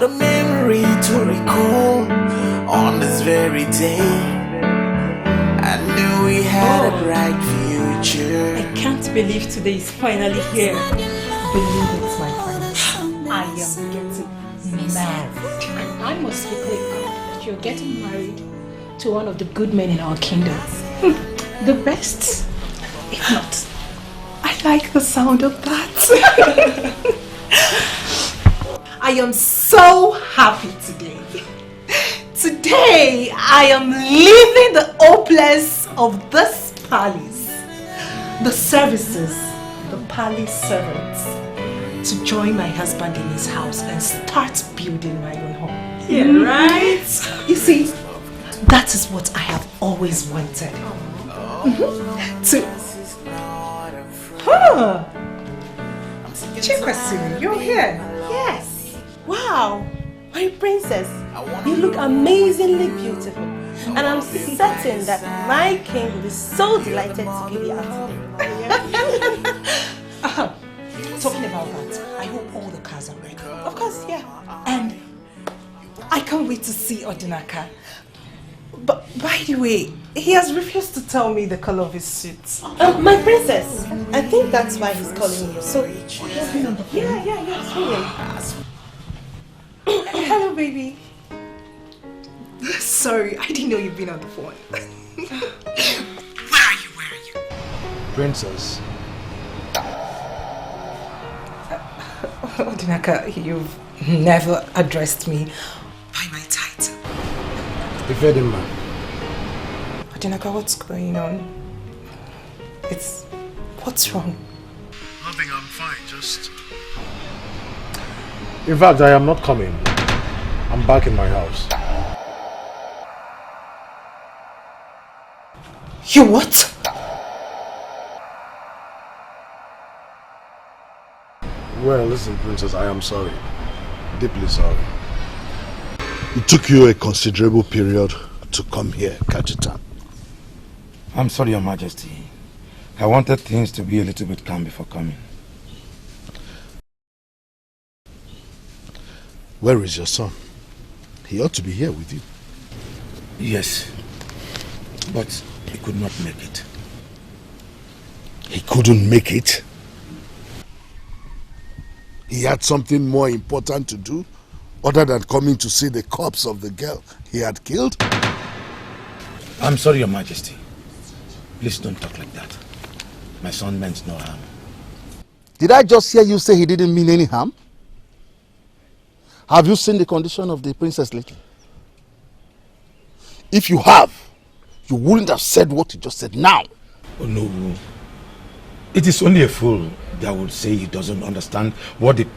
What a memory to recall on this very day. I knew we had a bright future. I can't believe today is finally here. Believe it, my friends. I am getting married. I must be thankful that you're getting married to one of the good men in our kingdom. The best, if not. I like the sound of that. I am so happy today. Today, I am leaving the hopeless of this palace, the services, the palace servants, to join my husband in his house and start building my own home. Yeah, right? You see, that is what I have always wanted. Chikwasiri, you're here? Yes. Wow. My princess, you look amazingly beautiful. And I'm certain that my king will be so delighted to give you out today. Talking about that, I hope all the cars are ready. Of course, yeah. And I can't wait to see Odinaka. But by the way, he has refused to tell me the color of his suit. My princess, I think that's why he's calling you. So, yeah, Hello, baby. Sorry, I didn't know you've been on the phone. Where are you? Princess. Odinaka, you've never addressed me by my title. Ifedima. Odinaka, what's going on? What's wrong? Nothing, I'm fine, just... In fact, I am not coming. I'm back in my house. You what? Well, listen, Princess, I am sorry. Deeply sorry. It took you a considerable period to come here, Kajitan. I'm sorry, Your Majesty. I wanted things to be a little bit calm before coming. Where is your son? He ought to be here with you. Yes, but he could not make it. He couldn't make it? He had something more important to do other than coming to see the corpse of the girl he had killed? I'm sorry, Your Majesty. Please don't talk like that. My son meant no harm. Did I just hear you say he didn't mean any harm? Have you seen the condition of the princess lately? If you have, you wouldn't have said what you just said now. Oh no. It is only a fool that would say he doesn't understand what the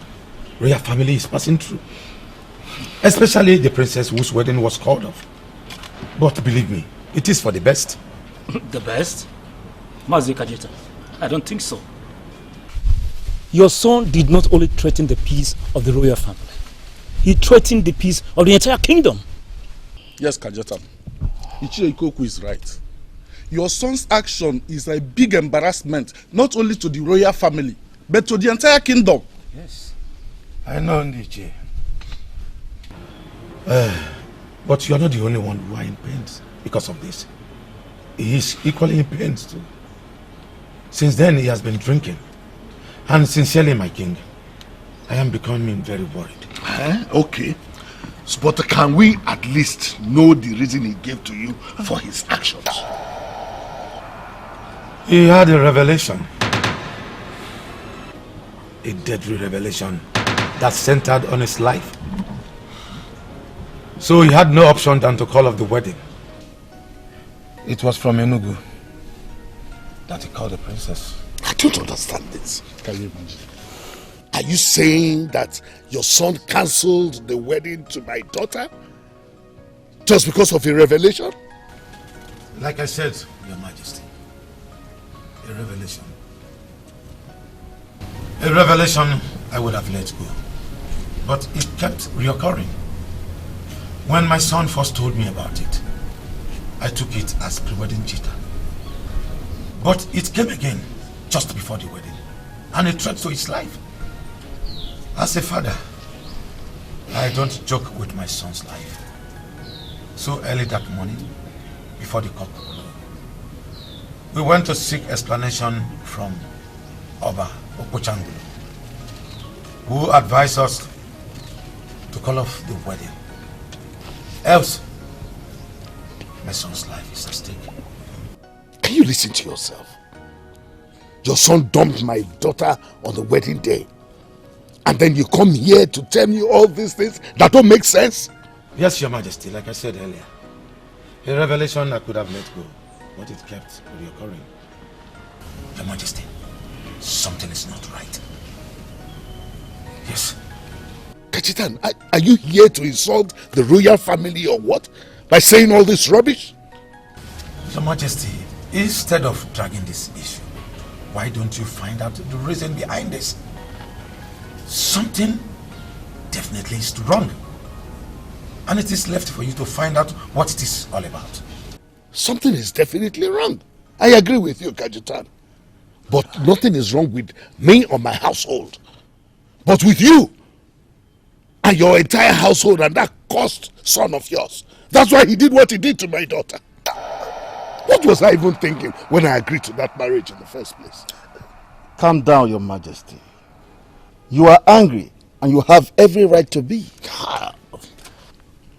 royal family is passing through. Especially the princess whose wedding was called off. But believe me, it is for the best. The best? Mazi Kajita, I don't think so. Your son did not only threaten the peace of the royal family, he threatened the peace of the entire kingdom. Yes, Kajata. Ichiro Ikoku is right. Your son's action is a big embarrassment, not only to the royal family, but to the entire kingdom. Yes, I know, Ndiche. But you're not the only one who are in pain because of this. He is equally in pain too. Since then, he has been drinking. And sincerely, my king, I am becoming very worried. Okay. But can we at least know the reason he gave to you for his actions? He had a revelation. A deadly revelation that centered on his life. So he had no option than to call off the wedding. It was from Enugu that he called the princess. I don't understand this. Can you imagine? Are you saying that your son cancelled the wedding to my daughter just because of a revelation? Like I said, Your Majesty, a revelation. A revelation I would have let go, but it kept reoccurring. When my son first told me about it, I took it as pre-wedding jitter. But it came again just before the wedding, and a threat to his life. As a father, I don't joke with my son's life. So early that morning, before the cock blew, we went to seek explanation from Oba Opochangulu, who advised us to call off the wedding. Else, my son's life is at stake. Can you listen to yourself? Your son dumped my daughter on the wedding day. And then you come here to tell me all these things that don't make sense? Yes, Your Majesty, like I said earlier. A revelation I could have let go, but it kept reoccurring. Your Majesty, something is not right. Yes. Kachitan, are you here to insult the royal family or what? By saying all this rubbish? Your Majesty, instead of dragging this issue, why don't you find out the reason behind this? Something definitely is wrong. And it is left for you to find out what it is all about. Something is definitely wrong. I agree with you, Kajitan. But nothing is wrong with me or my household. But with you and your entire household and that cursed son of yours. That's why he did what he did to my daughter. What was I even thinking when I agreed to that marriage in the first place? Calm down, Your Majesty. You are angry and you have every right to be.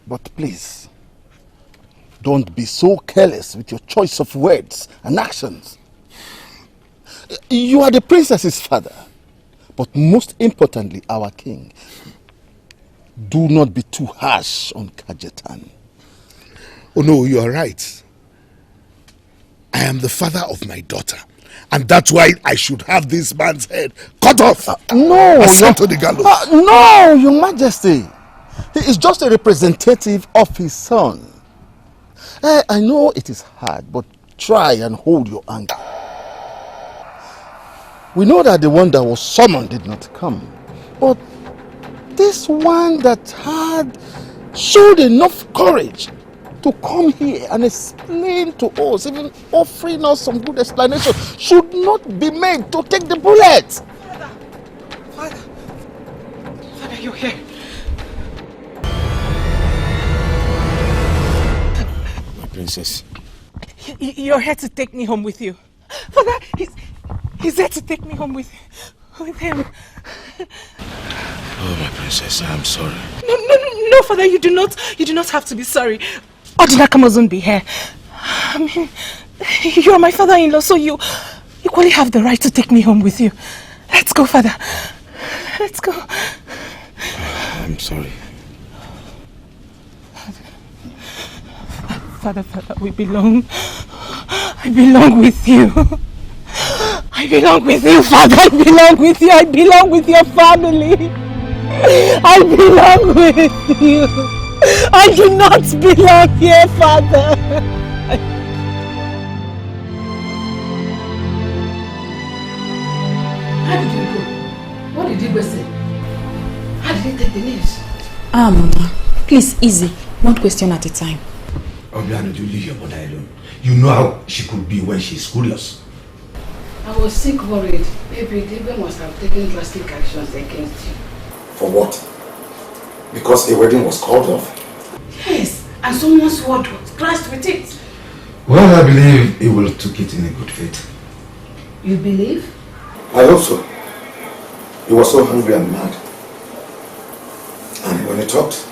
But please, don't be so careless with your choice of words and actions. You are the princess's father, but most importantly, our king. Do not be too harsh on Kajetan. Oh no, you are right. I am the father of my daughter. And that's why I should have this man's head cut off. No, sent to the gallows. No, Your Majesty. He is just a representative of his son. I know it is hard, but try and hold your anger. We know that the one that was summoned did not come. But this one that had showed enough courage to come here and explain to us, even offering us some good explanation, should not be made to take the bullet. Father, you're here. My princess. You're here to take me home with you. Father, he's here to take me home with him. Oh, my princess, I'm sorry. No, Father, you do not have to be sorry. Odinaka mustn't be here. I mean, you are my father-in-law, so you equally have the right to take me home with you. Let's go, Father. Let's go. I'm sorry. Father, we belong. I belong with you. I belong with you, Father. I belong with you. I belong with your family. I belong with you. I do not belong here, Father. How did you go? What did you say? How did you take the news? Mama, please, easy. One question at a time. Obiano, you leave your mother alone. You know how she could be when she's curious. I was sick, worried. Maybe Dibbe must have taken drastic actions against you. For what? Because a wedding was called off? Yes, and someone's word was clashed with it. Well, I believe he will took it in a good faith. You believe? I hope so. He was so hungry and mad. And when he talked,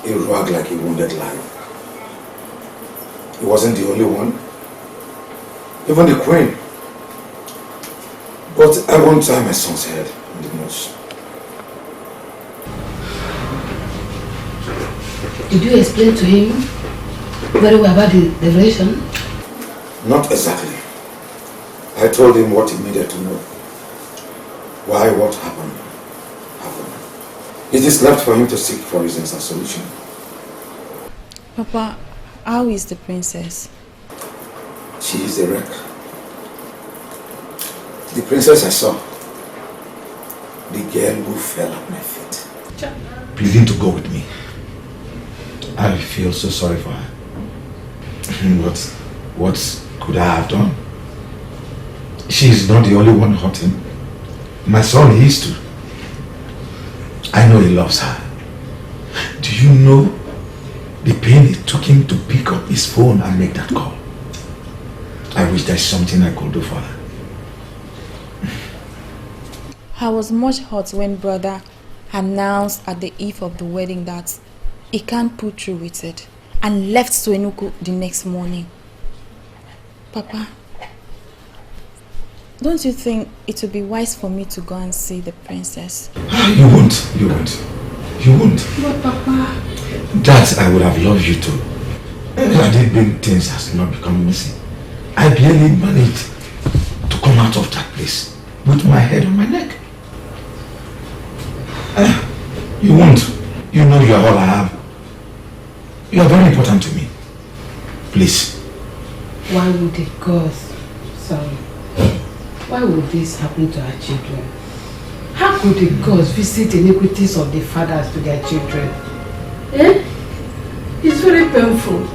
he roared like a wounded lion. He wasn't the only one. Even the queen. But I won't tie my son's head in the noose. Did you explain to him very well about the revelation? Not exactly. I told him what he needed to know. Why what happened. It is left for him to seek for reasons and solution. Papa, how is the princess? She is a wreck. The princess I saw, the girl who fell at my feet, pleading to go with me. I feel so sorry for her. But what could I have done? She is not the only one hurting. My son is too. I know he loves her. you know the pain it took him to pick up his phone and make that call? I wish there's something I could do for her. I was much hurt when brother announced at the eve of the wedding that he can't pull through with it and left Suenuku the next morning. Papa, don't you think it would be wise for me to go and see the princess? You won't. You won't. But Papa... That I would have loved you to. I did bring things has not become missing. I barely managed to come out of that place with my head on my neck. You won't. You know you are all I have. You are very important to me. Please. Why would the gods, why would this happen to our children? How could the gods visit iniquities of the fathers to their children? It's very painful.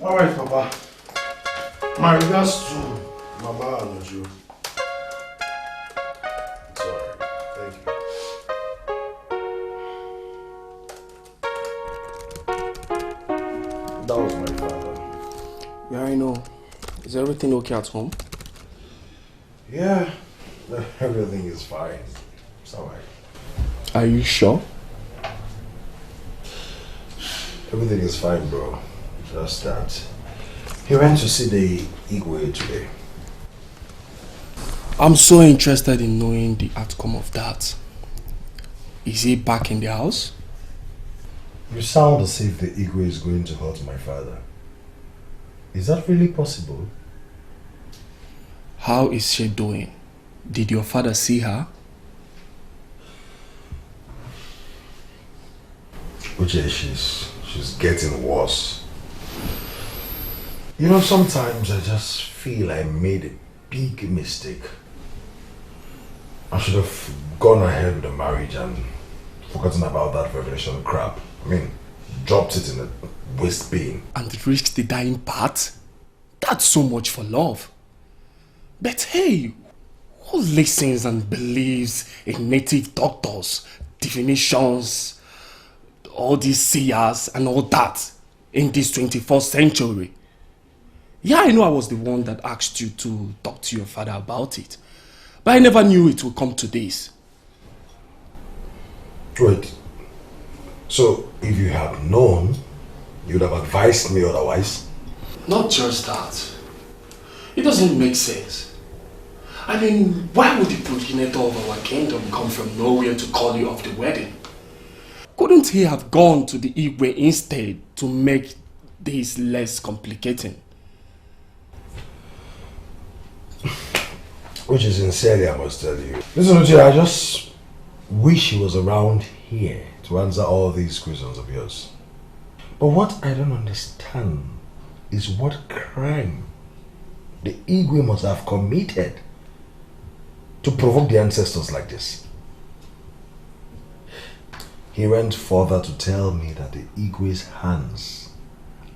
Alright, Papa. My regards to Mama and Ojo. Sorry. Thank you. That was my father. Yeah, I know. Is everything okay at home? Yeah, everything is fine. It's alright. Are you sure? Everything is fine, bro. Just that. He went to see the Igwe today. I'm so interested in knowing the outcome of that. Is he back in the house? You sound as if the Igwe is going to hurt my father. Is that really possible? How is she doing? Did your father see her? Uche, she's getting worse. You know, sometimes I just feel I made a big mistake. I should have gone ahead with the marriage and forgotten about that revelation crap. I mean, dropped it in the waste bin. And reached the dying part? That's so much for love. But hey, who listens and believes in native doctors, definitions, all these seers and all that in this 21st century? Yeah, I know I was the one that asked you to talk to your father about it. But I never knew it would come to this. Wait. So, if you had known, you'd have advised me otherwise? Not just that. It doesn't make sense. I mean, why would the progenitor of our kingdom come from nowhere to call you off the wedding? Couldn't he have gone to the Igwe instead to make this less complicating? Which is sincerely, I must tell you. Listen, Uche, I just wish he was around here to answer all these questions of yours. But what I don't understand is what crime the Igwe must have committed to provoke the ancestors like this. He went further to tell me that the Igwe's hands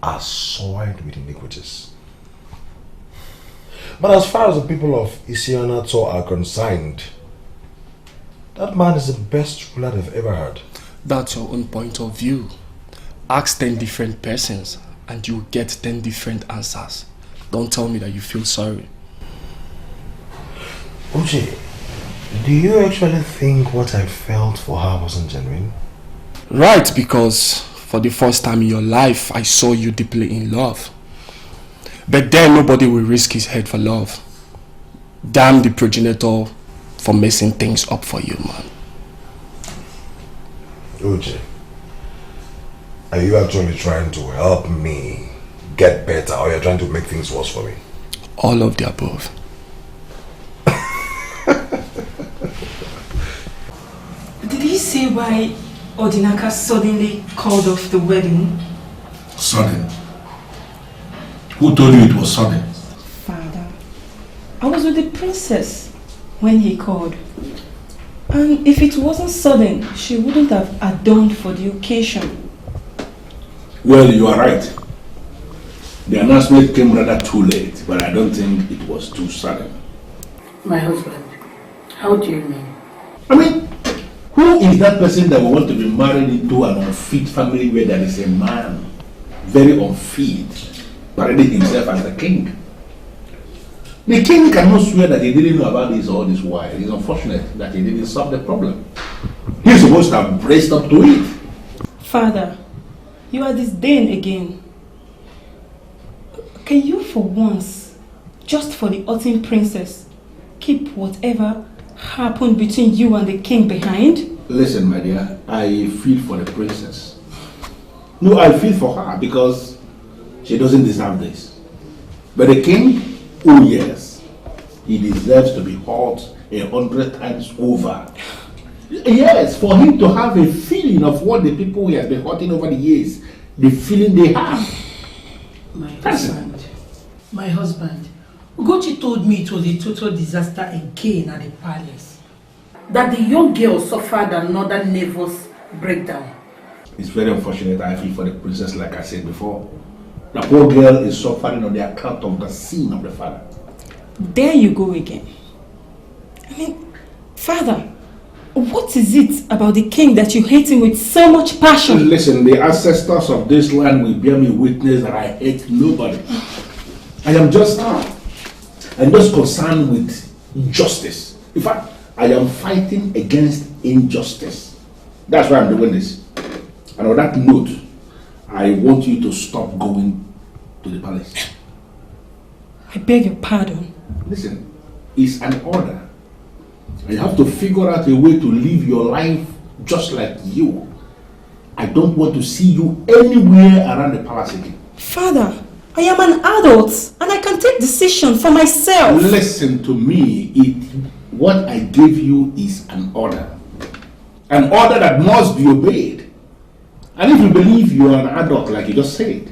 are soiled with iniquities. But as far as the people of Isianato are concerned, that man is the best ruler they've ever had. That's your own point of view. Ask 10 different persons and you get 10 different answers. Don't tell me that you feel sorry. Uche, do you actually think what I felt for her wasn't genuine? Right, because for the first time in your life, I saw you deeply in love. But then nobody will risk his head for love. Damn the progenitor for messing things up for you, man. Uche, are you actually trying to help me get better, or you're trying to make things worse for me? All of the above. Did he say why Odinaka suddenly called off the wedding? Sudden? Who told you it was sudden? Father, I was with the princess when he called. And if it wasn't sudden, she wouldn't have adorned for the occasion. Well, you are right. The announcement came rather too late, but I don't think it was too sudden. My husband, how do you mean? I mean, who is that person that will want to be married into an unfit family where there is a man, very unfit, parading himself as the king? The king cannot swear that he didn't know about this all this while. It's unfortunate that he didn't solve the problem. He's supposed to have braced up to it. Father, you are disdained again. Can you for once, just for the Autumn Princess, keep whatever happened between you and the king behind? Listen, my dear, I feel for the princess. No, I feel for her because she doesn't deserve this. But the king, oh yes, he deserves to be hurt 100 times over. Yes, for him to have a feeling of what the people he has been hurting over the years, the feeling they have. My husband, Ugochi told me it was a total disaster again at the palace. That the young girl suffered another nervous breakdown. It's very unfortunate. I feel for the princess, like I said before. The poor girl is suffering on the account of the sin of the father. There you go again. I mean, Father, what is it about the king that you hate him with so much passion? Listen, the ancestors of this land will bear me witness that I hate nobody. I'm just concerned with justice. In fact, I am fighting against injustice. That's why I'm doing this. And on that note, I want you to stop going to the palace. I beg your pardon. Listen, it's an order. You have to figure out a way to live your life just like you. I don't want to see you anywhere around the palace again. Father, I am an adult and I can take decisions for myself. Listen to me. What I gave you is an order. An order that must be obeyed. And if you believe you are an adult, like you just said,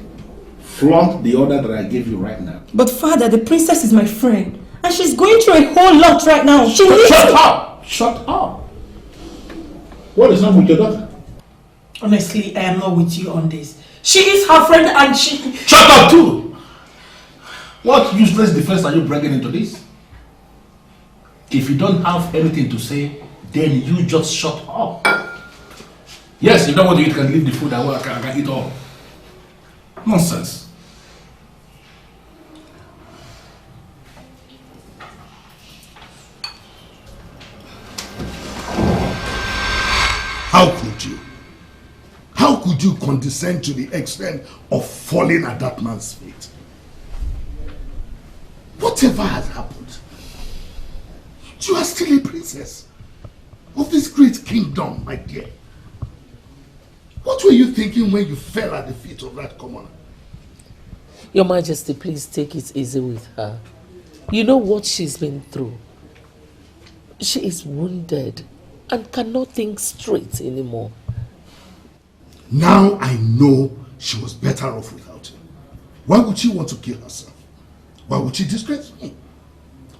flaunt the order that I gave you right now. But Father, the princess is my friend. And she's going through a whole lot right now. Shut up! Shut up! What is wrong with your daughter? Honestly, I am not with you on this. She is her friend and she... Shut up too! What useless defense are you bringing into this? If you don't have anything to say, then you just shut up. Yes, if you don't want to eat, you can leave the food. I can eat all. Nonsense. How could you? How could you condescend to the extent of falling at that man's feet? Whatever has happened, you are still a princess of this great kingdom, my dear. What were you thinking when you fell at the feet of that commoner? Your Majesty, please take it easy with her. You know what she's been through. She is wounded and cannot think straight anymore. Now I know she was better off without him. Why would she want to kill herself? Why would she disgrace me?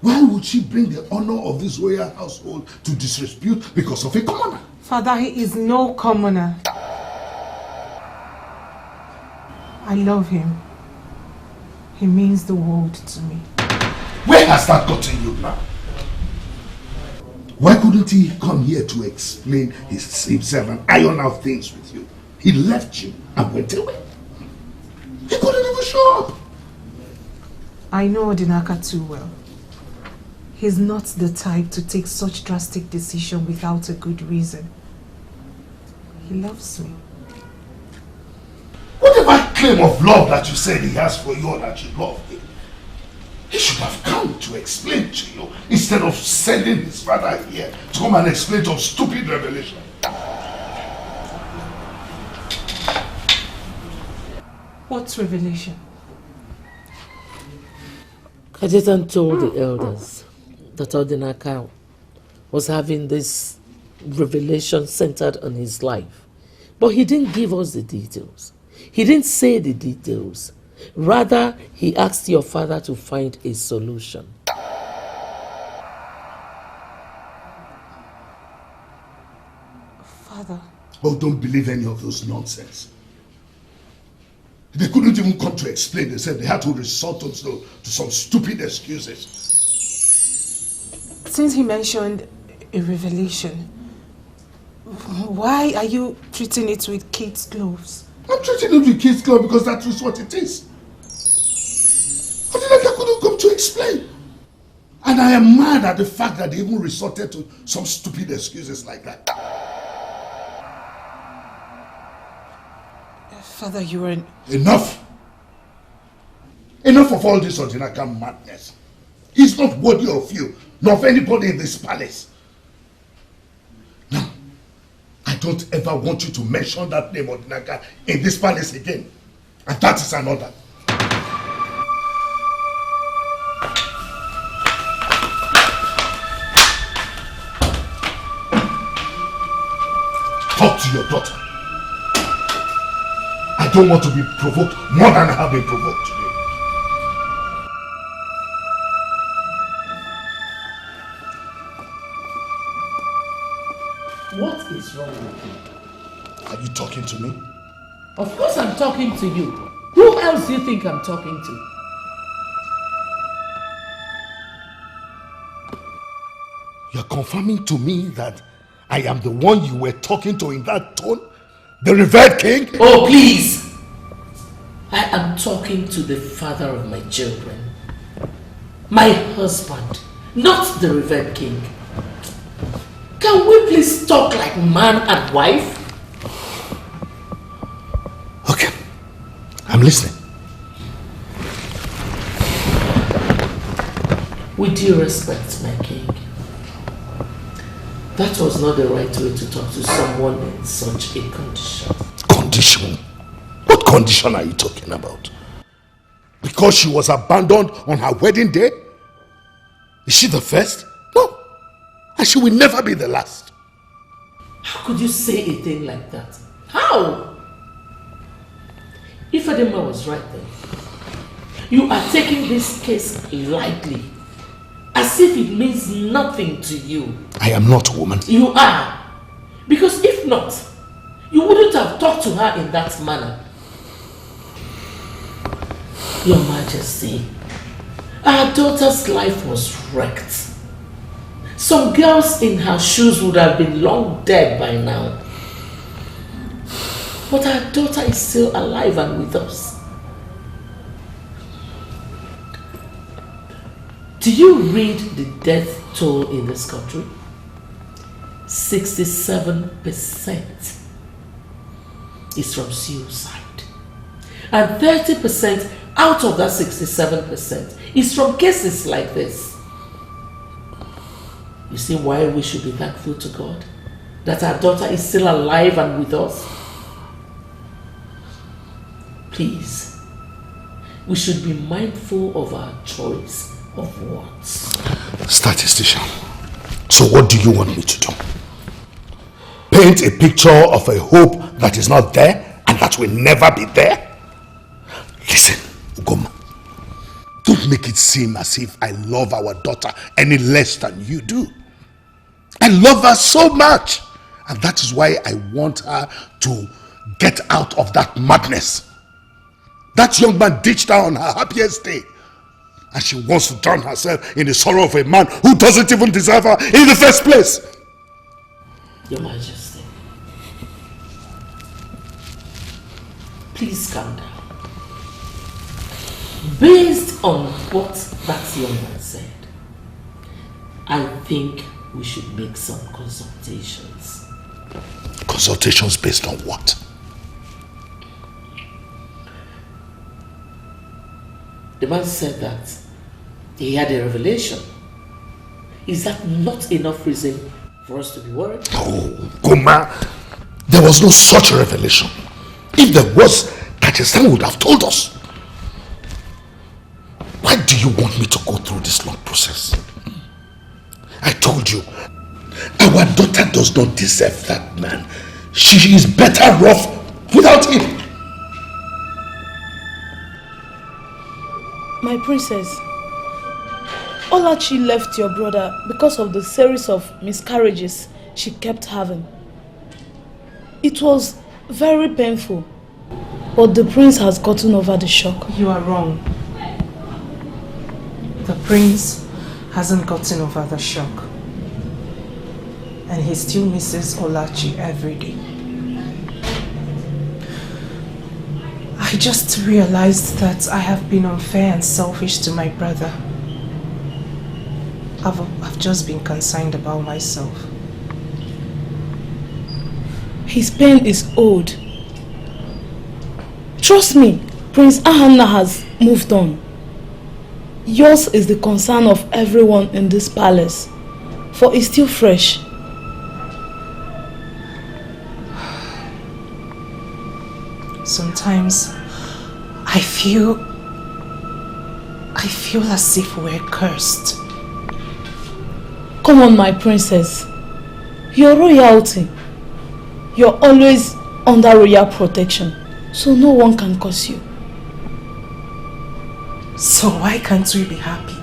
Why would she bring the honor of this royal household to disrepute because of a commoner? Father, he is no commoner. I love him. He means the world to me. Where has that gotten you now? Why couldn't he come here to explain himself and iron out things with you? He left you and went away. He couldn't even show up. I know Odinaka too well. He's not the type to take such drastic decision without a good reason. He loves me. Whatever claim of love that you said he has for you or that you love him, he should have come to explain to you instead of sending his father here to come and explain some stupid revelation. What revelation? Kajetan told the elders that Odinaka was having this revelation centered on his life. But he didn't give us the details. He didn't say the details. Rather, he asked your father to find a solution. Father. Oh, don't believe any of those nonsense. They couldn't even come to explain. They said they had to resort to some stupid excuses. Since he mentioned a revelation, why are you treating it with kid's gloves? I'm treating it with kid's gloves because that is what it is. Odinaka couldn't come to explain. And I am mad at the fact that they even resorted to some stupid excuses like that. Father, you are... Enough! Enough of all this Odinaka madness. He's not worthy of you, nor of anybody in this palace. Now, I don't ever want you to mention that name Odinaka in this palace again. And that is an order. Talk to your daughter. I don't want to be provoked more than I have been provoked today. What is wrong with you? Are you talking to me? Of course I'm talking to you. Who else do you think I'm talking to? You're confirming to me that I am the one you were talking to in that tone? The revered king? Oh, please! I am talking to the father of my children. My husband, not the revered king. Can we please talk like man and wife? Okay, I'm listening. With due respect, my king, that was not the right way to talk to someone in such a condition. Condition? What condition are you talking about? Because she was abandoned on her wedding day? Is she the first? No. And she will never be the last. How could you say a thing like that? How? If Adema was right then, you are taking this case lightly, as if it means nothing to you. I am not a woman. You are. Because if not, you wouldn't have talked to her in that manner. Your Majesty, our daughter's life was wrecked. Some girls in her shoes would have been long dead by now. But our daughter is still alive and with us. Do you read the death toll in this country? 67% is from suicide. And 30% out of that 67% is from cases like this. You see why we should be thankful to God that our daughter is still alive and with us? Please, we should be mindful of our choice of words. Statistician, so what do you want me to do? Paint a picture of a hope that is not there and that will never be there? Listen, Ugoma, don't make it seem as if I love our daughter any less than you do. I love her so much, and that is why I want her to get out of that madness. That young man ditched her on her happiest day, and she wants to drown herself in the sorrow of a man who doesn't even deserve her in the first place. Your Majesty, please calm down. Based on what that young man said, I think we should make some consultations. Consultations based on what? The man said that he had a revelation. Is that not enough reason for us to be worried? Oh, Goma, there was no such revelation. If there was, Kajistan would have told us. Why do you want me to go through this long process? I told you, our daughter does not deserve that man. She is better off without him. My princess, Olachi left your brother because of the series of miscarriages she kept having. It was very painful. But the prince has gotten over the shock. You are wrong. The prince hasn't gotten over the shock. And he still misses Olachi every day. I just realized that I have been unfair and selfish to my brother. I've just been concerned about myself. His pain is old. Trust me, Prince Ahanna has moved on. Yours is the concern of everyone in this palace, for it's still fresh. Sometimes I feel as if we're cursed. Come on, my princess. You're royalty. You're always under royal protection, so no one can curse you. So why can't we be happy?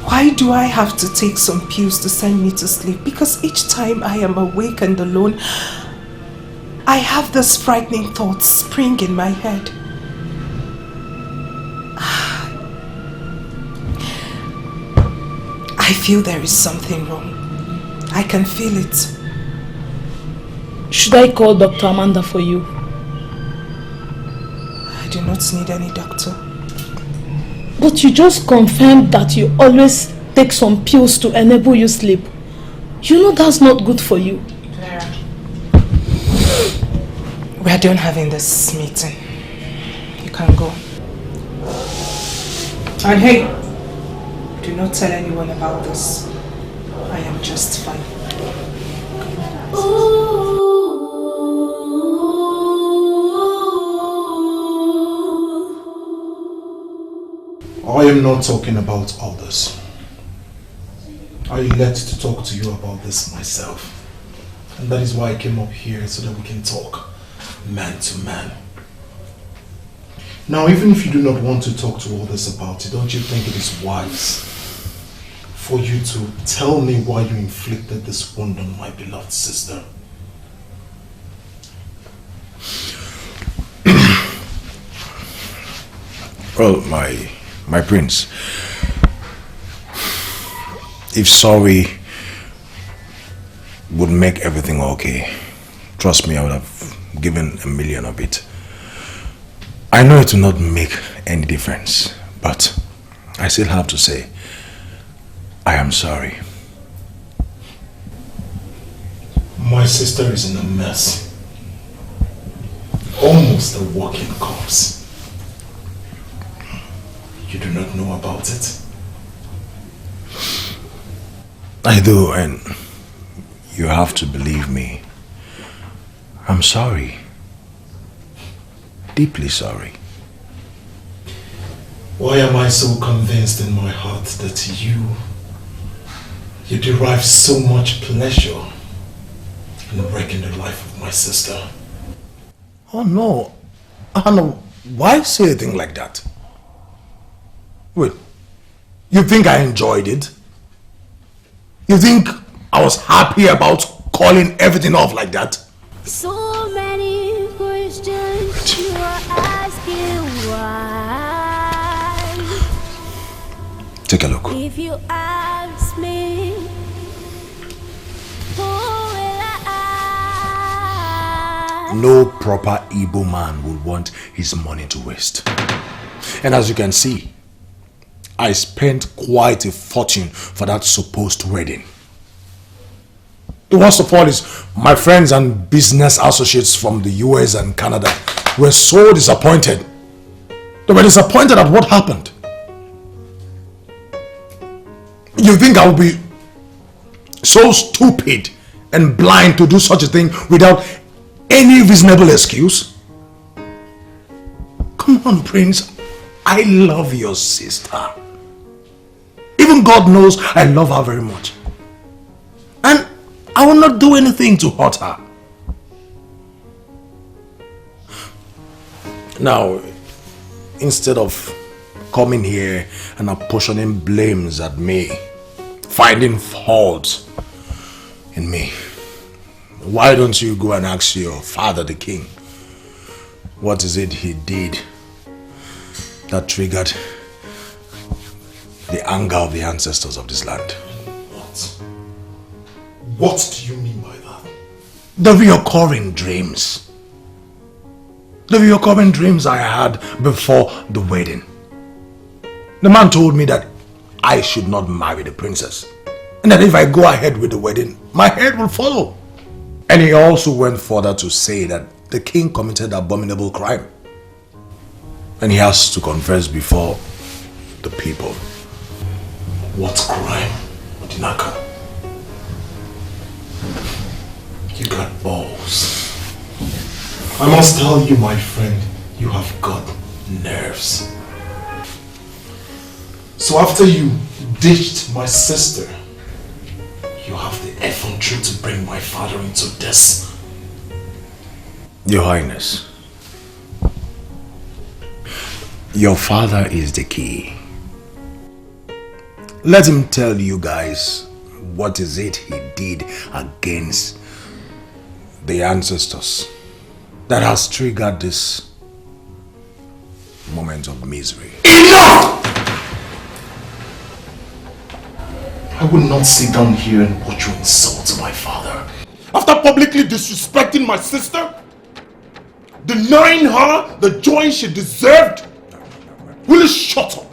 Why do I have to take some pills to send me to sleep? Because each time I am awake and alone, I have this frightening thought spring in my head. I feel there is something wrong. I can feel it. Should I call Dr. Amanda for you? I do not need any doctor. But you just confirmed that you always take some pills to enable you sleep. You know that's not good for you. Vera, we are done having this meeting. You can go. And hey, do not tell anyone about this. I am just fine. I am not talking about all this. I led to talk to you about this myself. And that is why I came up here, so that we can talk man to man. Now, even if you do not want to talk to others about it, don't you think it is wise for you to tell me why you inflicted this wound on my beloved sister? Well, my prince, if sorry would make everything okay, trust me, I would have given $1 million of it. I know it will not make any difference, but I still have to say, I am sorry. My sister is in a mess. Almost a walking corpse. You do not know about it? I do, and you have to believe me. I'm sorry. Deeply sorry. Why am I so convinced in my heart that you derive so much pleasure in breaking the life of my sister? Oh no. Anna, why say a thing like that? Wait, you think I enjoyed it? You think I was happy about calling everything off like that? So many questions you are asking why. Take a look. If you ask me, who will I? No proper Igbo man would want his money to waste. And as you can see, I spent quite a fortune for that supposed wedding. The worst of all is my friends and business associates from the US and Canada were so disappointed. They were disappointed at what happened. You think I would be so stupid and blind to do such a thing without any reasonable excuse? Come on, Prince. I love your sister. Even God knows I love her very much. And I will not do anything to hurt her. Now, instead of coming here and apportioning blames at me, finding faults in me, Why don't you go and ask your father, the king, what is it he did that triggered the anger of the ancestors of this land? What do you mean by that? The reoccurring dreams. The reoccurring dreams I had before the wedding. The man told me that I should not marry the princess, and that if I go ahead with the wedding, my head will follow. And he also went further to say that the king committed abominable crime, and he has to confess before the people. What crime, Odinaka? You got balls. I must tell you, my friend, you have got nerves. So after you ditched my sister, you have the effrontery to bring my father into this. Your Highness, your father is the key. Let him tell you guys what is it he did against the ancestors that has triggered this moment of misery. Enough! I will not sit down here and watch you insult my father. After publicly disrespecting my sister, denying her the joy she deserved, will you shut up?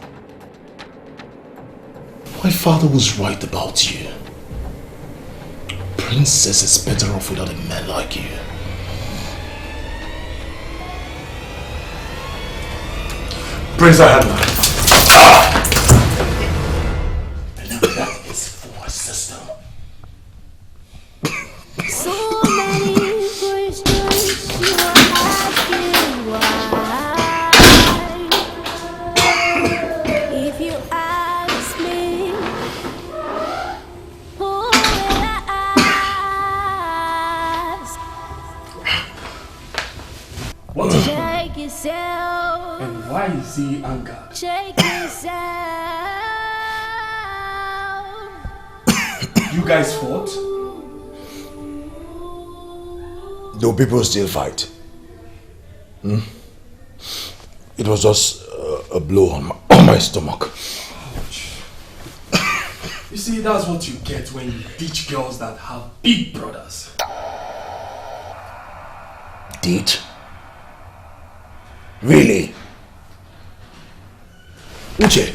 My father was right about you. Princess is better off without a man like you. Prince Ahadna. And now that is for my sister. So many questions you are asking why. If you ask me, who will I ask? What is Check yourself. And why is he angered? Check yourself. You guys fought? Do people still fight? It was just a blow on my stomach. You see, that's what you get when you teach girls that have big brothers. Did? Really? Uche.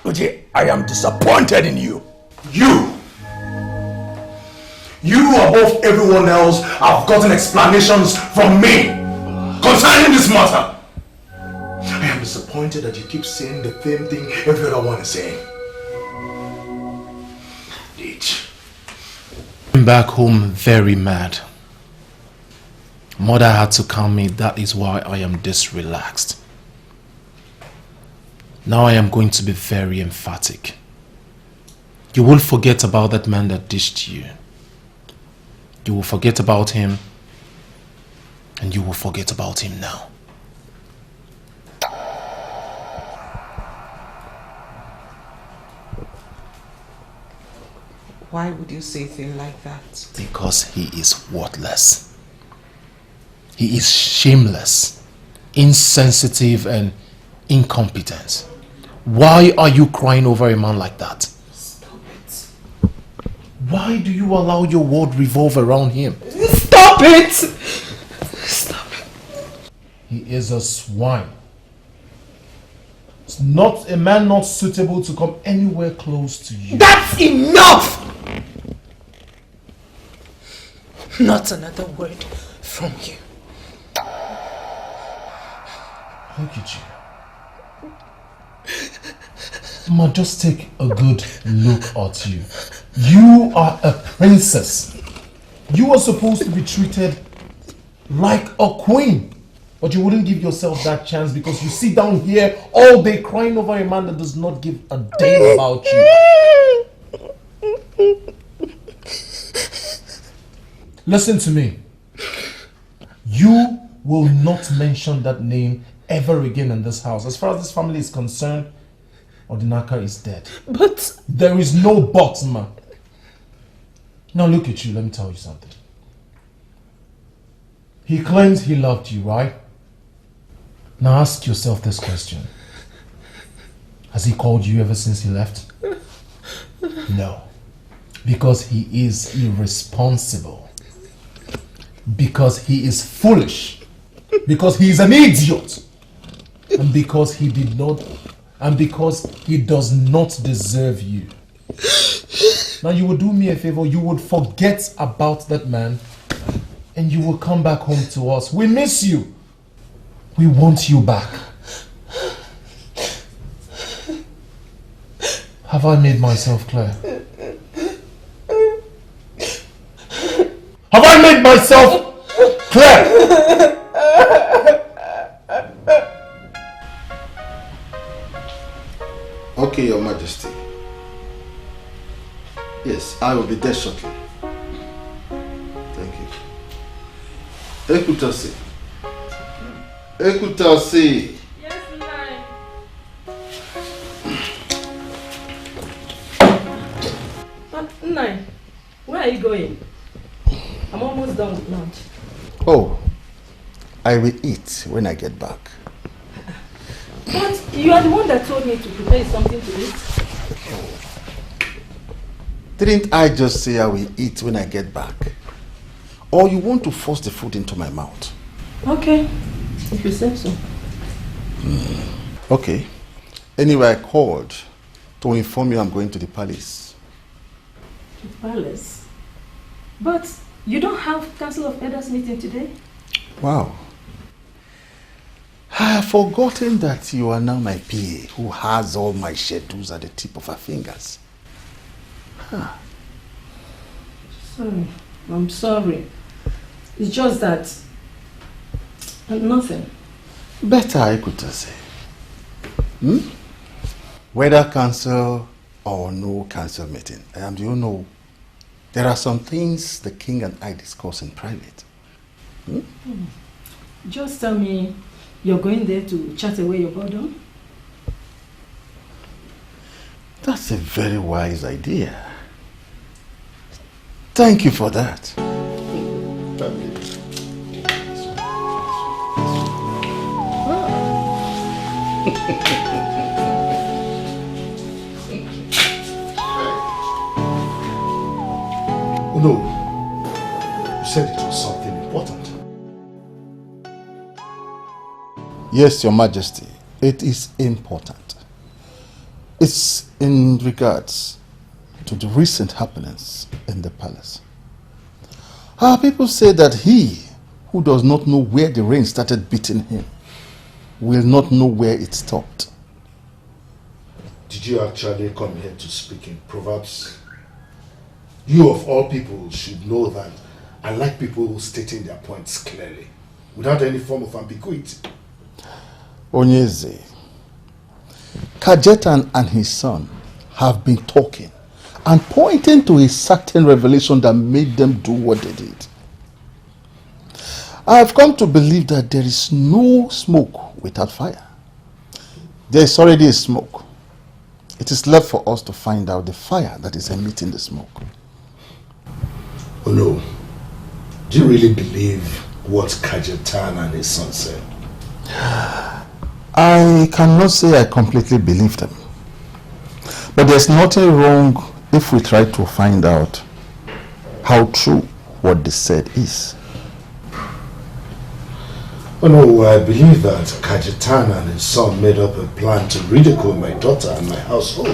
Uche, I am disappointed in you. You above everyone else have gotten explanations from me concerning this matter. I am disappointed that you keep saying the same thing every other one is saying. I'm back home very mad. Mother had to calm me, that is why I am this relaxed. Now I am going to be very emphatic. You will forget about that man that dished you. You will forget about him, and you will forget about him now. Why would you say a thing like that? Because he is worthless. He is shameless, insensitive, and incompetent. Why are you crying over a man like that? Stop it. Why do you allow your world revolve around him? Stop it! Stop it. He is a swine. It's not a man not suitable to come anywhere close to you. That's enough! Not another word from you. Look at you. Ma, just take a good look at you. You are a princess. You are supposed to be treated like a queen. But you wouldn't give yourself that chance because you sit down here all day crying over a man that does not give a damn about you. Listen to me. You will not mention that name ever again in this house. As far as this family is concerned, Odinaka is dead. But there is no but, ma. Now look at you, let me tell you something. He claims he loved you, right? Now ask yourself this question. Has he called you ever since he left? No. Because he is irresponsible. Because he is foolish. Because he is an idiot. And because he does not deserve you. Now you would do me a favor, you would forget about that man and you will come back home to us. We miss you. We want you back. Have I made myself clear? Have I made myself clear? Okay, Your Majesty. Yes, I will be there shortly. Thank you. Ekutasi. Ekutasi. Yes, Nai. Nai, where are you going? I'm almost done with lunch. Oh, I will eat when I get back. But you are the one that told me to prepare something to eat. Didn't I just say I will eat when I get back? Or you want to force the food into my mouth? Okay, if you say so. Okay. Anyway, I called to inform you I'm going to the palace. The palace? But you don't have Council of Elders meeting today? Wow. I have forgotten that you are now my PA who has all my schedules at the tip of her fingers. Huh. Sorry, I'm sorry. It's just that nothing. Better I could say. Whether council or no council meeting, do you know, there are some things the king and I discuss in private. Just tell me you're going there to chat away your boredom? That's a very wise idea. Thank you for that. Oh no, you said it was something important. Yes, Your Majesty, it is important. It's in regards to the recent happenings in the palace. Our people say that he who does not know where the rain started beating him will not know where it stopped. Did you actually come here to speak in Proverbs? You of all people should know that I like people stating their points clearly, without any form of ambiguity. Onyeze, Kajetan and his son have been talking and pointing to a certain revelation that made them do what they did. I have come to believe that there is no smoke without fire. There is already a smoke. It is left for us to find out the fire that is emitting the smoke. Oh no, do you really believe what Kajetan and his son said? I cannot say I completely believe them. But there's nothing wrong if we try to find out how true what they said is. Oh no, I believe that Kajetan and his son made up a plan to ridicule my daughter and my household.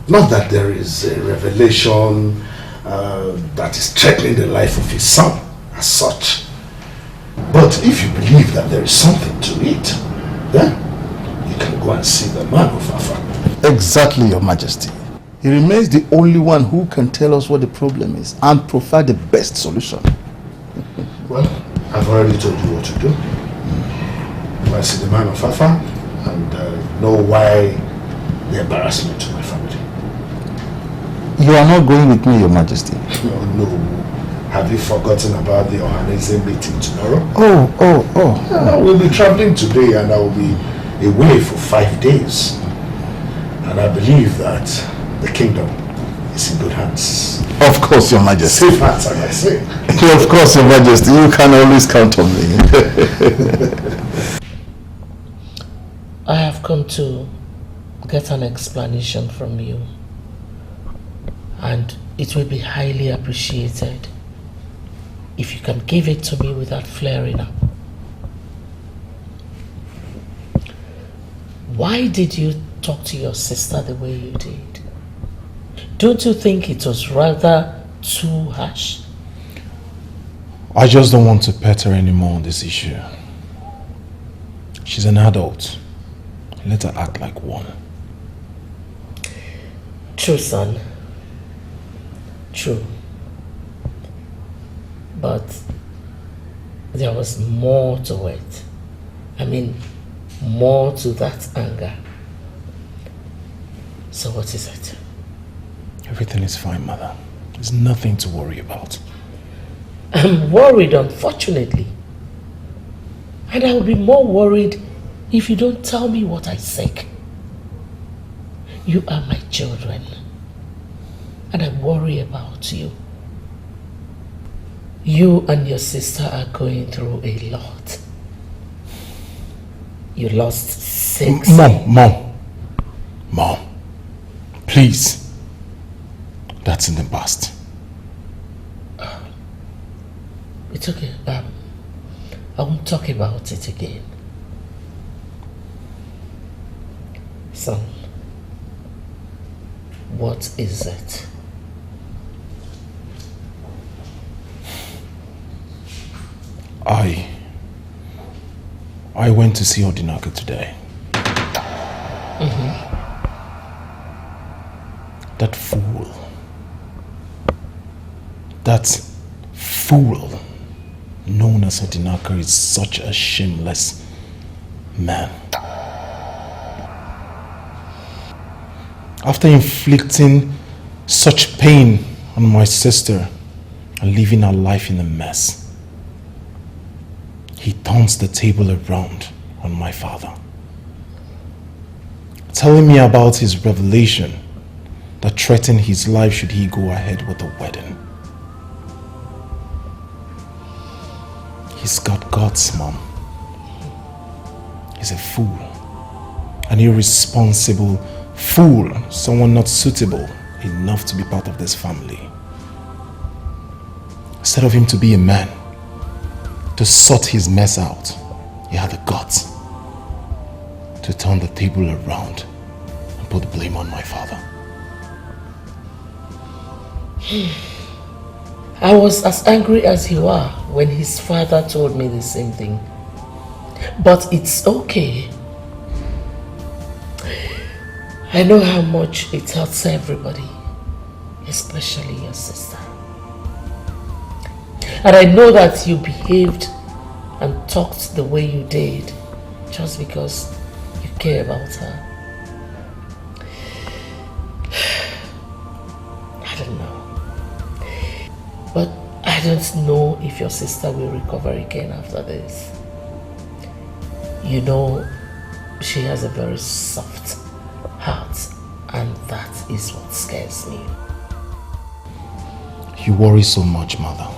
Not that there is a revelation that is threatening the life of his son as such. But if you believe that there is something to it, then you can go and see the man of Afa. Exactly, Your Majesty. He remains the only one who can tell us what the problem is and provide the best solution. Well, I've already told you what to do. Go and see the man of Afa and know why the embarrassment to my family. You are not going with me, Your Majesty. No. Have you forgotten about the Ohanese meeting tomorrow? Oh. We'll be traveling today and I will be away for 5 days. And I believe that the kingdom It's in good hands. Of course, Your Majesty. Safe hands, as I say. Of course, Your Majesty. You can always count on me. I have come to get an explanation from you, and it will be highly appreciated if you can give it to me without flaring up. Why did you talk to your sister the way you did? Don't you think it was rather too harsh? I just don't want to pet her anymore on this issue. She's an adult. Let her act like one. True, son. True. But there was more to it. I mean, more to that anger. So what is it? Everything is fine, Mother. There's nothing to worry about. I'm worried, unfortunately. And I will be more worried if you don't tell me what I seek. You are my children. And I worry about you. You and your sister are going through a lot. You lost 6. Mom. Please. That's in the past. It's okay. I won't talk about it again. Son, what is it? I went to see Odinaka today. That fool known as Odinaka is such a shameless man. After inflicting such pain on my sister and leaving her life in a mess, he turns the table around on my father, telling me about his revelation that threatened his life should he go ahead with the wedding. He's got guts, Mom. He's a fool. An irresponsible fool. Someone not suitable enough to be part of this family. Instead of him to be a man, to sort his mess out, he had the guts to turn the table around and put the blame on my father. I was as angry as you are when his father told me the same thing. But it's okay. I know how much it hurts everybody, especially your sister. And I know that you behaved and talked the way you did just because you care about her. I don't know. But I don't know if your sister will recover again after this. You know, she has a very soft heart, and that is what scares me. You worry so much, Mother.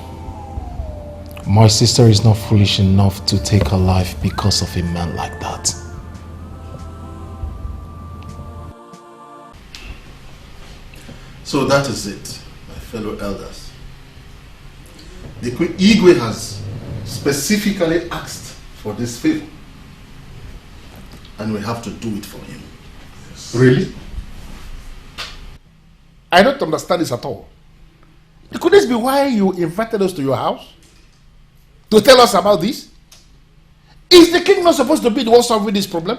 My sister is not foolish enough to take her life because of a man like that. So that is it, my fellow elders. The Queen Igwe has specifically asked for this favor, and we have to do it for him. Yes. Really? I don't understand this at all. Could this be why you invited us to your house? To tell us about this? Is the king not supposed to be the one solving this problem?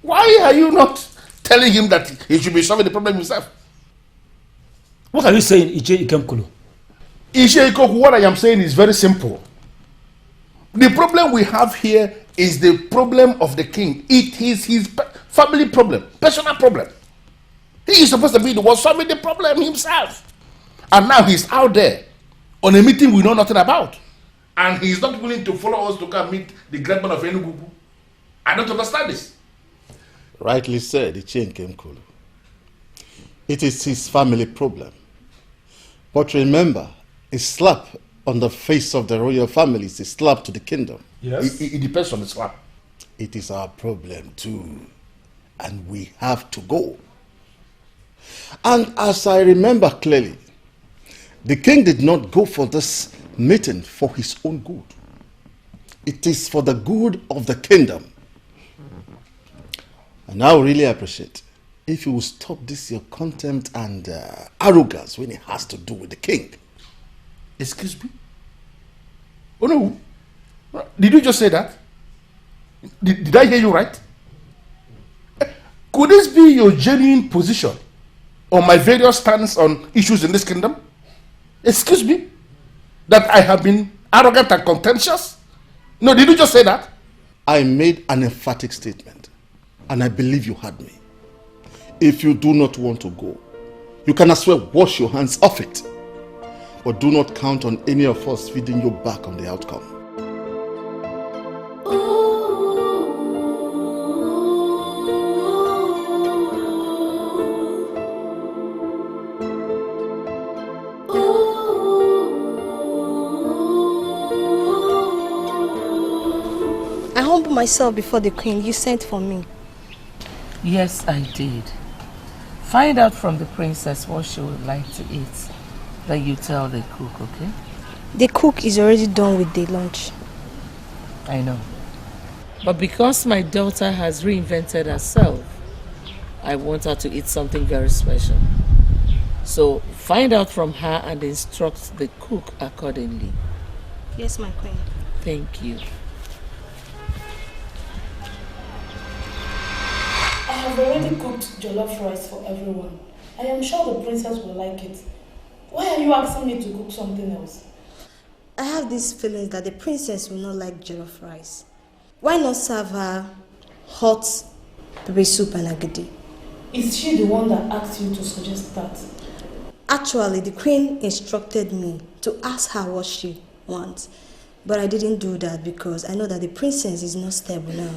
Why are you not telling him that he should be solving the problem himself? What are you saying, Ije Ikemkulu? Ije Ikoku, what I am saying is very simple. The problem we have here is the problem of the king. It is his family problem, personal problem. He is supposed to be the one solving the problem himself. And now he's out there on a meeting we know nothing about. And he's not willing to follow us to come meet the great man of Enugu. I don't understand this. Rightly said, Ije Ikemkulu. It is his family problem. But remember, a slap on the face of the royal family is a slap to the kingdom. Yes. It depends on the slap. It is our problem too. And we have to go. And as I remember clearly, the king did not go for this meeting for his own good. It is for the good of the kingdom. And I would really appreciate if you will stop this your contempt and arrogance when it has to do with the king. Excuse me? Oh no. Did you just say that? Did I hear you right? Could this be your genuine position on my various stands on issues in this kingdom? Excuse me? That I have been arrogant and contentious? No, did you just say that? I made an emphatic statement, and I believe you heard me. If you do not want to go, you can as well wash your hands off it. But do not count on any of us feeding you back on the outcome. I humble myself before the queen. You sent for me. Yes, I did. Find out from the princess what she would like to eat. Then you tell the cook, okay? The cook is already done with the lunch. I know. But because my daughter has reinvented herself, I want her to eat something very special. So find out from her and instruct the cook accordingly. Yes, my queen. Thank you. I have already cooked jollof rice for everyone. I am sure the princess will like it. Why are you asking me to cook something else? I have these feelings that the princess will not like jollof rice. Why not serve her hot pepper soup and agidi? Is she the one that asked you to suggest that? Actually, the queen instructed me to ask her what she wants. But I didn't do that because I know that the princess is not stable now.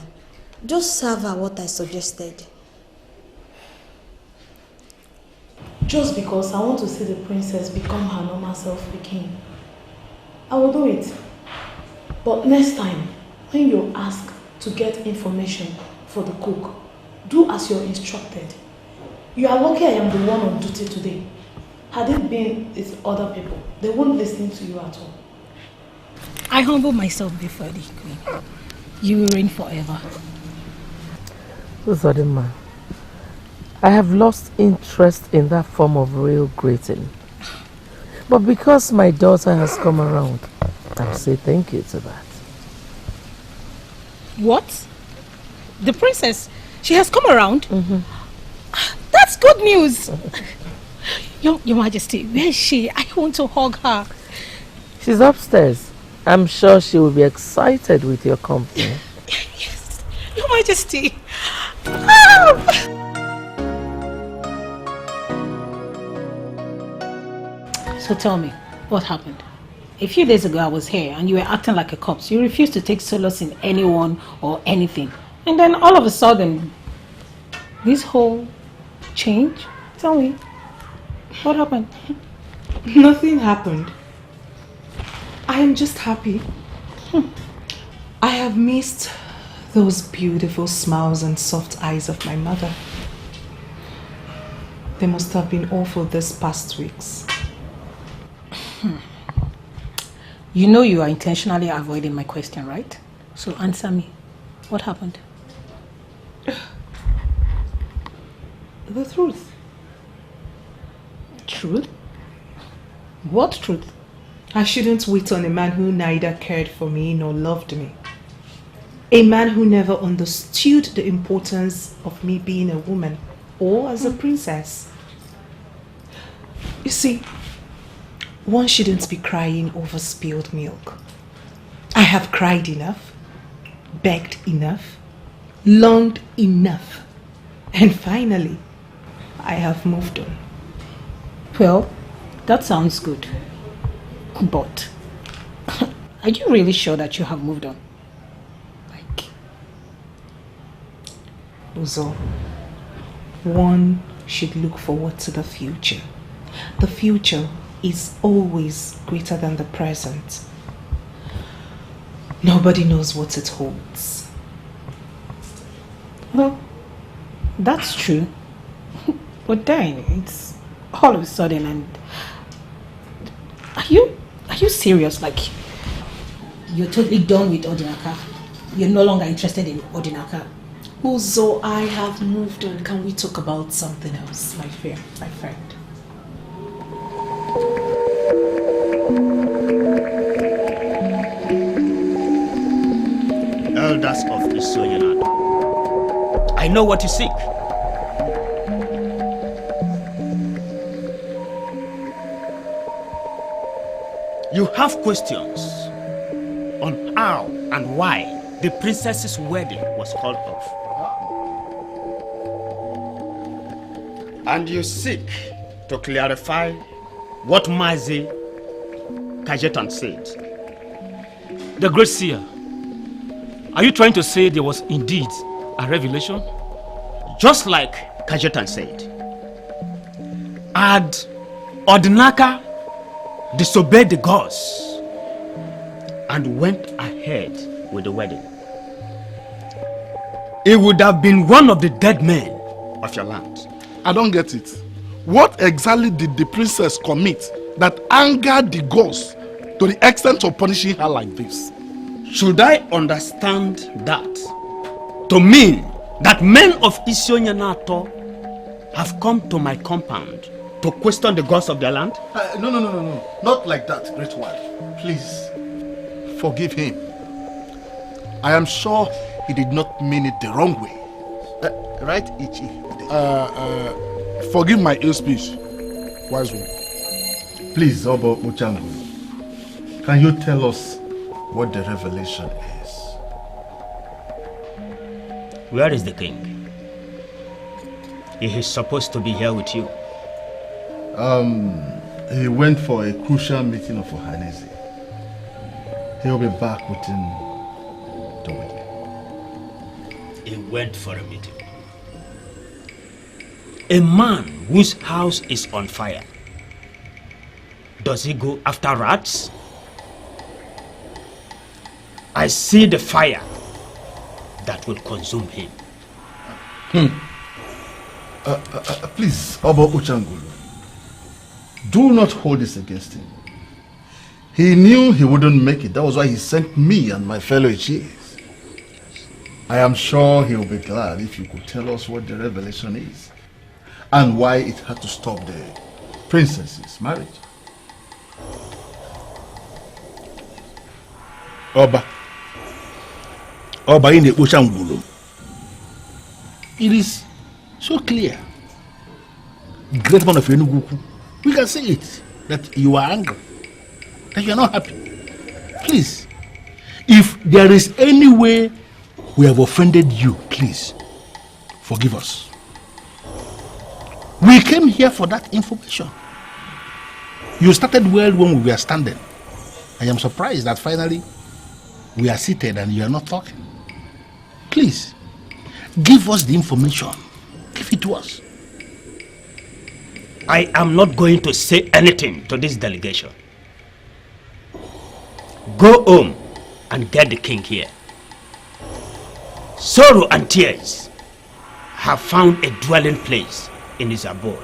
Just serve her what I suggested. Just because I want to see the princess become her normal self again. I will do it. But next time, when you ask to get information for the cook, do as you're instructed. You are lucky I am the one on duty today. Had it been with other people, they won't listen to you at all. I humble myself before the queen. You will reign forever. Uzodinma, I have lost interest in that form of real greeting. But because my daughter has come around, I'll say thank you to that. What? The princess? She has come around? That's good news! Your Majesty, where is she? I want to hug her. She's upstairs. I'm sure she will be excited with your company. Yes, Your Majesty. So tell me, what happened? A few days ago I was here and you were acting like a corpse. You refused to take solace in anyone or anything. And then all of a sudden, this whole change? Tell me, what happened? Nothing happened. I am just happy. I have missed those beautiful smiles and soft eyes of my mother. They must have been awful these past weeks. You know you are intentionally avoiding my question, right? So answer me. What happened? The truth. Truth? What truth? I shouldn't wait on a man who neither cared for me nor loved me. A man who never understood the importance of me being a woman or as a princess. You see, one shouldn't be crying over spilled milk. I have cried enough, begged enough, longed enough, and finally, I have moved on. Well, that sounds good. But, are you really sure that you have moved on? Uzo, one should look forward to the future. The future is always greater than the present. Nobody knows what it holds. Well, that's true. But then it's all of a sudden, and are you serious? Like, you're totally done with Odinaka? You're no longer interested in Odinaka? Uzo, I have moved on. Can we talk about something else, my friend? Elders of Isoyanado, I know what you seek. You have questions on how and why the princess's wedding was called off. And you seek to clarify what Mazi Kajetan said. The great seer, are you trying to say there was indeed a revelation? Just like Kajetan said. Had Odinaka disobeyed the gods and went ahead with the wedding, it would have been one of the dead men of your land. I don't get it. What exactly did the princess commit that angered the gods to the extent of punishing her like this? Should I understand that to mean that men of Isoyanado have come to my compound to question the gods of their land? No. Not like that, great one. Please, forgive him. I am sure he did not mean it the wrong way. Right, Ichi? Forgive my ill speech, wise one. Please, Obo Muchangu, can you tell us what the revelation is? Where is the king? He is supposed to be here with you. He went for a crucial meeting of Ohaneze. He'll be back within the week. He went for a meeting. A man whose house is on fire, does he go after rats? I see the fire that will consume him. Please, Obo Uchangulu, do not hold this against him. He knew he wouldn't make it. That was why he sent me and my fellow chiefs. I am sure he will be glad if you could tell us what the revelation is and why it had to stop the princess's marriage. Oba in the Uchangulu. It is so clear. Great man of Enugu, we can see it, that you are angry, that you are not happy. Please, if there is any way we have offended you, please, forgive us. We came here for that information. You started well when we were standing. I am surprised that finally we are seated and you are not talking. Please, give us the information. Give it to us. I am not going to say anything to this delegation. Go home and get the king here. Sorrow and tears have found a dwelling place in his abode.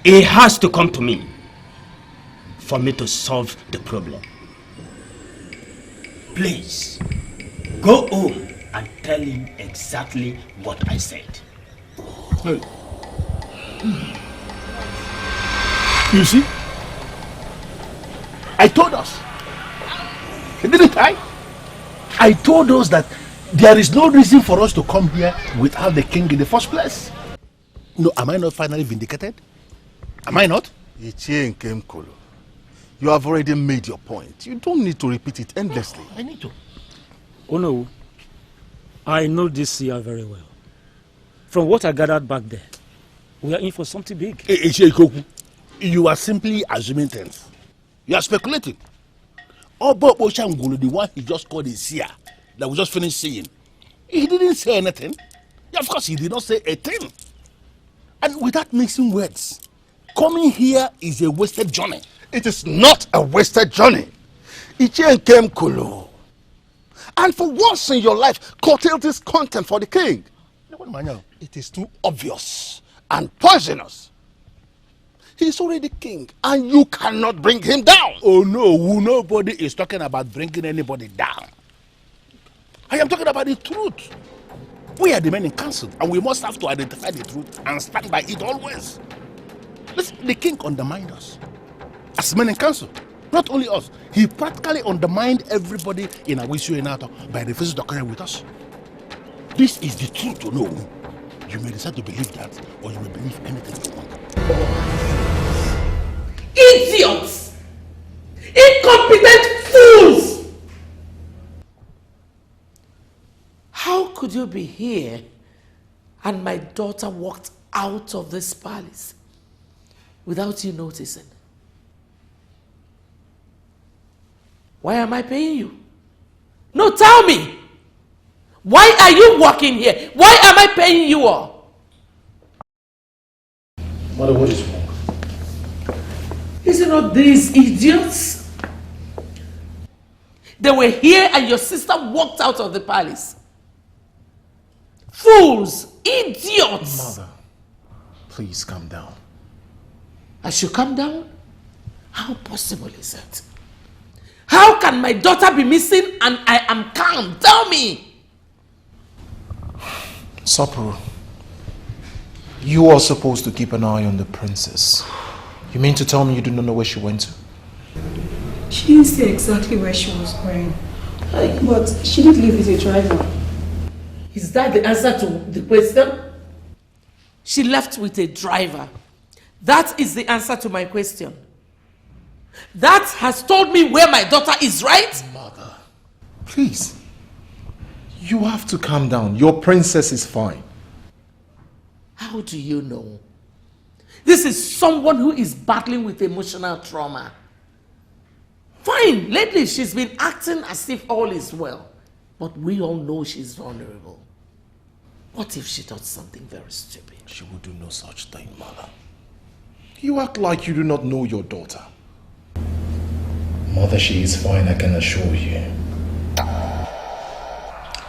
He has to come to me for me to solve the problem. Please, go home and tell him exactly what I said. Hey. You see? I told us. Didn't I? I told us that there is no reason for us to come here without the king in the first place. No, am I not finally vindicated? Am I not? Ichie Nkemkolo, you have already made your point. You don't need to repeat it endlessly. I need to. Oh no, I know this seer very well. From what I gathered back there, we are in for something big. Ichie Ikoku, you are simply assuming things. You are speculating. Obo Oshangulu, the one he just called a seer, that we just finished seeing, he didn't say anything. He Of course, he did not say a thing. And without mixing words, coming here is a wasted journey. It is not a wasted journey. Ichien came Kulu. And for once in your life, curtail this content for the king. It is too obvious and poisonous. He is already king, and you cannot bring him down. Oh no, nobody is talking about bringing anybody down. I am talking about the truth. We are the men in council, and we must have to identify the truth and stand by it always. Listen, the king undermined us as men in council. Not only us, he practically undermined everybody in Awisio Enato by refusing to carry with us. This is the truth to know. You may decide to believe that, or you may believe anything you want. Idiots! Incompetent fools! How could you be here and my daughter walked out of this palace without you noticing? Why am I paying you? No, tell me! Why are you working here? Why am I paying you all? Mother, what is wrong? Is it not these idiots? They were here and your sister walked out of the palace. Fools! Idiots! Mother, please calm down. I should calm down? How possible is it? How can my daughter be missing and I am calm? Tell me! Sapporo, you are supposed to keep an eye on the princess. You mean to tell me you do not know where she went to? She didn't say exactly where she was going. But she did leave with a driver. Is that the answer to the question? She left with a driver. That is the answer to my question. That has told me where my daughter is, right? Mother, please. You have to calm down. Your princess is fine. How do you know? This is someone who is battling with emotional trauma. Fine, lately she's been acting as if all is well. But we all know she's vulnerable. What if she does something very stupid? She will do no such thing, Mother. You act like you do not know your daughter. Mother, she is fine, I can assure you.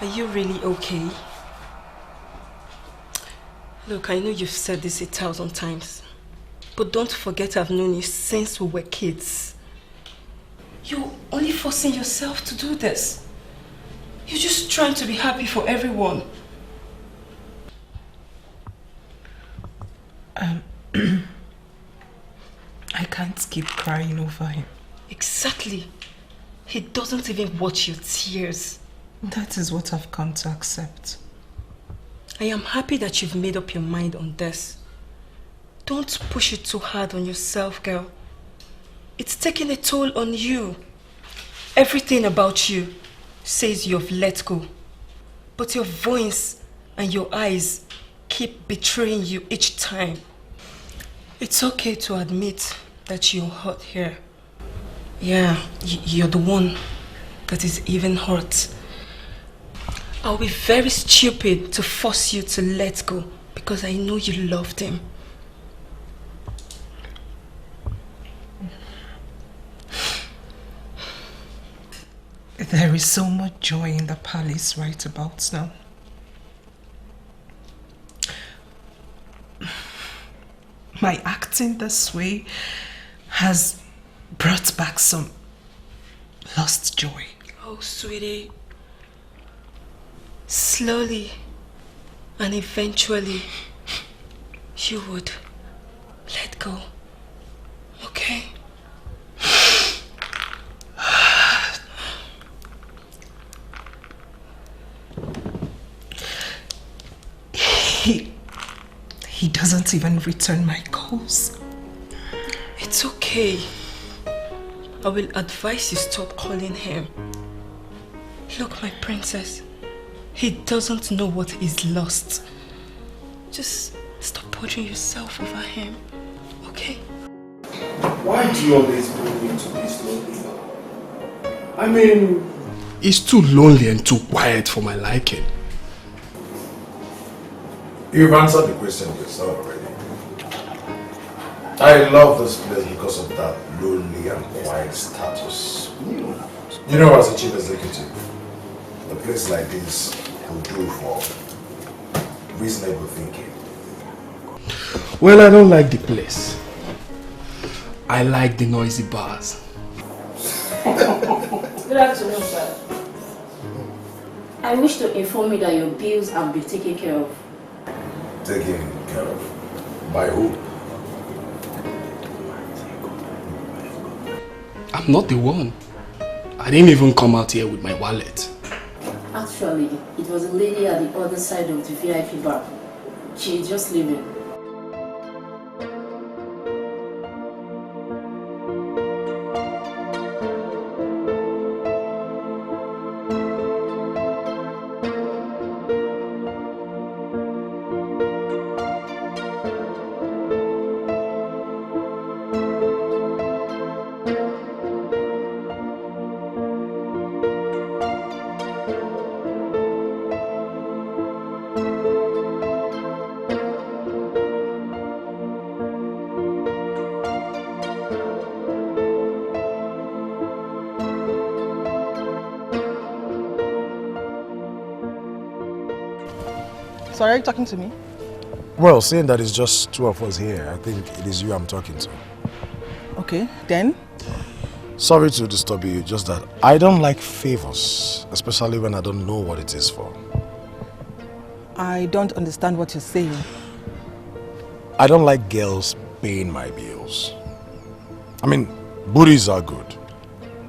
Are you really okay? Look, I know you've said this 1,000 times, but don't forget I've known you since we were kids. You're only forcing yourself to do this. You're just trying to be happy for everyone. I can't keep crying over him. Exactly. He doesn't even watch your tears. That is what I've come to accept. I am happy that you've made up your mind on this. Don't push it too hard on yourself, girl. It's taking a toll on you. Everything about you says you've let go. But your voice and your eyes keep betraying you each time. It's okay to admit that you're hurt here. Yeah, you're the one that is even hurt. I'll be very stupid to force you to let go because I know you loved him. There is so much joy in the palace right about now. My acting this way has brought back some lost joy. Oh, sweetie. Slowly and eventually you would let go. Okay? He doesn't even return my calls. It's okay. I will advise you stop calling him. Look, my princess, he doesn't know what is lost. Just stop putting yourself over him, okay? Why do you always bring me to this lonely? I mean, it's too lonely and too quiet for my liking. You've answered the question yourself already. I love this place because of that lonely and quiet status. You know, as a chief executive, a place like this will do for reasonable thinking. Well, I don't like the place. I like the noisy bars. Good afternoon, sir. I wish to inform you that your bills have been taken care of. Taken care of? By who? I'm not the one. I didn't even come out here with my wallet. Actually, it was a lady at the other side of the VIP bar. She is just leaving. So are you talking to me? Well, seeing that it's just two of us here, I think it is you I'm talking to. Okay, then? Sorry to disturb you, just that I don't like favors, especially when I don't know what it is for. I don't understand what you're saying. I don't like girls paying my bills. I mean, booties are good,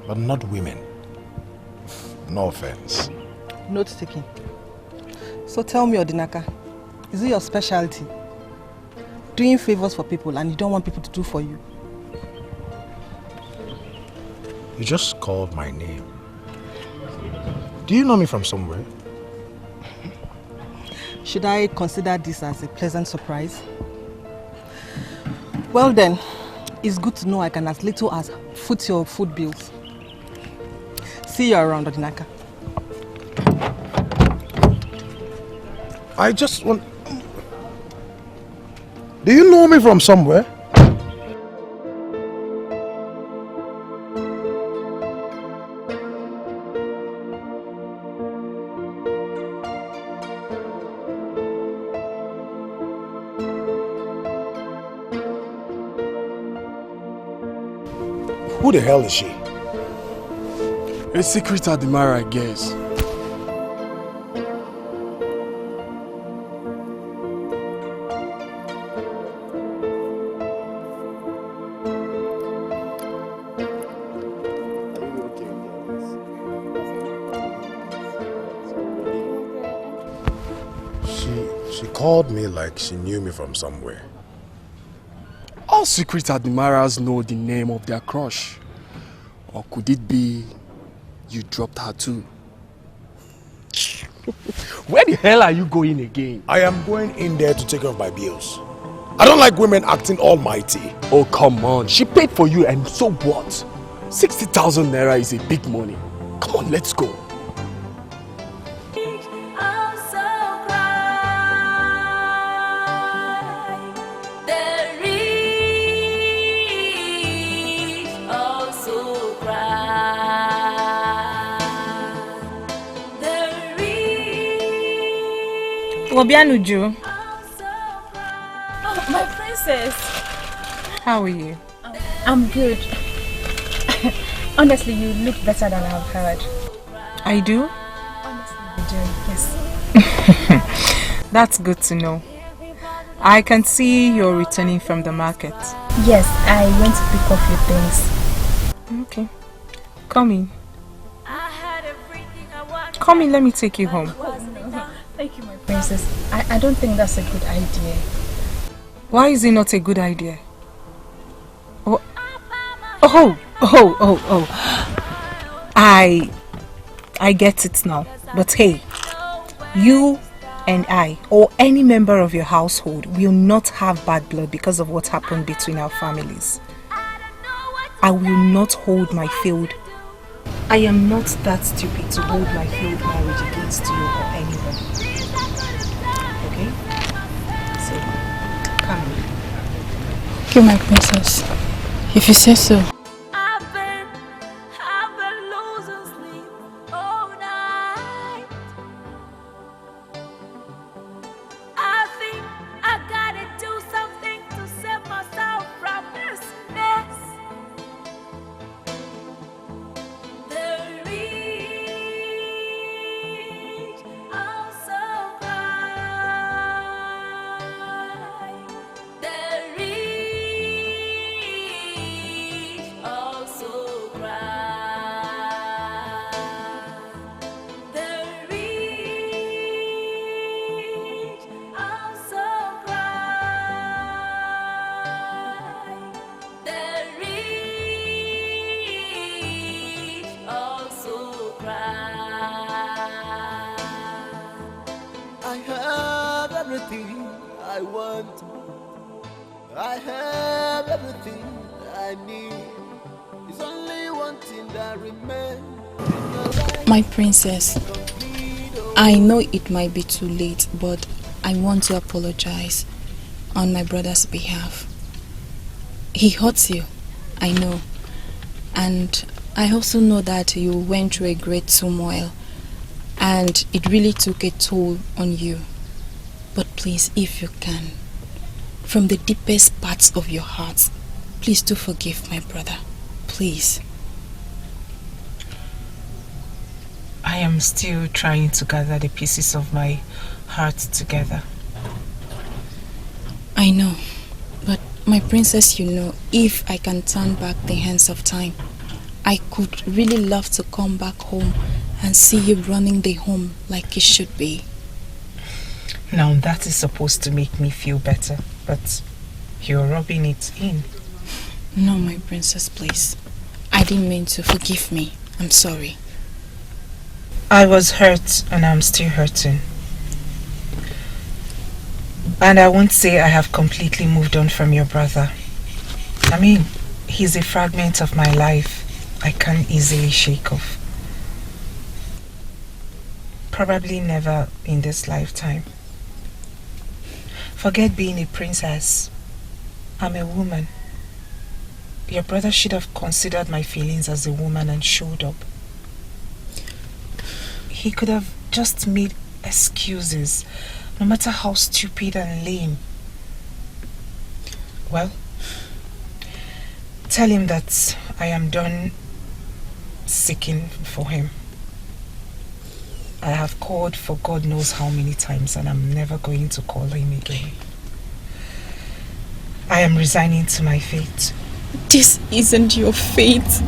but not women. No offense. Note taking. So tell me, Odinaka, is it your specialty? Doing favors for people and you don't want people to do for you? You just called my name. Do you know me from somewhere? Should I consider this as a pleasant surprise? Well then, it's good to know I can as little as foot your food bills. See you around, Odinaka. I just want... Do you know me from somewhere? Who the hell is she? A secret admirer, I guess. She called me like she knew me from somewhere. All secret admirers know the name of their crush. Or could it be you dropped her too? Where the hell are you going again? I am going in there to take off my bills. I don't like women acting almighty. Oh, come on. She paid for you and so what? 60,000 naira is a big money. Come on, let's go. Obianuju. Oh, my princess. How are you? I'm good. Honestly, you look better than I've heard. I do? Honestly, you do, yes. That's good to know. I can see you're returning from the market. Yes, I went to pick up your things. Okay. Come in. Come in, let me take you home. Thank you, my princess. I don't think that's a good idea. Why is it not a good idea? Oh. I get it now. But hey, you and I, or any member of your household, will not have bad blood because of what happened between our families. I will not hold my failed. I am not that stupid to hold my failed marriage against you or anybody. Okay? Thank you, my princess. If you say so. My princess, I know it might be too late, but I want to apologize on my brother's behalf. He hurts you, I know. And I also know that you went through a great turmoil and it really took a toll on you. But please, if you can, from the deepest parts of your heart, please do forgive my brother. Please. I am still trying to gather the pieces of my heart together. I know, but my princess, you know, if I can turn back the hands of time, I could really love to come back home and see you running the home like it should be. Now that is supposed to make me feel better, but you're rubbing it in. No, my princess, please. I didn't mean to. Forgive me. I'm sorry. I was hurt and I'm still hurting. And I won't say I have completely moved on from your brother. I mean, he's a fragment of my life I can't easily shake off. Probably never in this lifetime. Forget being a princess. I'm a woman. Your brother should have considered my feelings as a woman and showed up. He could have just made excuses, no matter how stupid and lame. Well, tell him that I am done seeking for him. I have called for God knows how many times and I'm never going to call him again. I am resigning to my fate. This isn't your fate.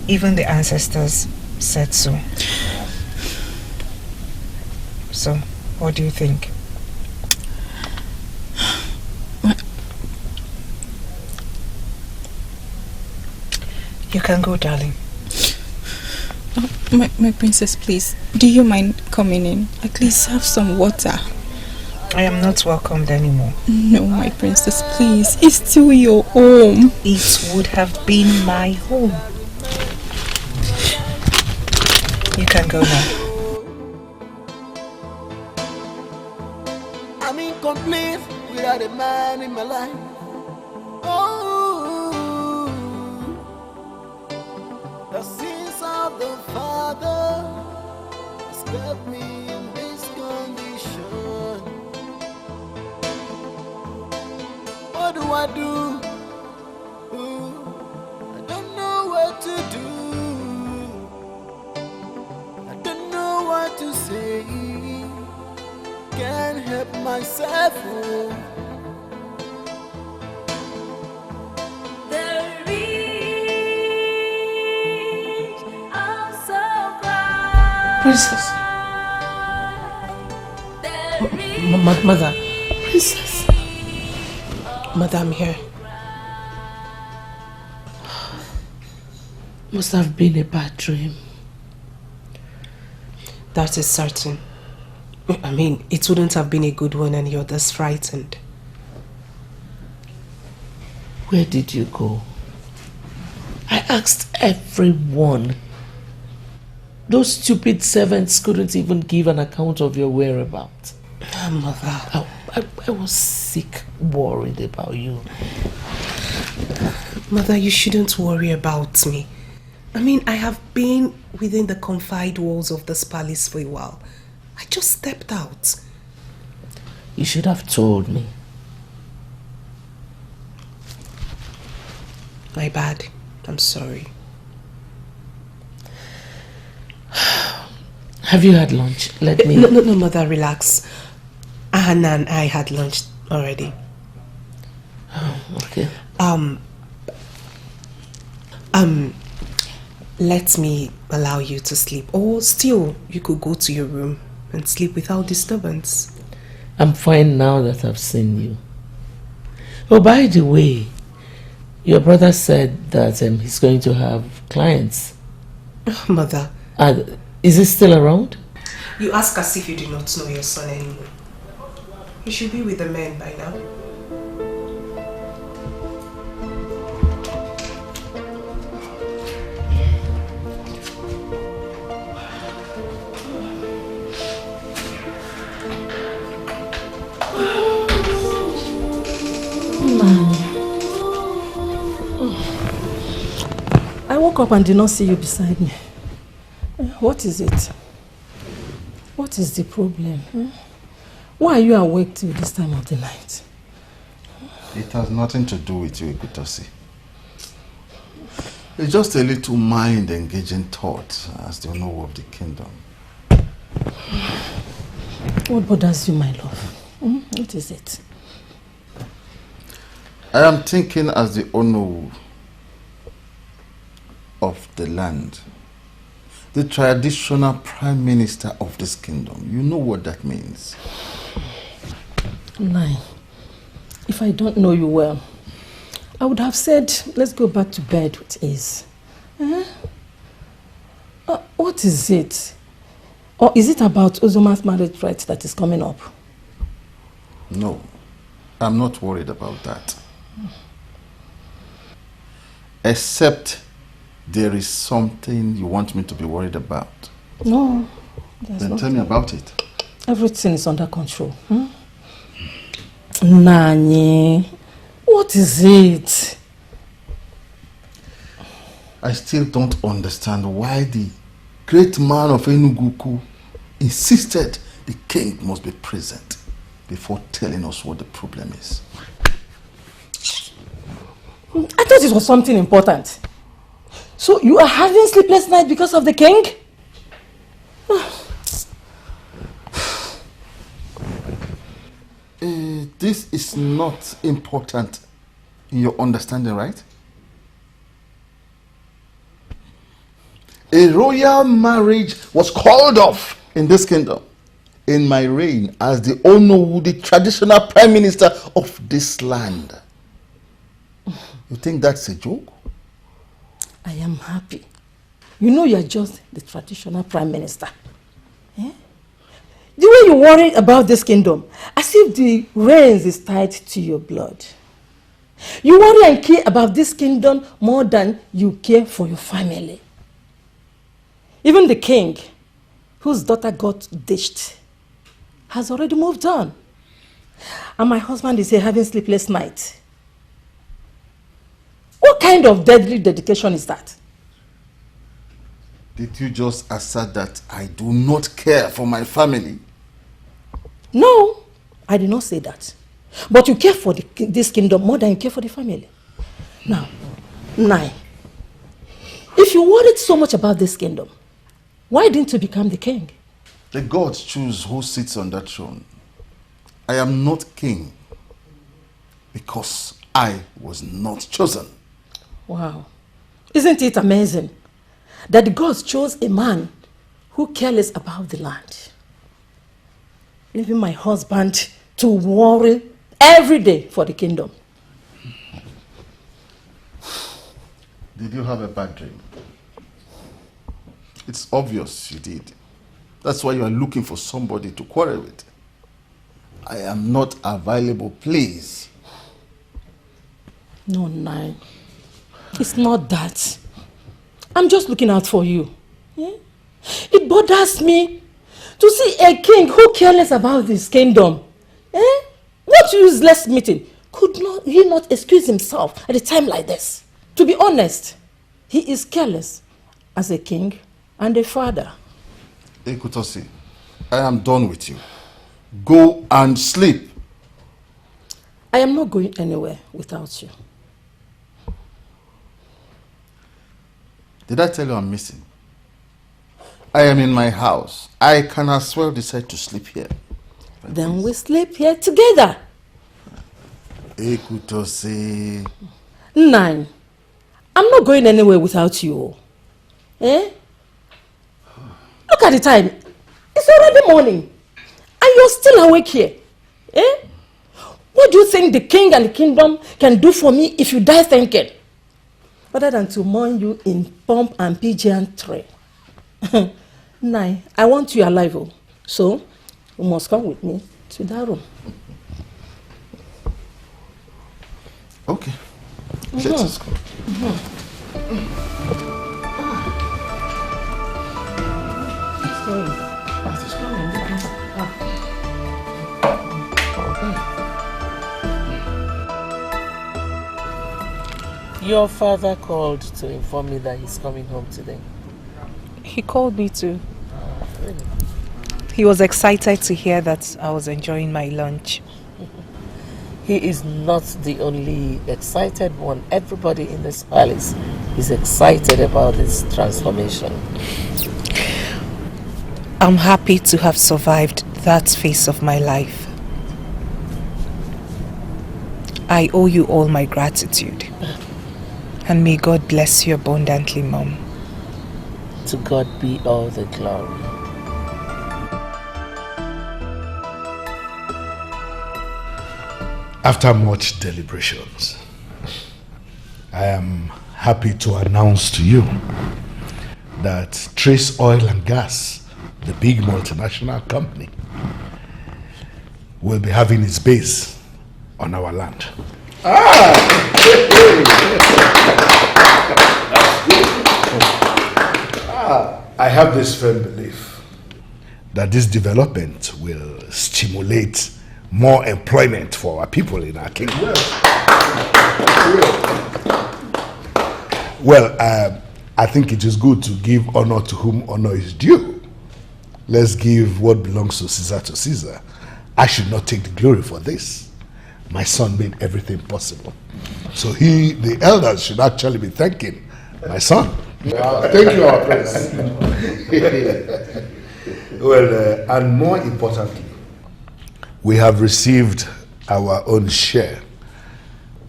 Even the ancestors said so. So, what do you think? You can go, darling. Oh, my princess, please. Do you mind coming in? At least have some water. I am not welcomed anymore. No, my princess, please. It's still your home. It would have been my home. You can go now. I'm incomplete without a man in my life. Oh, the sins of the father has kept me in this condition. What do I do? I don't know what to do. What to say, can't help myself. Princess. Mother. Princess. Mother, I'm here. Must have been a bad dream. That is certain. I mean, it wouldn't have been a good one and you're this frightened. Where did you go? I asked everyone. Those stupid servants couldn't even give an account of your whereabouts. Mother. I was sick, worried about you. Mother, you shouldn't worry about me. I mean, I have been within the confined walls of this palace for a while. I just stepped out. You should have told me. My bad. I'm sorry. Have you had lunch? Let me... No, Mother, relax. Anna and I had lunch already. Oh, okay. Let me allow you to sleep. Or still, you could go to your room and sleep without disturbance. I'm fine now that I've seen you. Oh, by the way, your brother said that he's going to have clients. Mother. Is he still around? You ask as if you do not know your son anymore. He should be with the men by now. I woke up and did not see you beside me. What is it? What is the problem? Why are you awake till this time of the night? It has nothing to do with you, Ikutosi. It's just a little mind-engaging thought as the owner of the kingdom. What bothers you, my love? What is it? I am thinking as the owner of the land, the traditional prime minister of this kingdom. You know what that means. Nai, if I don't know you well, I would have said, let's go back to bed with ease. What is it? Or is it about Uzoma's marriage right that is coming up? No, I'm not worried about that. Except there is something you want me to be worried about. No. Then tell me about it. Everything is under control. Nani, what is it? I still don't understand why the great man of Enugu insisted the king must be present before telling us what the problem is. I thought it was something important. So you are having sleepless nights because of the king? This is not important in your understanding, right? A royal marriage was called off in this kingdom in my reign as the Onowu, the traditional prime minister of this land. You think that's a joke? I am happy. You know you are just the traditional prime minister. The way you worry about this kingdom, as if the reins is tied to your blood. You worry and care about this kingdom more than you care for your family. Even the king, whose daughter got ditched, has already moved on. And my husband is here having sleepless nights. What kind of deadly dedication is that? Did you just assert that I do not care for my family? No, I did not say that. But you care for this kingdom more than you care for the family. Now, Nai, if you worried so much about this kingdom, why didn't you become the king? The gods choose who sits on that throne. I am not king because I was not chosen. Wow. Isn't it amazing that the gods chose a man who careless about the land, leaving my husband to worry every day for the kingdom? Did you have a bad dream? It's obvious you did. That's why you are looking for somebody to quarrel with. I am not available, please. No, Nai. It's not that. I'm just looking out for you. It bothers me to see a king who careless about his kingdom What useless meeting? Could not he not excuse himself at a time like this? To be honest, he is careless as a king and a father. Ekutosi, I am done with you. Go and sleep. I am not going anywhere without you. Did I tell you I'm missing? I am in my house. I can as well decide to sleep here. Then we sleep here together. Ekutosi. 9. I'm not going anywhere without you. Eh? Look at the time. It's already morning. And you're still awake here. Eh? What do you think the king and the kingdom can do for me if you die thinking? Other than to mourn you in pomp and pageantry. 9. I want you alive. Oh. So, you must come with me to that room. Okay. Let us go. Your father called to inform me that he's coming home today. He called me too. He was excited to hear that I was enjoying my lunch. He is not the only excited one. Everybody in this palace is excited about his transformation. I'm happy to have survived that phase of my life. I owe you all my gratitude. And may God bless you abundantly, Mom. To God be all the glory. After much deliberations, I am happy to announce to you that Trace Oil and Gas, the big multinational company, will be having its base on our land. I have this firm belief that this development will stimulate more employment for our people in our kingdom. Well, I think it is good to give honor to whom honor is due. Let's give what belongs to Caesar. I should not take the glory for this. My son made everything possible. So the elders should actually be thanking my son. Thank you, our prince. Well, and more importantly, we have received our own share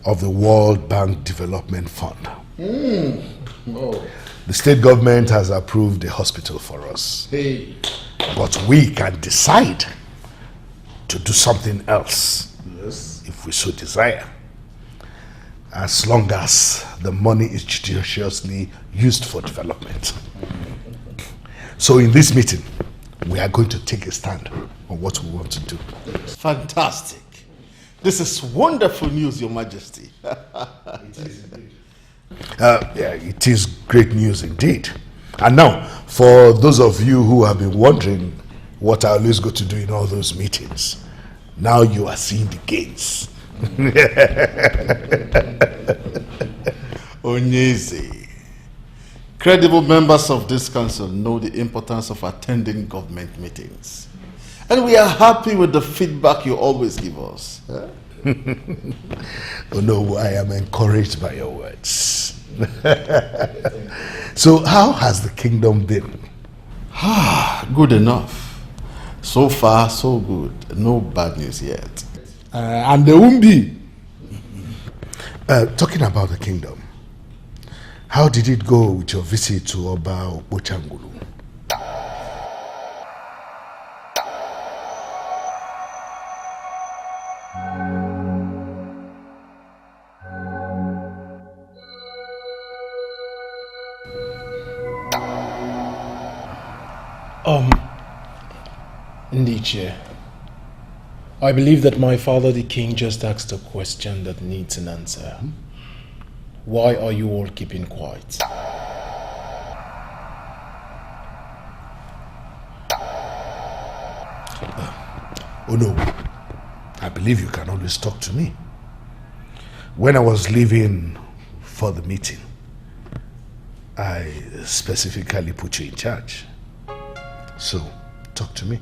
of the World Bank Development Fund. Oh. The state government has approved a hospital for us. Hey. But we can decide to do something else, Yes. if we so desire, as long as the money is judiciously used for development. So in this meeting, we are going to take a stand on what we want to do. Fantastic. This is wonderful news, Your Majesty. Yeah, it is great news indeed. And now, for those of you who have been wondering what I always go to do in all those meetings, now you are seeing the gains. Onyeze, credible members of this council know the importance of attending government meetings. And we are happy with the feedback you always give us. Oh no, I am encouraged by your words. So how has the kingdom been? Good enough. So far, so good. No bad news yet. And there won't be. Talking about the kingdom, how did it go with your visit to Oba Opochangulu? Ndiche, I believe that my father the king just asked a question that needs an answer. Why are you all keeping quiet? Oh no, I believe believe you can always talk to me. When I was leaving for the meeting, I specifically put you in charge. So, talk to me.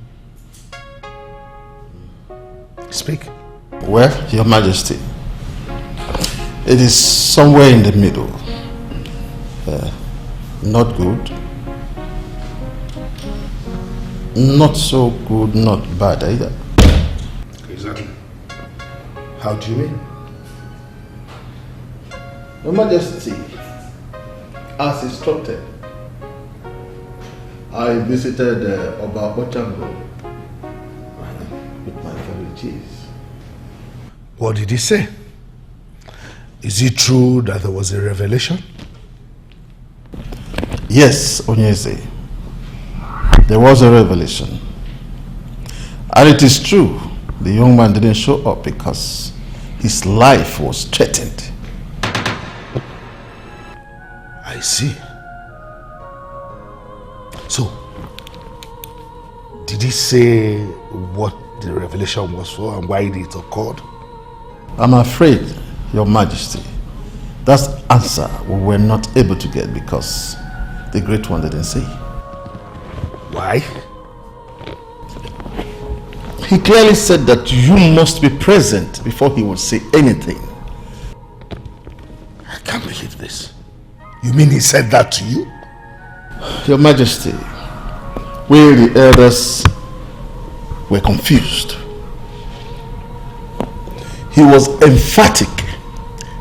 Speak. Well, Your Majesty, it is somewhere in the middle. Not good. Not so good, not bad either. Exactly. How do you mean? Your Majesty, as instructed, I visited Oba Ochango with my fellow chiefs. What did he say? Is it true that there was a revelation? Yes, Onyeze. There was a revelation. And it is true, the young man didn't show up because his life was threatened. I see. So, did he say what the revelation was for and why it occurred? I'm afraid, Your Majesty, that answer we were not able to get because the Great One didn't say. Why? He clearly said that you must be present before he would say anything. I can't believe this. You mean he said that to you? Your Majesty, we the elders were confused. He was emphatic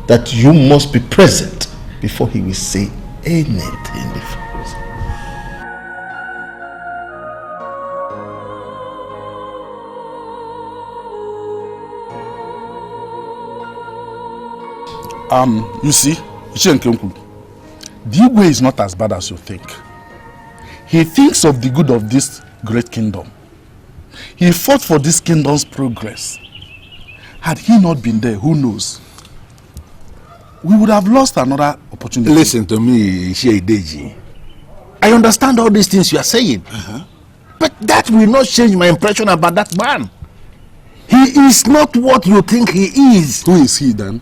that you must be present before he will say anything before. You see, the Igwe is not as bad as you think. He thinks of the good of this great kingdom. He fought for this kingdom's progress. Had he not been there, who knows? We would have lost another opportunity. Listen to me, Isheideji. I understand all these things you are saying. But that will not change my impression about that man. He is not what you think he is. Who is he then?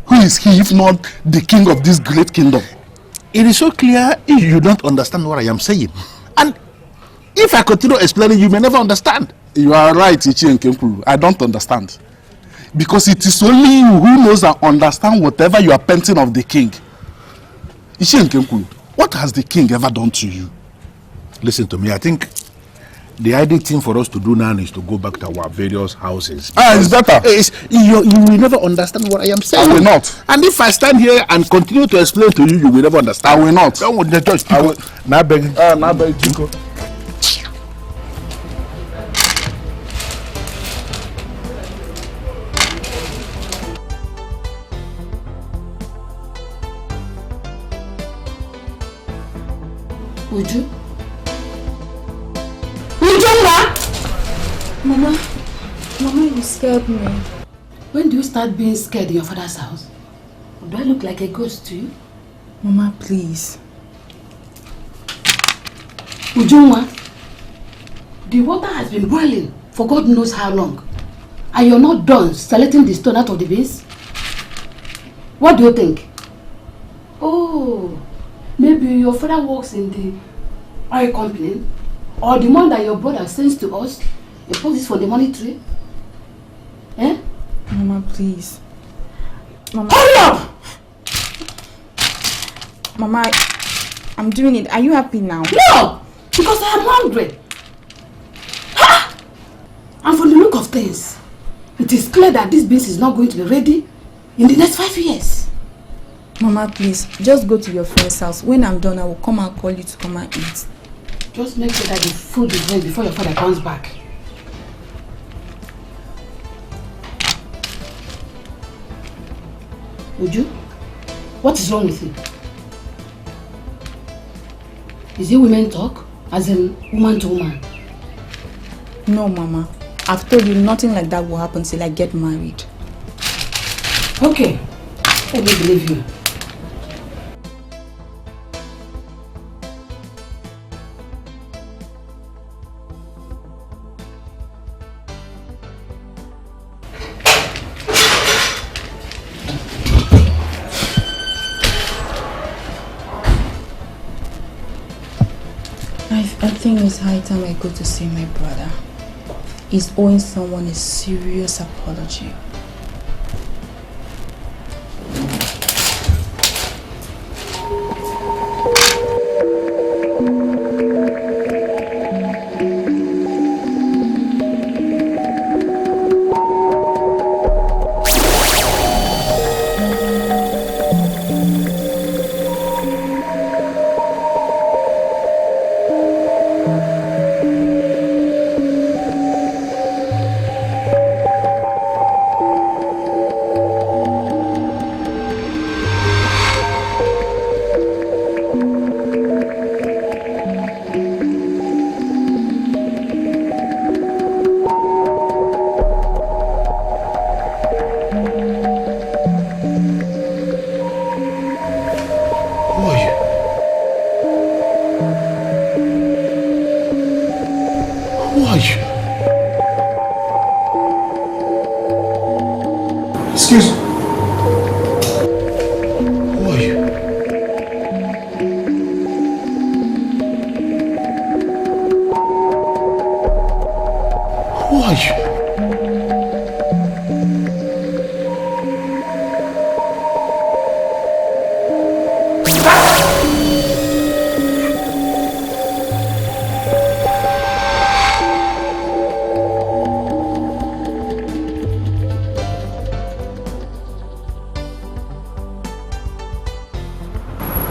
Who is he if not the king of this great kingdom? It is so clear if you don't understand what I am saying. And if I continue explaining, you may never understand. You are right, Ichi Nkemkuru. I don't understand. Because it is only you who knows and understand whatever you are painting of the king. Ichi Nkemkuru, what has the king ever done to you? Listen to me, I think the ideal thing for us to do now is to go back to our various houses. It's better. You will never understand what I am saying. I will not. And if I stand here and continue to explain to you, you will never understand. I will not. Don't want the judge. I will. Now beg. Now beg. Uju? Mama, you scared me. When do you start being scared in your father's house? Do I look like a ghost to you? Mama, please. Ujunwa, the water has been boiling for God knows how long. And you're not done selecting the stone out of the beans? What do you think? Oh, maybe your father works in the oil company, or the one that your brother sends to us. You put this for the money tree? Eh? Mama, please. Mama. Hurry up! Mama, I'm doing it. Are you happy now? No! Because I am hungry. Ha! And from the look of things, it is clear that this beans is not going to be ready in the next 5 years. Mama, please, just go to your friend's house. When I'm done, I will come and call you to come and eat. Just make sure that the food is ready before your father comes back. Uju, what is wrong with you? Is it women talk? As in woman to woman? No, Mama. I've told you nothing like that will happen till I get married. Okay, let me believe you. think it's high time I go to see my brother. He's owing someone a serious apology.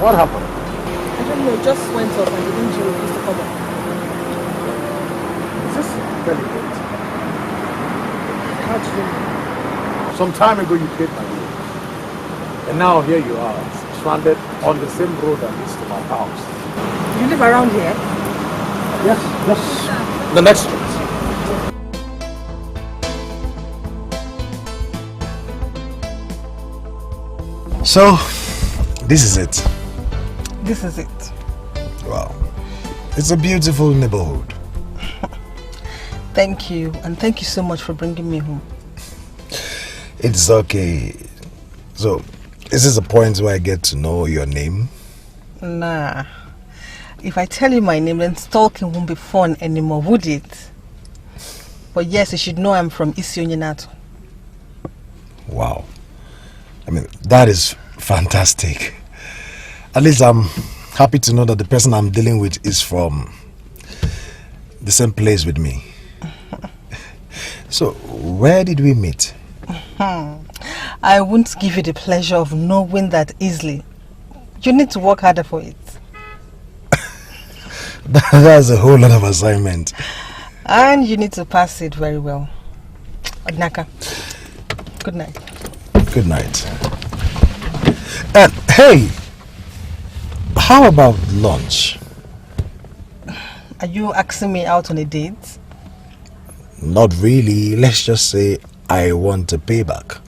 What happened? I don't know, it just went off and the engine refused to come on. Is this delicate? How do you know? Some time ago you paid my bill. And now here you are, stranded on the same road that leads to my house. You live around here? Yes, just the next street. So, this is it. This is it. Wow. It's a beautiful neighborhood. Thank you, and thank you so much for bringing me home. It's okay. So, is this a point where I get to know your name? Nah. If I tell you my name, then stalking won't be fun anymore, would it? But yes, you should know I'm from Isonye Nato. Wow. I mean, that is fantastic. At least I'm happy to know that the person I'm dealing with is from the same place with me. So, where did we meet? I won't give you the pleasure of knowing that easily. You need to work harder for it. That's a whole lot of assignment. And you need to pass it very well. Odnaka, good night. Good night. And hey, how about lunch? Are you asking me out on a date? Not really. Let's just say I want a payback.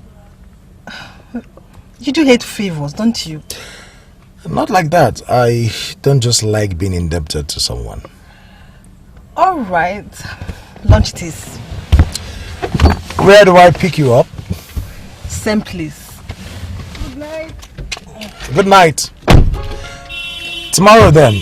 You do hate favors, don't you? Not like that. I don't just like being indebted to someone. Alright. Lunch it is. Where do I pick you up? Same place. Good night. Good night. Tomorrow then.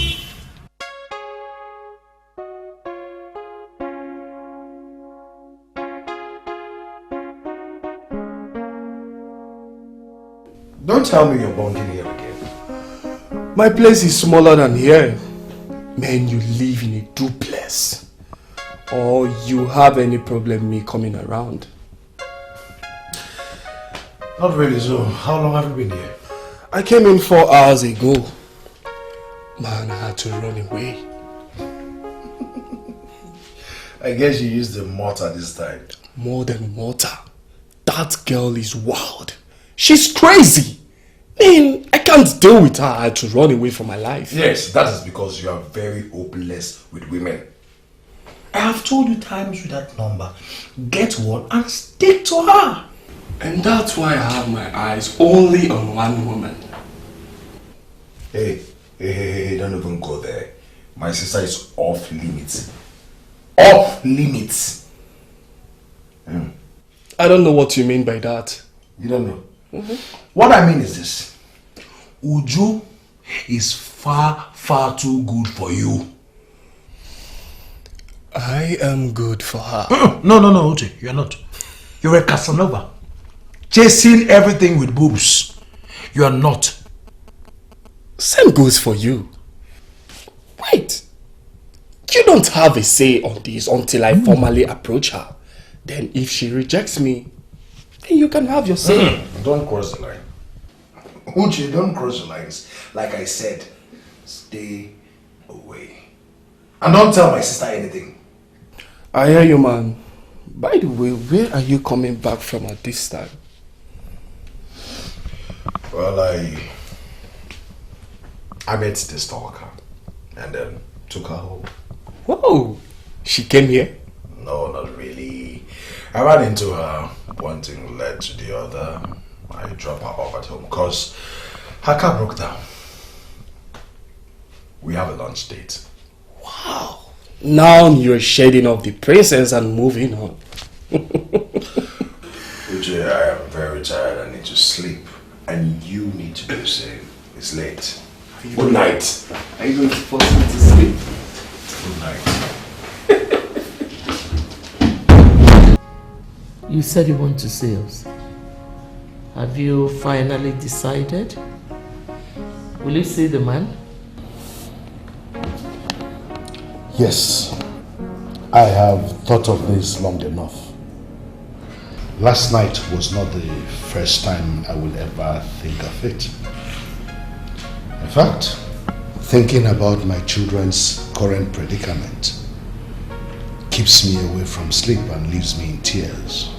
Don't tell me you're bunking here again. My place is smaller than here. Man, you live in a duplex. Or you have any problem me coming around? Not really, so how long have you been here? I came in 4 hours ago. Man, I had to run away. I guess you used the mortar this time. More than mortar. That girl is wild. She's crazy. Man, I can't deal with her. I had to run away from my life. Yes, that is because you are very hopeless with women. I have told you times with that number. Get one and stick to her. And that's why I have my eyes only on one woman. Hey, don't even go there. My sister is off limits. Off limits. I don't know what you mean by that. You don't know? What I mean is this. Uju is far, far too good for you. I am good for her. No, Uche, you're not. You're a Casanova. Chasing everything with boobs. You are not. Same goes for you. Wait. You don't have a say on this until I formally approach her. Then if she rejects me, then you can have your say. Don't cross the line. Uche, don't cross the lines. Like I said, stay away. And don't tell my sister anything. I hear you, man. By the way, where are you coming back from at this time? Well, I met this stalker and then took her home. Whoa! She came here? No, not really. I ran into her. One thing led to the other. I dropped her off at home because her car broke down. We have a lunch date. Wow! Now you're shedding off the princess and moving on. Uche, I am very tired. I need to sleep. And you need to do the same. It's late. Good night. Are you going to force me to sleep? Good night. You said you want to see us. Have you finally decided? Will you see the man? Yes, I have thought of this long enough. Last night was not the first time I will ever think of it. In fact, thinking about my children's current predicament keeps me away from sleep and leaves me in tears.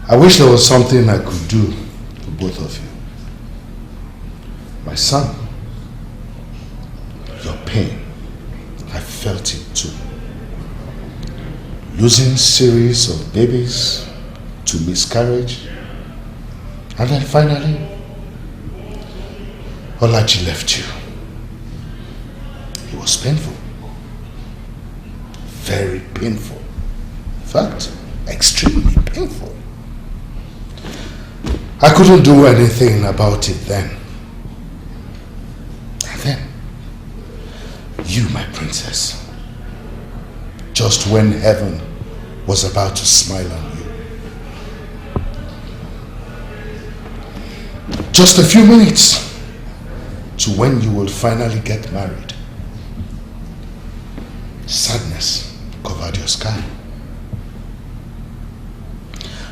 I wish there was something I could do for both of you. My son, your pain, I felt it too. Losing series of babies to miscarriage, and then finally, Olaji left you. It was painful. Very painful. In fact, extremely painful. I couldn't do anything about it then. And then, you, my princess, just when heaven was about to smile on you. Just a few minutes to when you will finally get married. Sadness covered your sky.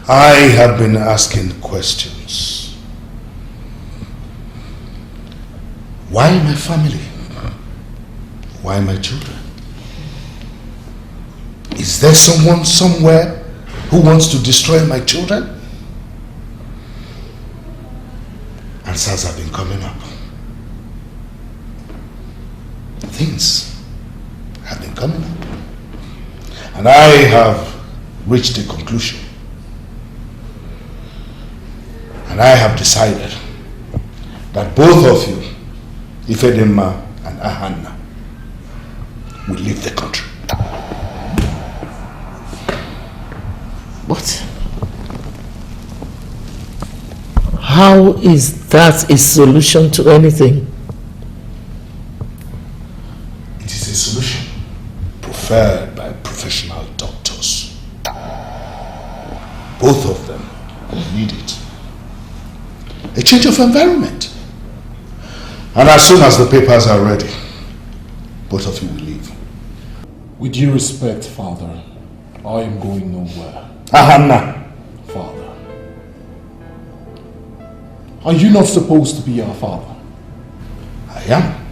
I have been asking questions. Why my family? Why my children? Is there someone somewhere who wants to destroy my children? Answers have been coming up. Things have been coming up. And I have reached a conclusion. And I have decided that both of you, Ifedema and Ahanna, will leave the country. But how is that a solution to anything? It is a solution preferred by professional doctors. Both of them need it. A change of environment. And as soon as the papers are ready, both of you will leave. With due respect, Father, I am going nowhere. Ahanna. Father, are you not supposed to be our father? I am.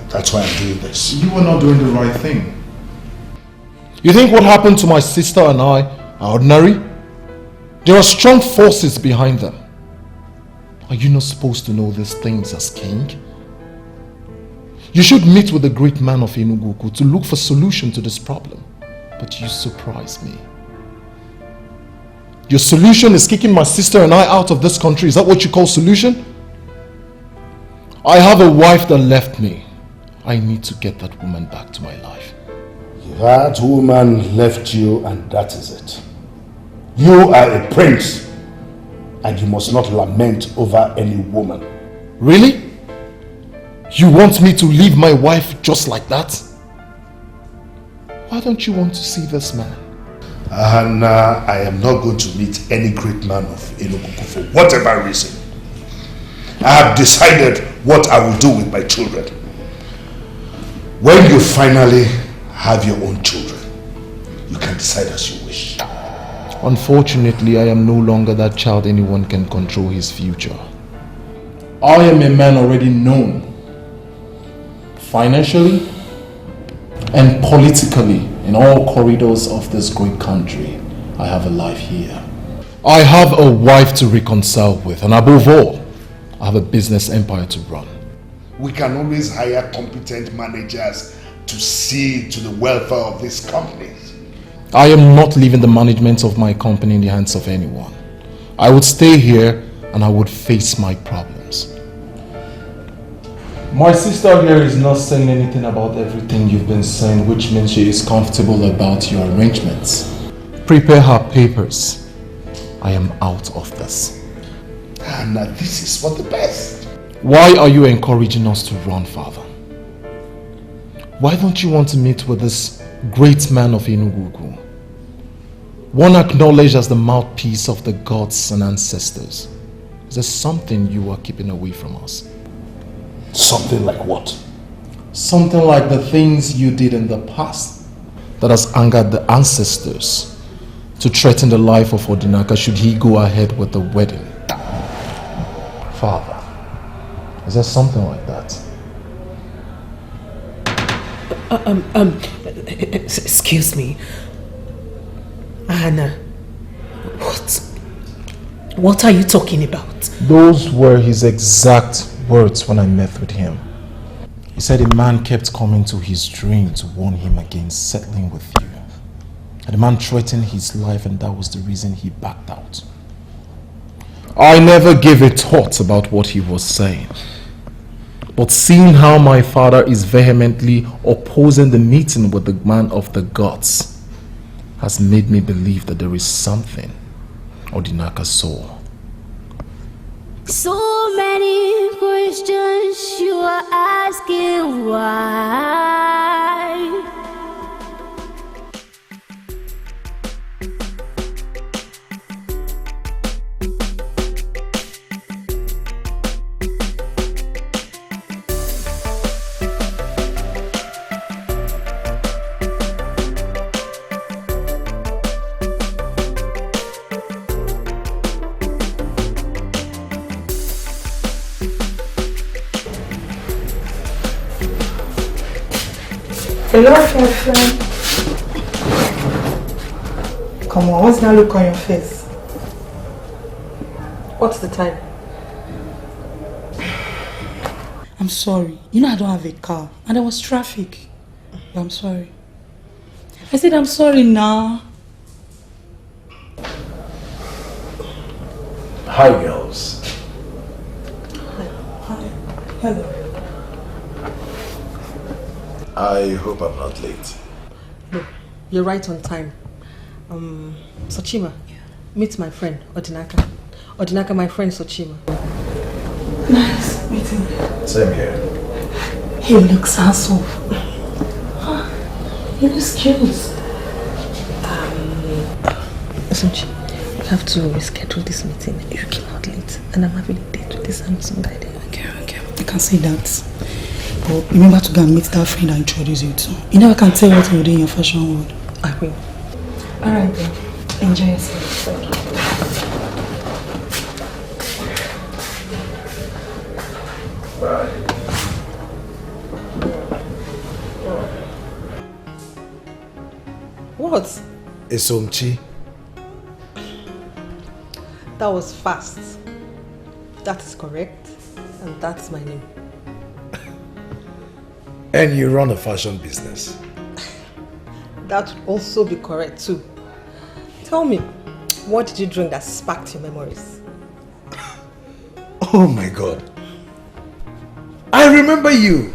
That's why I'm doing this. You are not doing the right thing. You think what happened to my sister and I are ordinary? There are strong forces behind them. Are you not supposed to know these things as king? You should meet with the great man of Enugu to look for solution to this problem. But you surprise me. Your solution is kicking my sister and I out of this country. Is that what you call solution? I have a wife that left me. I need to get that woman back to my life. That woman left you and that is it. You are a prince and you must not lament over any woman. Really? You want me to leave my wife just like that? Why don't you want to see this man? And I am not going to meet any great man of Enugu for whatever reason. I have decided what I will do with my children. When you finally have your own children, you can decide as you wish. Unfortunately, I am no longer that child anyone can control his future. I am a man already known, financially and politically, in all corridors of this great country. I have a life here. I have a wife to reconcile with, and above all, I have a business empire to run. We can always hire competent managers to see to the welfare of these companies. I am not leaving the management of my company in the hands of anyone. I would stay here and I would face my problems. My sister here is not saying anything about everything you've been saying, which means she is comfortable about your arrangements. Prepare her papers. I am out of this. And this is for the best. Why are you encouraging us to run, Father? Why don't you want to meet with this great man of Enugu? One acknowledged as the mouthpiece of the gods and ancestors. Is there something you are keeping away from us? Something like what? Something like the things you did in the past that has angered the ancestors to threaten the life of Odinaka should he go ahead with the wedding. Father, is there something like that? Excuse me. Anna, what are you talking about? Those were his exact words when I met with him. He said a man kept coming to his dream to warn him against settling with you. And the man threatened his life, and that was the reason he backed out. I never gave a thought about what he was saying. But seeing how my father is vehemently opposing the meeting with the man of the gods has made me believe that there is something Odinaka saw. So many questions you are asking why. Hello, my friend. Come on, what's that look on your face? What's the time? I'm sorry. You know I don't have a car and there was traffic. I'm sorry. I said I'm sorry now. Hi, girls. Hi. Hello. I hope I'm not late. No, you're right on time. Sochima, meet my friend, Odinaka. Odinaka, my friend Sochima. Nice meeting you. Same here. He looks handsome. He looks cute. Sochi, we have to reschedule this meeting. You came out late, and I'm having a date with this handsome guy there. Okay. I can see that. But remember to go and meet that friend I introduce you to. You never can tell what you do in your fashion world. I will. Alright then. Enjoy yourself. Bye. What? Esomchi. That was fast. That is correct. And that's my name. And you run a fashion business. That would also be correct too. Tell me, what did you drink that sparked your memories? Oh my God. I remember you.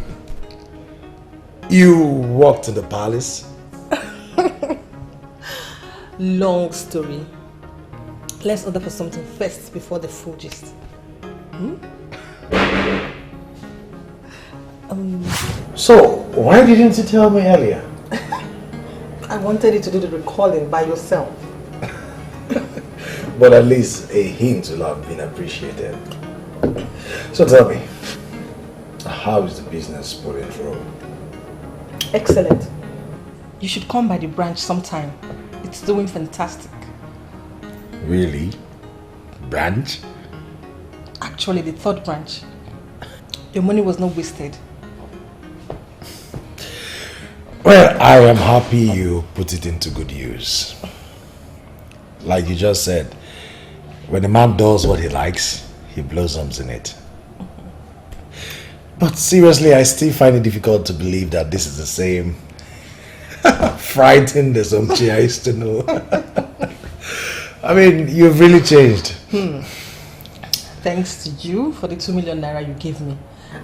You walked in the palace. Long story. Let's order for something first before the full gist. So, why didn't you tell me earlier? wanted you to do the recalling by yourself. But at least a hint will have been appreciated. So tell me, how is the business pulling through? Excellent. You should come by the branch sometime. It's doing fantastic. Really? Branch? Actually, the third branch. Your money was not wasted. Well, I am happy you put it into good use. Like you just said, when a man does what he likes, he blossoms in it. But seriously, I still find it difficult to believe that this is the same frightened Esomchi I used to know. I mean, you've really changed. Thanks to you for the 2 million naira you gave me.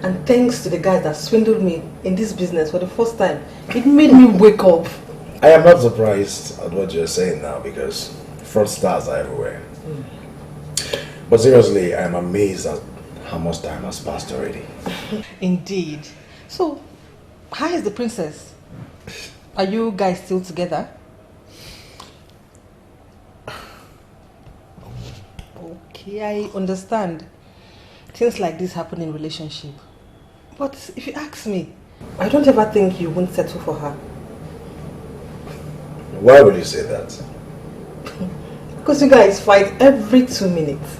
And thanks to the guys that swindled me in this business for the first time. It made me wake up. I am not surprised at what you're saying now because fraudsters are everywhere. But seriously, I am amazed at how much time has passed already. Indeed. So, how is the princess? Are you guys still together? Okay, I understand. Things like this happen in relationship. But if you ask me, I don't ever think you won't settle for her. Why would you say that? Because you guys fight every 2 minutes.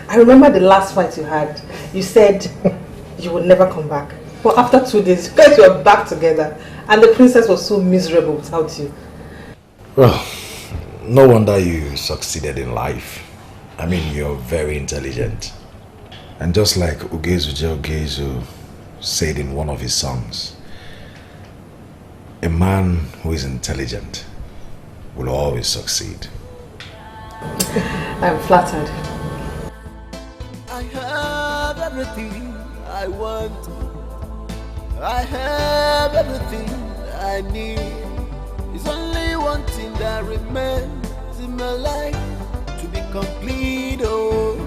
I remember the last fight you had. You said you would never come back. But after 2 days, you guys were back together. And the princess was so miserable without you. Well, no wonder you succeeded in life. I mean, you're very intelligent. And just like Ugezu Ugezu said in one of his songs, a man who is intelligent will always succeed. I'm flattered. I have everything I want. I have everything I need. It's only one thing that remains in my life to be complete. Oh,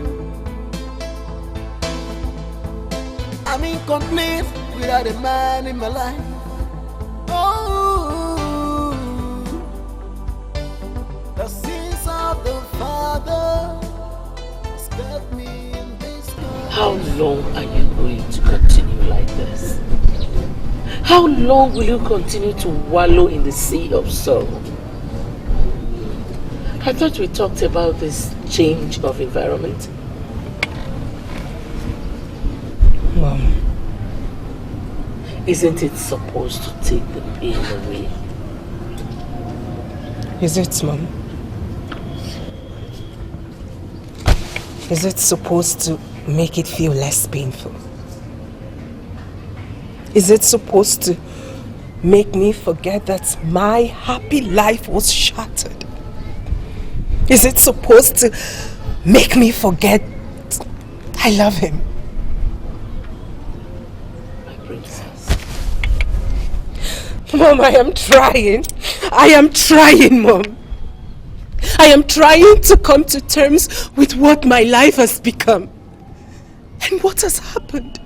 I'm incomplete without a man in my life. Oh, the sins of the Father has kept me in this life. How long are you going to continue like this? How long will you continue to wallow in the sea of sorrow? I thought we talked about this change of environment. Mom. Isn't it supposed to take the pain away? Is it, Mom? Is it supposed to make it feel less painful? Is it supposed to make me forget that my happy life was shattered? Is it supposed to make me forget I love him? My princess. Mom, I am trying. I am trying, Mom. I am trying to come to terms with what my life has become. And what has happened?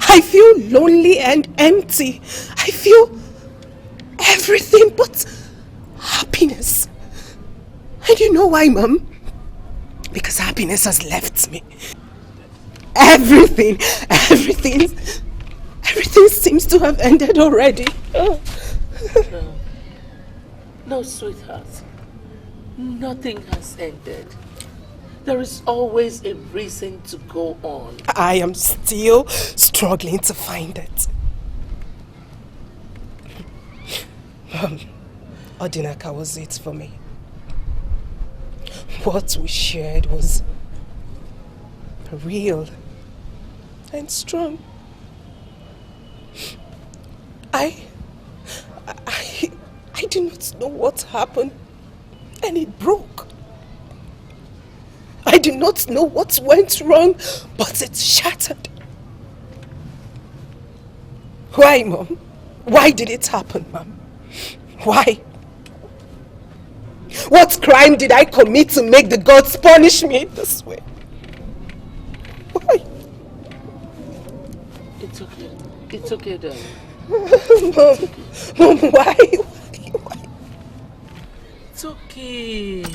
I feel lonely and empty. I feel everything but happiness. And you know why, Mom? Because happiness has left me. Everything seems to have ended already. No, sweetheart. Nothing has ended. There is always a reason to go on. I am still struggling to find it. Odinaka was it for me. What we shared was real and strong. I do not know what happened, and it broke. I do not know what went wrong, but it shattered. Why, Mom? Why did it happen, Mom? Why? What crime did I commit to make the gods punish me this way? Why? It's okay. It's okay, darling. Mom, why? It's okay.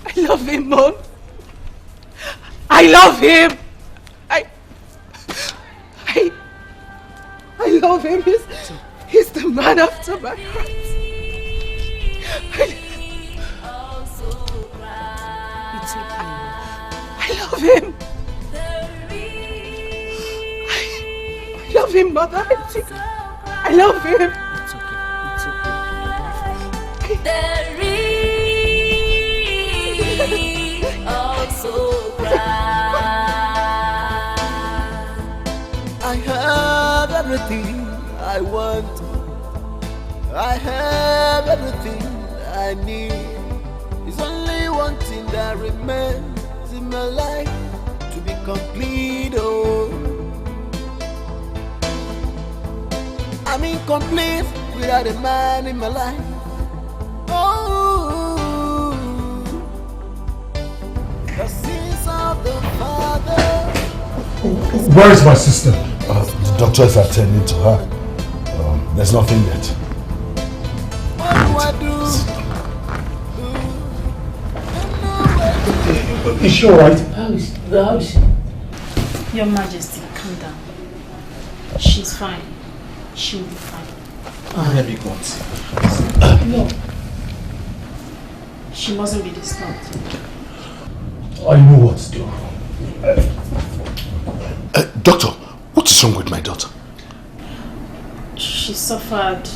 I love him, Mom. I love him. I love him. He's the man after my heart. I love him. I love him, Mother. I love him. I have everything I want. I have everything I need. It's only one thing that remains in my life to be complete. Oh, I'm incomplete without a man in my life. Oh, the sins of the Father. Where is my sister? The doctor is attending to her. There's nothing yet. What do I do? Is she alright? How is she? Your Majesty, calm down. She's fine. She will be fine. Let me go and see. No. She mustn't be disturbed. I know what to do. Doctor, what's wrong with my daughter? She suffered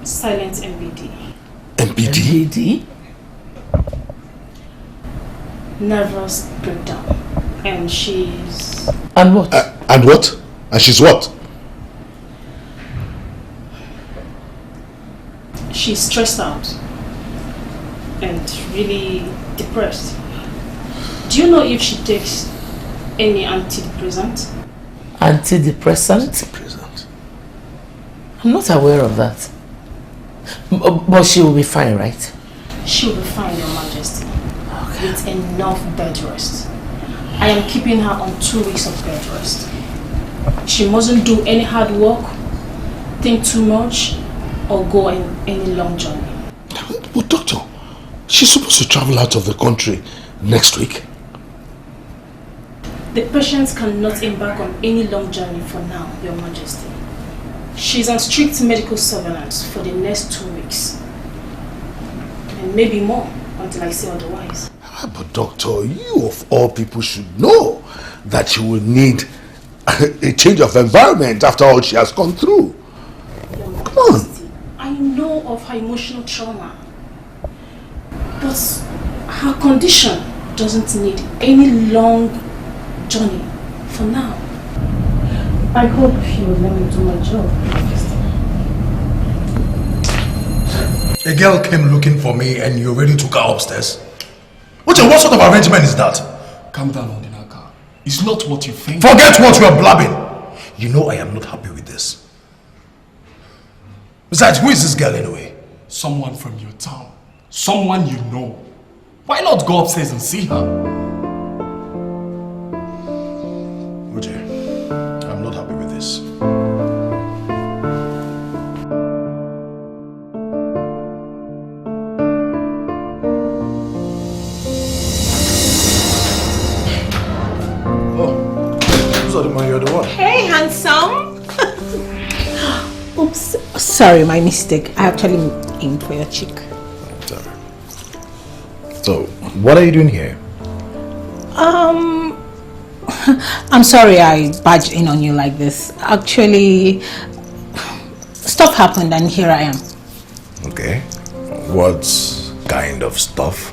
silent MBD. MBD? Nervous breakdown. And she's... And what? And what? And she's what? She's stressed out. And really depressed. Do you know if she takes any antidepressant? Antidepressant? I'm not aware of that. But she will be fine, right? She will be fine, Your Majesty. Okay. With enough bed rest. I am keeping her on 2 weeks of bed rest. She mustn't do any hard work, think too much, or go on any long journey. But doctor, she's supposed to travel out of the country next week. The patient cannot embark on any long journey for now, Your Majesty. She's on strict medical surveillance for the next 2 weeks. And maybe more, until I say otherwise. But doctor, you of all people should know that she will need a change of environment after all she has gone through. Come on. I know of her emotional trauma. But her condition doesn't need any long journey for now. I hope you will let me do my job. A girl came looking for me and you already took her upstairs? What sort of arrangement is that? Calm down, Odinaka. It's not what you think. Forget what you are blabbing. You know I am not happy with this. Besides, who is this girl anyway? Someone from your town. Someone you know. Why not go upstairs and see her? Uche, I'm not happy with this. You're the one. Hey, handsome. Oops. Sorry, my mistake. I actually aimed for your cheek. Sorry. So, what are you doing here? I'm sorry I barged in on you like this. Actually, stuff happened and here I am. Okay. What kind of stuff?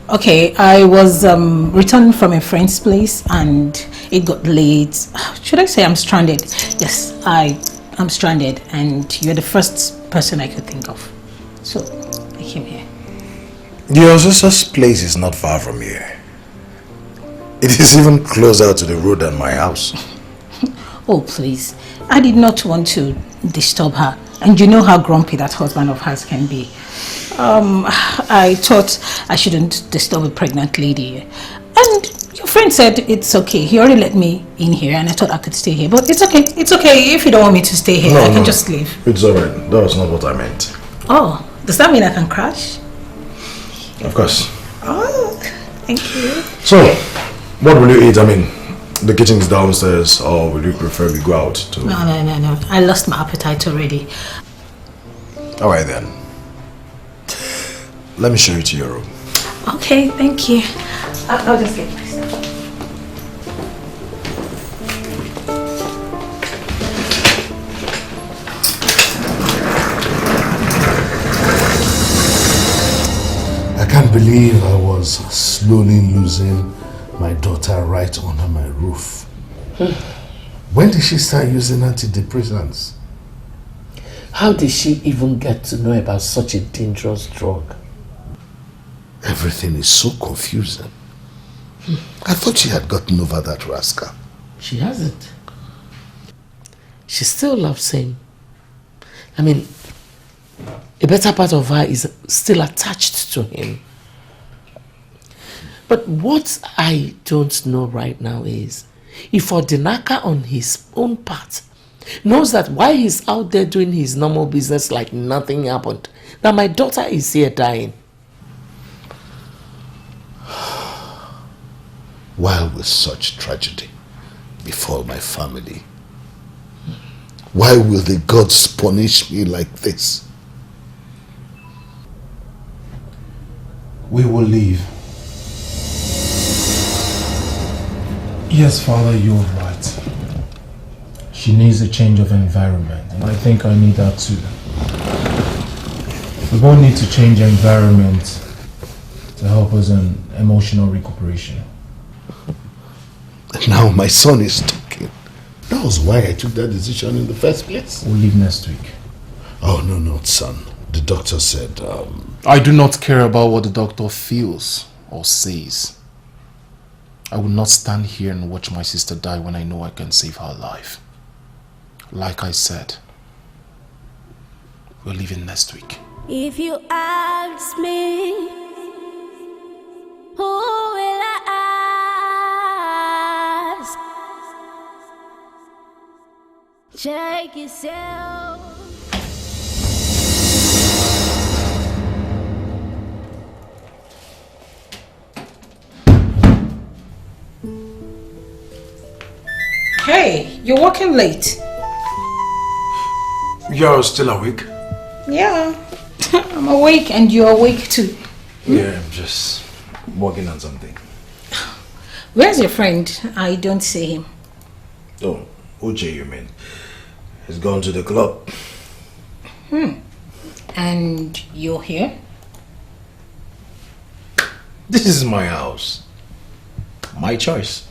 Okay, I was returning from a friend's place and it got late. Should I say I'm stranded? Yes, I'm stranded and you're the first person I could think of. So, I came here. Your sister's place is not far from here. It is even closer to the road than my house. Oh, please. I did not want to disturb her. And you know how grumpy that husband of hers can be. I thought I shouldn't disturb a pregnant lady. And your friend said it's okay. He already let me in here and I thought I could stay here. But it's okay. It's okay. If you don't want me to stay here, I can just leave. It's alright. That was not what I meant. Oh, does that mean I can crash? Of course. Oh, thank you. So, what will you eat? I mean, the kitchen is downstairs, or will you prefer we go out to... No. I lost my appetite already. Alright then. Let me show you to your room. Okay, thank you. I'll just get my stuff. I can't believe I was slowly losing my daughter right under my roof. When did she start using antidepressants? How did she even get to know about such a dangerous drug? Everything is so confusing. I thought she had gotten over that rascal. She hasn't. She still loves him. I mean, a better part of her is still attached to him. But what I don't know right now is if Odinaka on his own part knows that while he's out there doing his normal business like nothing happened, that my daughter is here dying. Why will such tragedy befall my family? Why will the gods punish me like this? We will leave. Yes, Father, you're right. She needs a change of environment, and I think I need that too. We both need to change environment to help us in emotional recuperation. And now my son is talking. That was why I took that decision in the first place. We'll leave next week. Oh, no, son. The doctor said, I do not care about what the doctor feels or says. I will not stand here and watch my sister die when I know I can save her life. Like I said, we're leaving next week. If you ask me, who will I ask? Check yourself. Hey, you're working late. You're still awake? Yeah, I'm awake and you're awake too. Yeah, I'm just working on something. Where's your friend? I don't see him. Oh, Uche, you mean? He's gone to the club. And you're here? This is my house. My choice.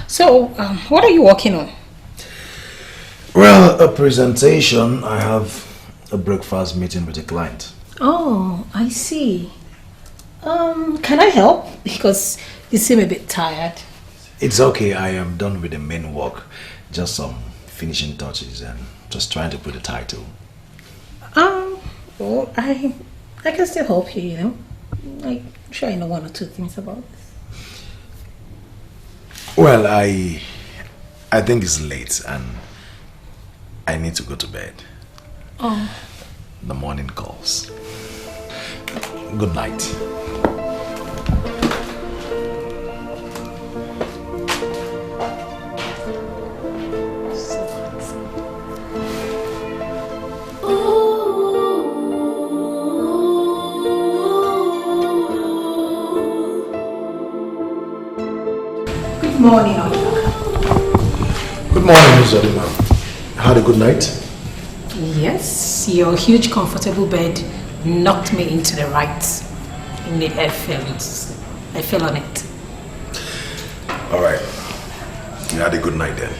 So, what are you working on? Well, a presentation. I have a breakfast meeting with a client. Oh, I see. Can I help? Because you seem a bit tired. It's okay. I am done with the main work. Just some finishing touches and just trying to put a title. Well, I can still help you, you know. I'm sure I know one or two things about this. Well, I think it's late and I need to go to bed. Oh. The morning calls. Good night. Good morning, Odinaka. Good morning, Miss Odina. Had a good night? Yes, your huge comfortable bed knocked me into the right. I fell on it. Alright. You had a good night then?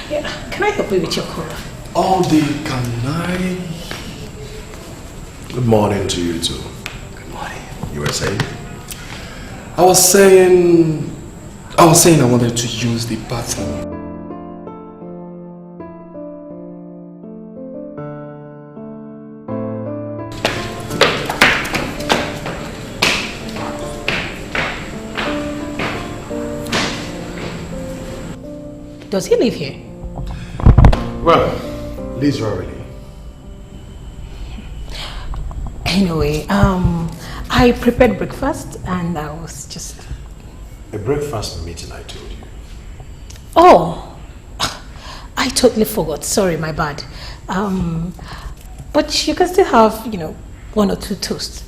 Yeah. Can I help you with your cola? All day, can I? Good morning to you too. Good morning. You were saying? I was saying I wanted to use the bathroom. Does he live here? Well, Liz Rarely. Anyway, I prepared breakfast and I was just... A breakfast meeting, I told you. Oh, I totally forgot. Sorry, my bad. But you can still have, 1 or 2 toasts.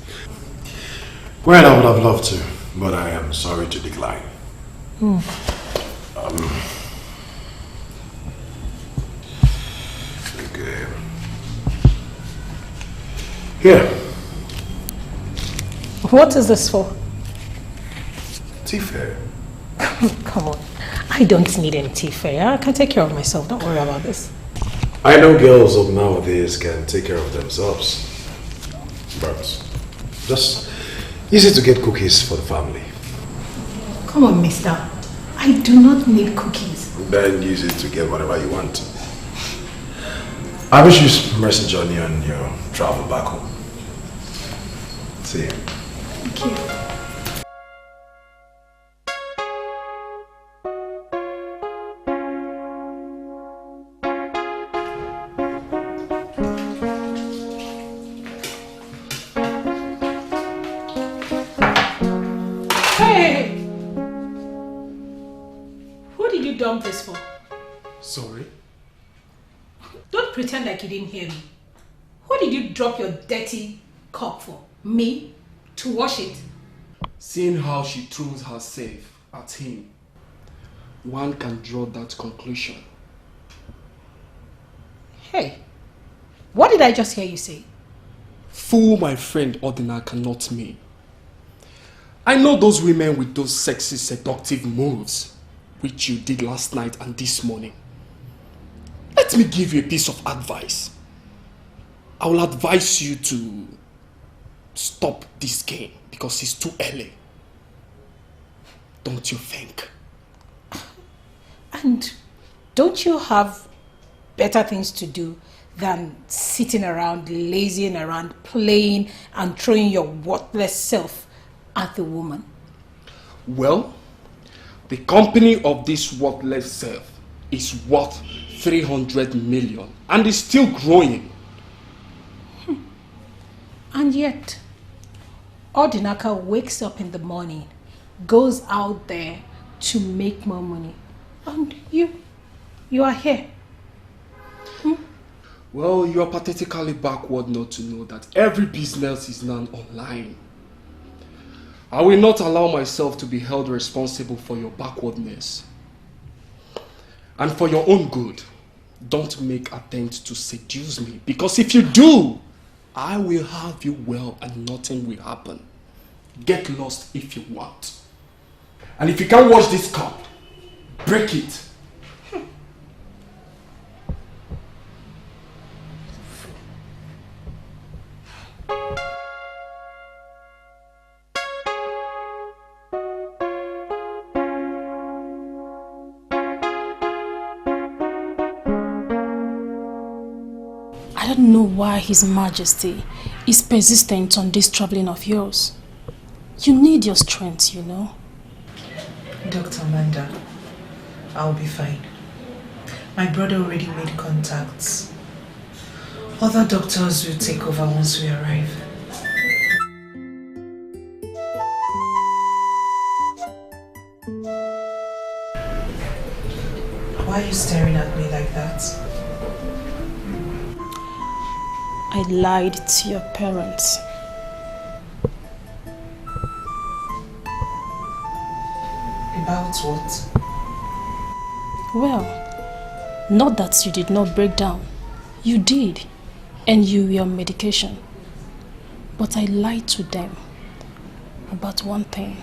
Well, I would have loved to, but I am sorry to decline. Okay. Here. What is this for? Tea fare. Come on. I don't need any tea fare. I can take care of myself. Don't worry about this. I know girls of nowadays can take care of themselves. But just use it to get cookies for the family. Come on, mister. I do not need cookies. Then use it to get whatever you want. I wish you mercy journey on your travel back home. See you. Thank you. This for? Sorry? Don't pretend like you didn't hear me. What did you drop your dirty cup for? Me? To wash it? Seeing how she throws herself at him, one can draw that conclusion. Hey, what did I just hear you say? Fool my friend Odinaka, not me. I know those women with those sexy, seductive moves which you did last night and this morning. Let me give you a piece of advice. I will advise you to stop this game because it's too early. Don't you think? And don't you have better things to do than sitting around, lazing around, playing and throwing your worthless self at the woman? Well, the company of this worthless self is worth 300 million and is still growing. And yet, Odinaka wakes up in the morning, goes out there to make more money. And you are here. Well, you are pathetically backward not to know that every business is now online. I will not allow myself to be held responsible for your backwardness. And for your own good, don't make attempt to seduce me. Because if you do, I will have you well and nothing will happen. Get lost if you want. And if you can't wash this cup, break it. I don't know why His Majesty is persistent on this traveling of yours. You need your strength, you know. Dr. Amanda, I'll be fine. My brother already made contacts. Other doctors will take over once we arrive. Why are you staring at me like that? I lied to your parents. About what? Well, not that you did not break down. You did, and you were on medication. But I lied to them about one thing.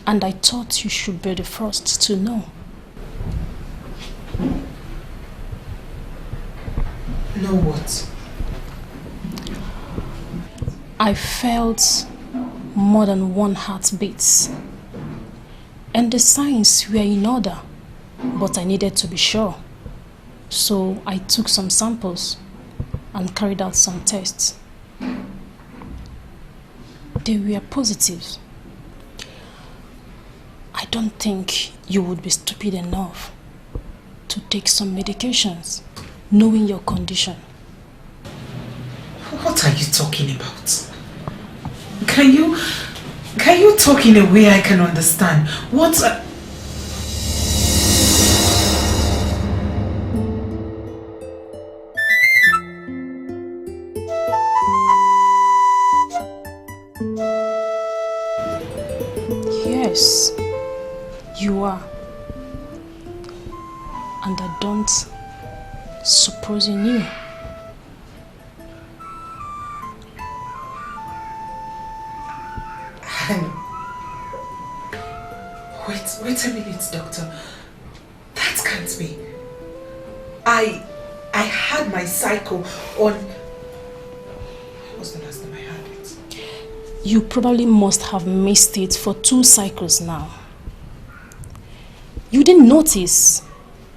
And I thought you should be the first to know. Know what? I felt more than one heartbeat. And the signs were in order, but I needed to be sure. So I took some samples and carried out some tests. They were positive. I don't think you would be stupid enough to take some medications, knowing your condition. What are you talking about? Can you talk in a way I can understand? Yes, you are. And I don't suppose you knew. Wait a minute, doctor. That can't be. I had my cycle on... When was the last time I had it? You probably must have missed it for 2 cycles now. You didn't notice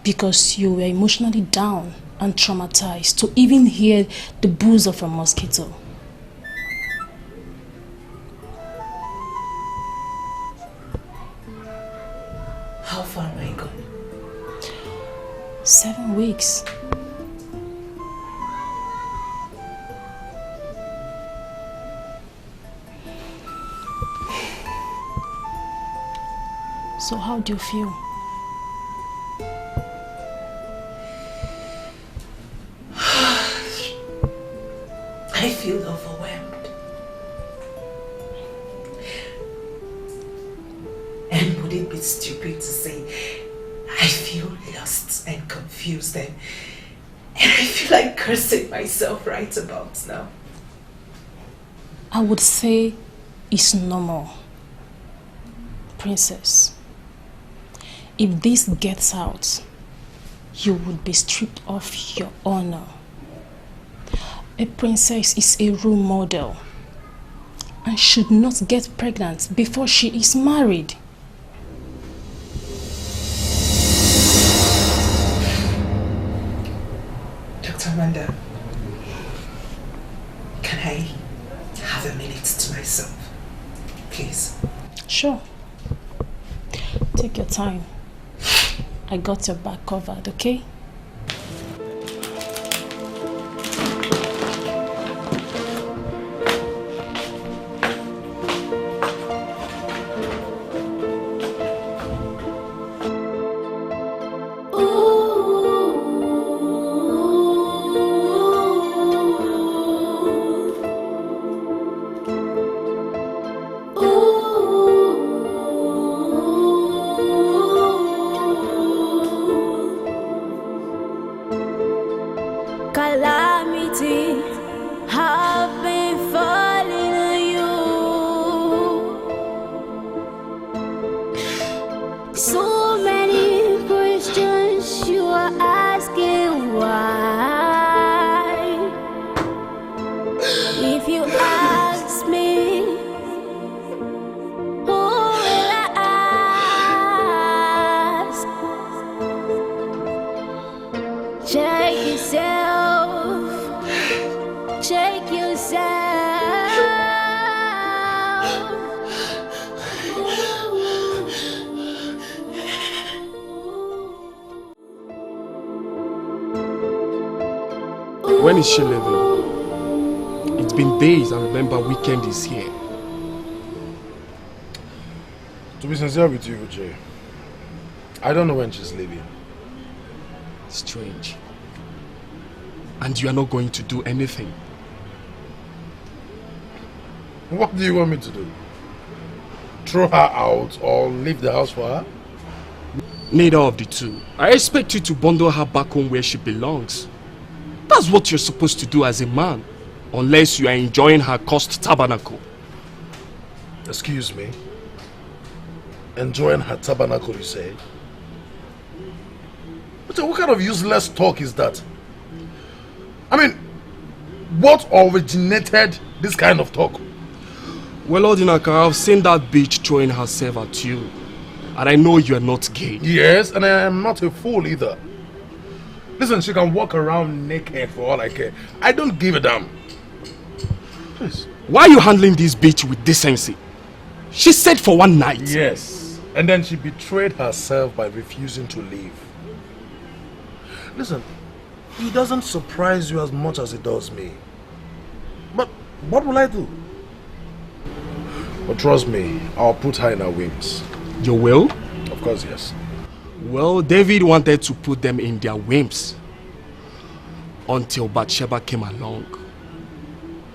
because you were emotionally down and traumatized to even hear the buzz of a mosquito. How far am I gone? 7 weeks. So how do you feel? I feel overwhelmed. And would it be stupid to say I feel lost and confused and I feel like cursing myself right about now? I would say it's normal, Princess. If this gets out, you would be stripped of your honor. A princess is a role model and should not get pregnant before she is married. Dr. Amanda, can I have a minute to myself, please? Sure. Take your time. I got your back covered, okay? Calamity have been falling on you. So many questions you are asking why. If you ask me, who will I ask? Check yourself. Check yourself. When is she leaving? It's been days and remember weekend is here. To be sincere with you, Jay, I don't know when she's leaving. Strange. And you are not going to do anything. What do you want me to do? Throw her out or leave the house for her? Neither of the two. I expect you to bundle her back home where she belongs. That's what you're supposed to do as a man. Unless you are enjoying her cursed tabernacle. Excuse me? Enjoying her tabernacle, you say? What kind of useless talk is that? I mean, what originated this kind of talk? Well, Odinaka, I've seen that bitch throwing herself at you. And I know you are not gay. Yes, and I am not a fool either. Listen, she can walk around naked for all I care. I don't give a damn. Please. Why are you handling this bitch with decency? She said for one night. Yes, and then she betrayed herself by refusing to leave. Listen, he doesn't surprise you as much as he does me. But what will I do? But trust me, I'll put her in her wings. You will? Of course, yes. Well, David wanted to put them in their whims until Bathsheba came along.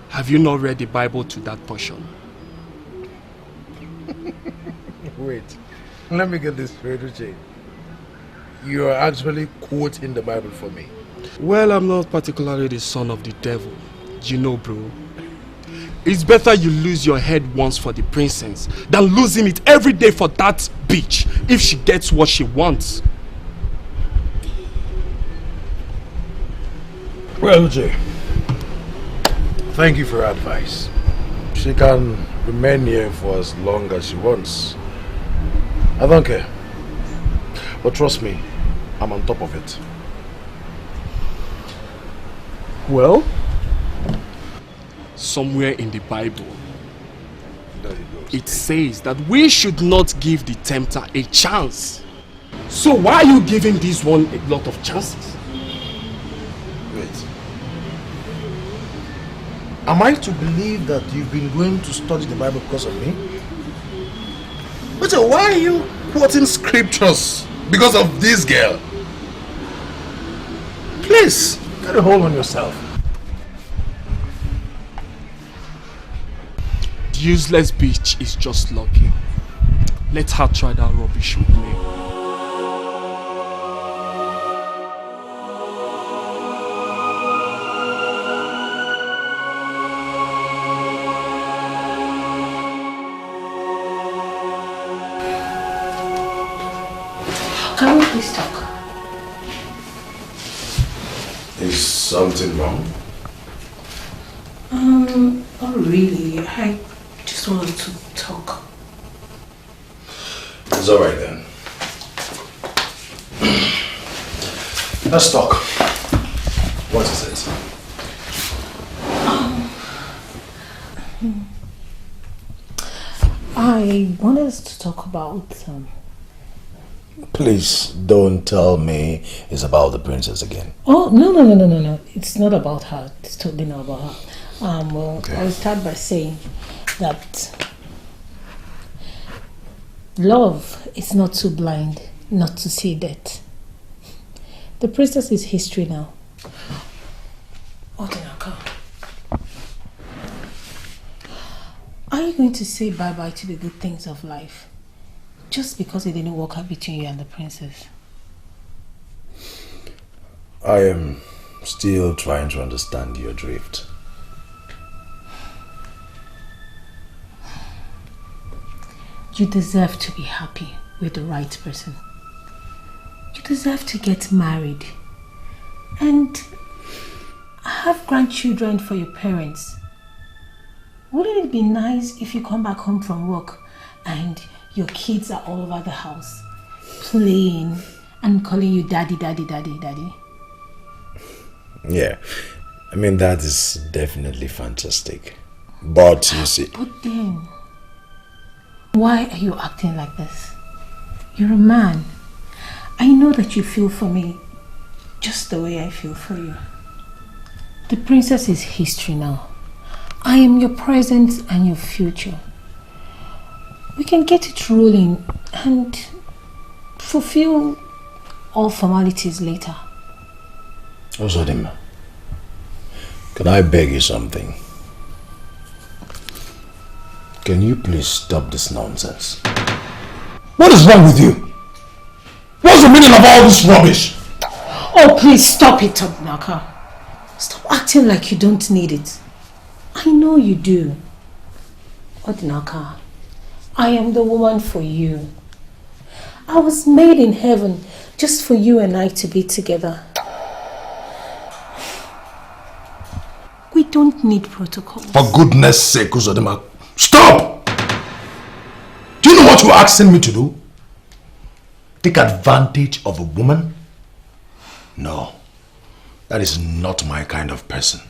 Have you not read the Bible to that portion? Wait, let me get this straight, Uche. You are actually quoting the Bible for me. Well, I'm not particularly the son of the devil. You know, bro. It's better you lose your head once for the princess than losing it every day for that bitch if she gets what she wants. Well, Uche, thank you for your advice. She can remain here for as long as she wants. I don't care. But trust me, I'm on top of it. Well, somewhere in the Bible, it says that we should not give the tempter a chance. So why are you giving this one a lot of chances? Wait. Am I to believe that you've been going to study the Bible because of me? But why are you quoting scriptures because of this girl? Please, get a hold on yourself. The useless bitch is just lucky. Let her try that rubbish with me. Can we please talk? Is something wrong? Not really. I just wanted to talk. It's alright then. Let's talk. What is it? I wanted us to talk about Please don't tell me it's about the princess again. Oh, no. It's not about her. It's totally not about her. Okay. I will start by saying that love is not too blind not to see death. The princess is history now. Odinaka, are you going to say bye-bye to the good things of life just because it didn't work out between you and the princess? I am still trying to understand your drift. You deserve to be happy with the right person. You deserve to get married and have grandchildren for your parents. Wouldn't it be nice if you come back home from work and your kids are all over the house playing and calling you daddy, daddy, daddy, daddy? Yeah, I mean that is definitely fantastic. But you see... But then, why are you acting like this? You're a man. I know that you feel for me just the way I feel for you. The princess is history now. I am your present and your future. We can get it rolling and fulfill all formalities later. Ozodima, can I beg you something? Can you please stop this nonsense? What is wrong with you? What's the meaning of all this rubbish? Oh, please stop it, Odinaka. Stop acting like you don't need it. I know you do. Odinaka, I am the woman for you. I was made in heaven just for you and I to be together. We don't need protocols. For goodness sake, Uzodima, stop! Do you know what you're asking me to do? Take advantage of a woman? No, that is not my kind of person.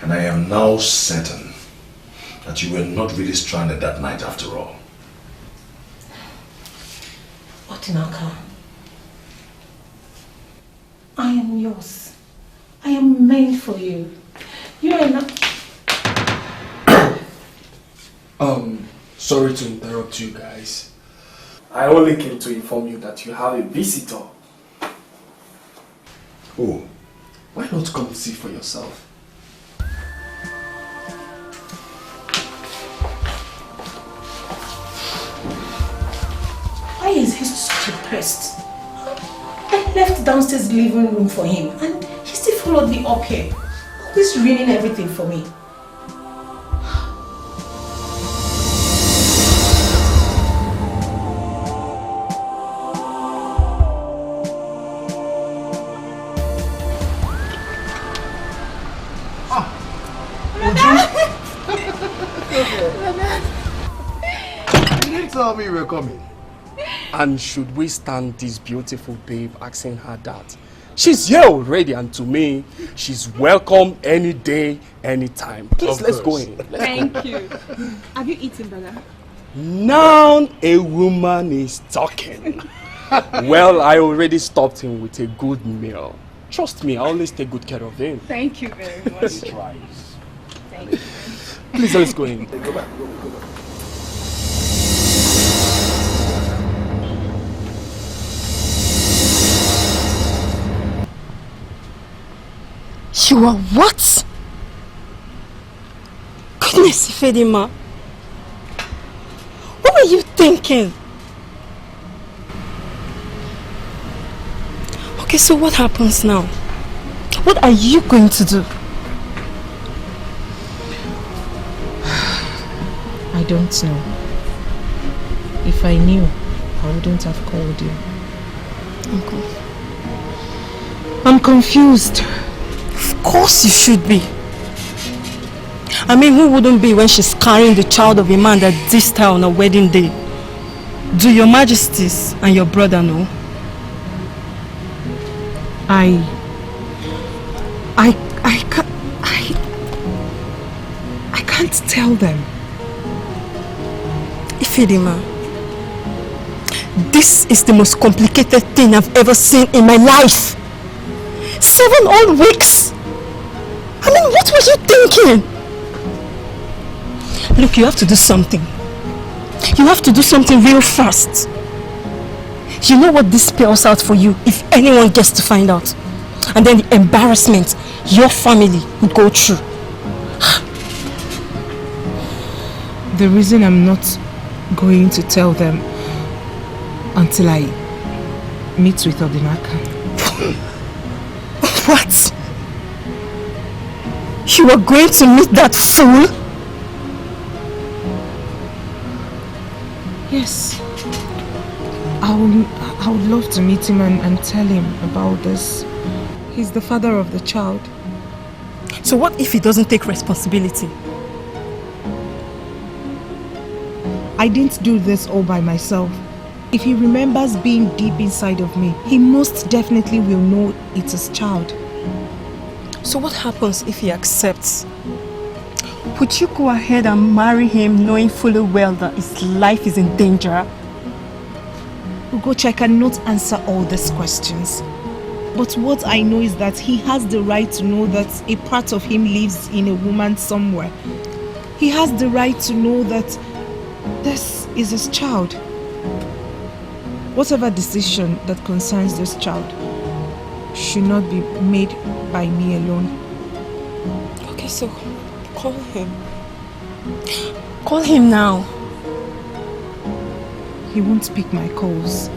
And I am now certain that you were not really stranded that night after all. Odinaka, I am yours. I am meant for you. You are not... Sorry to interrupt you guys. I only came to inform you that you have a visitor. Who? Why not come see for yourself? Why is he such a pest? I left downstairs living room for him and he still followed me up here. Always ruining everything for me. You didn't tell me you were coming. And should we stand this beautiful babe asking her that? She's here already, and to me, she's welcome any day, anytime. Please, let's go in. Thank you. Have you eaten, brother? Now a woman is talking. Well, I already stopped him with a good meal. Trust me, I always take good care of him. Thank you very much. Thank you. Please, let's go in. Go back. You are what? Goodness, Ifedima. What were you thinking? Okay, so what happens now? What are you going to do? I don't know. If I knew, I wouldn't have called you. I'm confused. Of course you should be. I mean, who wouldn't be when she's carrying the child of a man that dissed her on her wedding day? Do your majesties and your brother know? I can't tell them. Ifedima, this is the most complicated thing I've ever seen in my life. 7 whole weeks. I mean, what were you thinking? Look, you have to do something. You have to do something real fast. You know what this spells out for you if anyone gets to find out. And then the embarrassment your family would go through. The reason I'm not going to tell them until I meet with Odinaka. What? You are going to meet that fool? Yes. I would love to meet him and tell him about this. He's the father of the child. So what if he doesn't take responsibility? I didn't do this all by myself. If he remembers being deep inside of me, he most definitely will know it's his child. So what happens if he accepts? Would you go ahead and marry him knowing fully well that his life is in danger? Ugochi, I cannot answer all these questions. But what I know is that he has the right to know that a part of him lives in a woman somewhere. He has the right to know that this is his child. Whatever decision that concerns this child should not be made by me alone. Okay, so call him. Call him now. He won't pick my calls.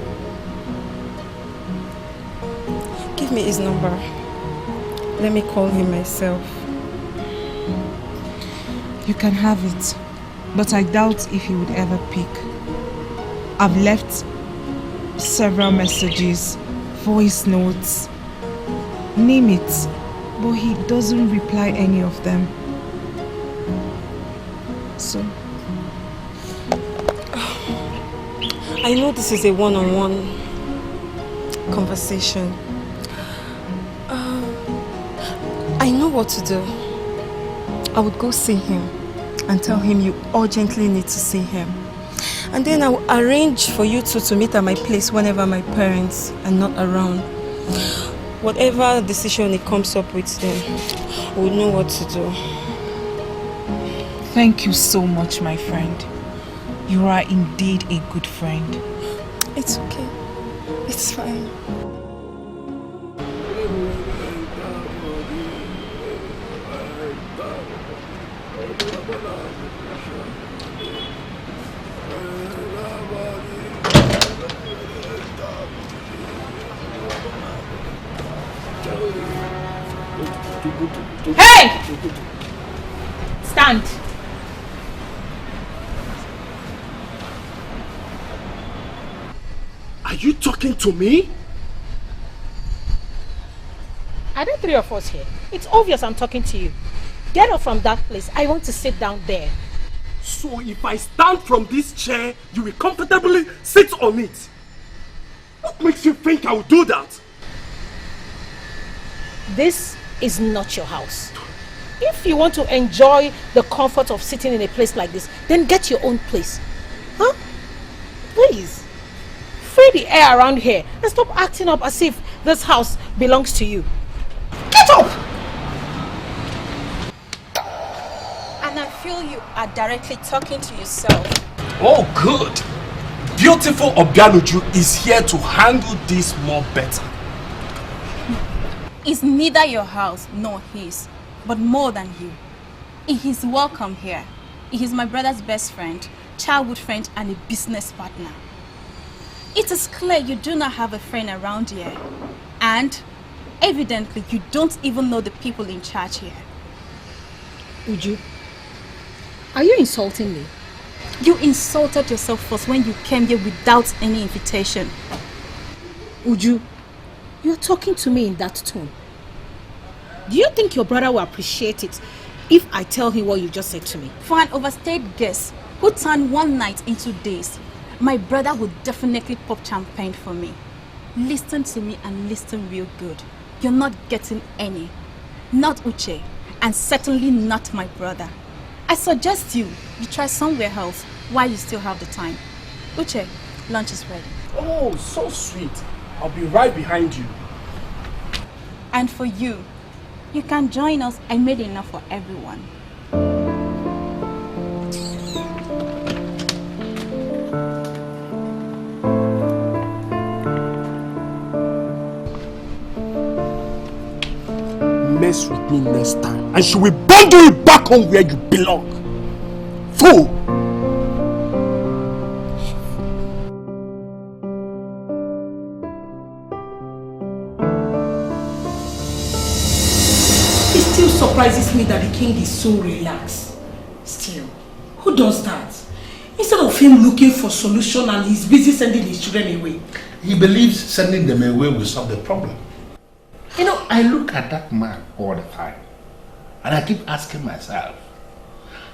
Give me his number. Let me call him myself. You can have it, but I doubt if he would ever pick. I've left several messages, voice notes, name it, but he doesn't reply any of them. So I know this is a one-on-one conversation. I know what to do. I would go see him and tell him you urgently need to see him. And then I will arrange for you two to meet at my place whenever my parents are not around. Whatever decision he comes up with, then we'll know what to do. Thank you so much, my friend. You are indeed a good friend. It's okay. It's fine. Hey! Stand. Are you talking to me? Are there three of us here? It's obvious I'm talking to you. Get up from that place. I want to sit down there. So if I stand from this chair, you will comfortably sit on it. What makes you think I will do that? This is not your house. If you want to enjoy the comfort of sitting in a place like this, then get your own place. Huh? Please. Free the air around here and stop acting up as if this house belongs to you. Get up! And I feel you are directly talking to yourself. Oh, good. Beautiful Obianuju is here to handle this more better. It's neither your house nor his, but more than you. He is welcome here. He is my brother's best friend, childhood friend, and a business partner. It is clear you do not have a friend around here. And evidently, you don't even know the people in charge here. Uju, are you insulting me? You insulted yourself first when you came here without any invitation. Uju, you're talking to me in that tone. Do you think your brother will appreciate it if I tell him what you just said to me? For an overstayed guest who turned one night into days, my brother would definitely pop champagne for me. Listen to me and listen real good. You're not getting any. Not Uche, and certainly not my brother. I suggest you try somewhere else while you still have the time. Uche, lunch is ready. Oh, so sweet. I'll be right behind you. And for you, you can join us. I made enough for everyone. Mess with me next time, and she will bundle you back home where you belong. Fool! It still surprises me that the king is so relaxed. Still, who does that? Instead of him looking for solution and he's busy sending his children away. He believes sending them away will solve the problem. You know, I look at that man all the time and I keep asking myself,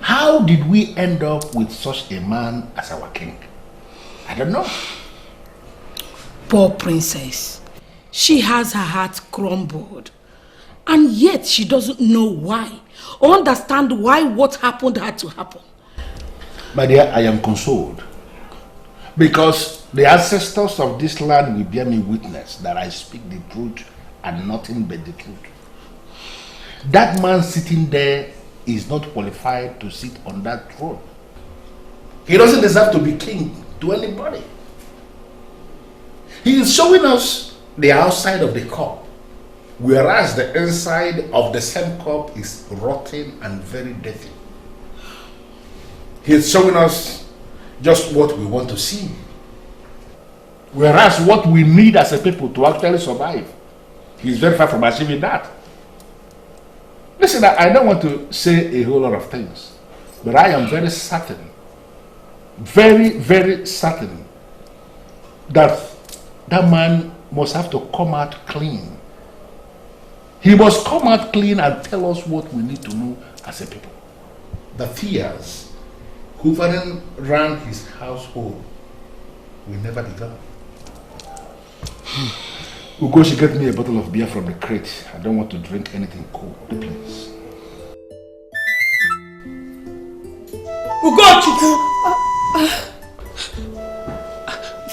how did we end up with such a man as our king? I don't know. Poor princess. She has her heart crumbled. And yet she doesn't know why or understand why what happened had to happen. My dear, I am consoled because the ancestors of this land will bear me witness that I speak the truth and nothing but the truth. That man sitting there is not qualified to sit on that throne. He doesn't deserve to be king to anybody. He is showing us the outside of the cup, whereas the inside of the same cup is rotten and very dirty. He is showing us just what we want to see, whereas what we need as a people to actually survive, he is very far from achieving that. Listen, I don't want to say a whole lot of things, but I am very certain, very, very certain that that man must have to come out clean. He must come out clean and tell us what we need to know as a people. The fears hovering around his household will never develop. Ugo should get me a bottle of beer from the crate. I don't want to drink anything cold, please. Ugo Chuku!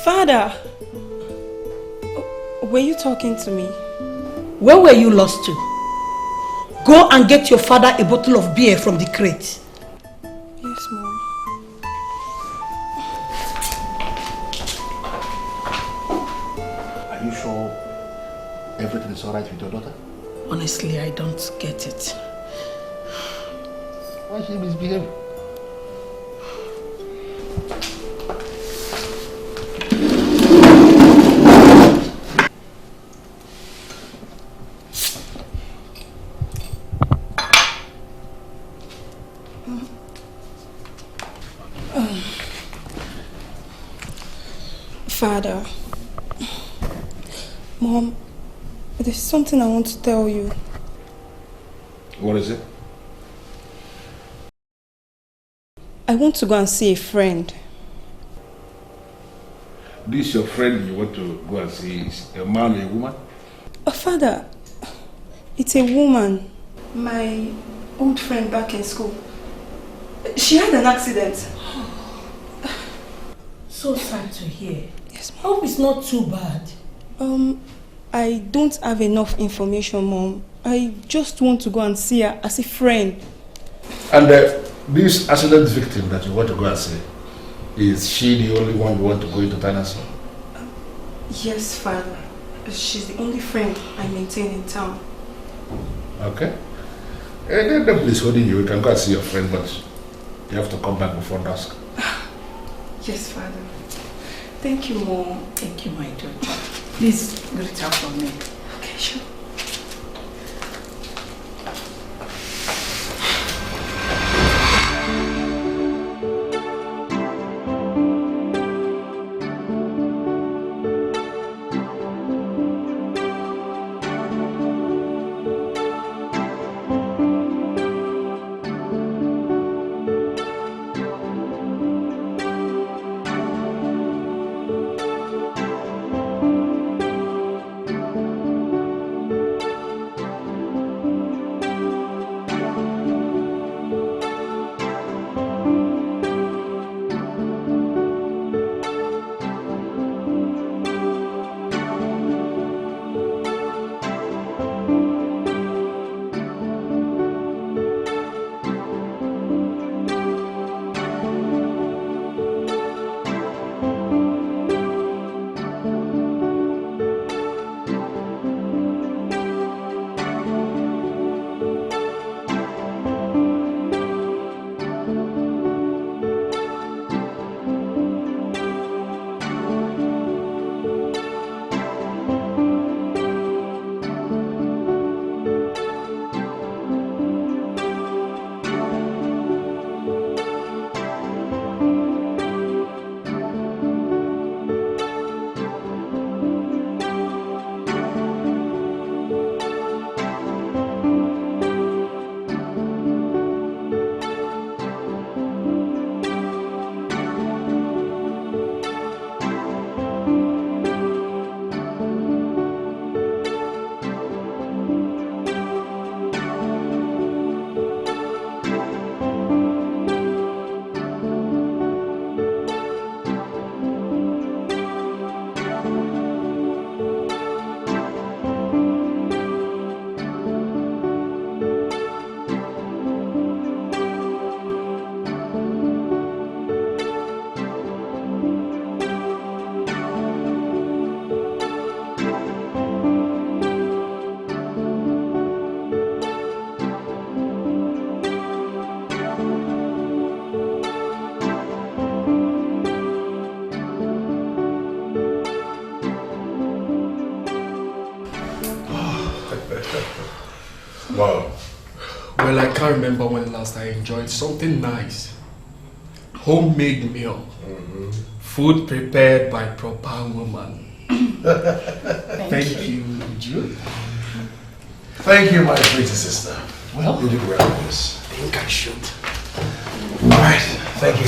Father, were you talking to me? Where were you lost to? Go and get your father a bottle of beer from the crate. Yes, Mom. Are you sure everything is alright with your daughter? Honestly, I don't get it. Why is she misbehaving? Father, Mom, there's something I want to tell you. What is it? I want to go and see a friend. This your friend you want to go and see is a man or a woman? Father, it's a woman. My old friend back in school. She had an accident. So sad to hear. Yes, Mom. Hope it's not too bad. I don't have enough information, Mom. I just want to go and see her as a friend. And this accident victim that you want to go and see, is she the only one you want to go into finance? Yes, Father. She's the only friend I maintain in town. Okay. Then the police holding you. You can go and see your friend, but you have to come back before dusk. Yes, Father. Thank you, Mom. Thank you, my daughter. Please greet her for me. Okay, sure. Wow. Well, I can't remember when last I enjoyed something nice. Homemade meal. Food prepared by proper woman. Thank you, Jude. Thank you, my pretty sister. Well, you did well with this. I think I should. All right, thank you.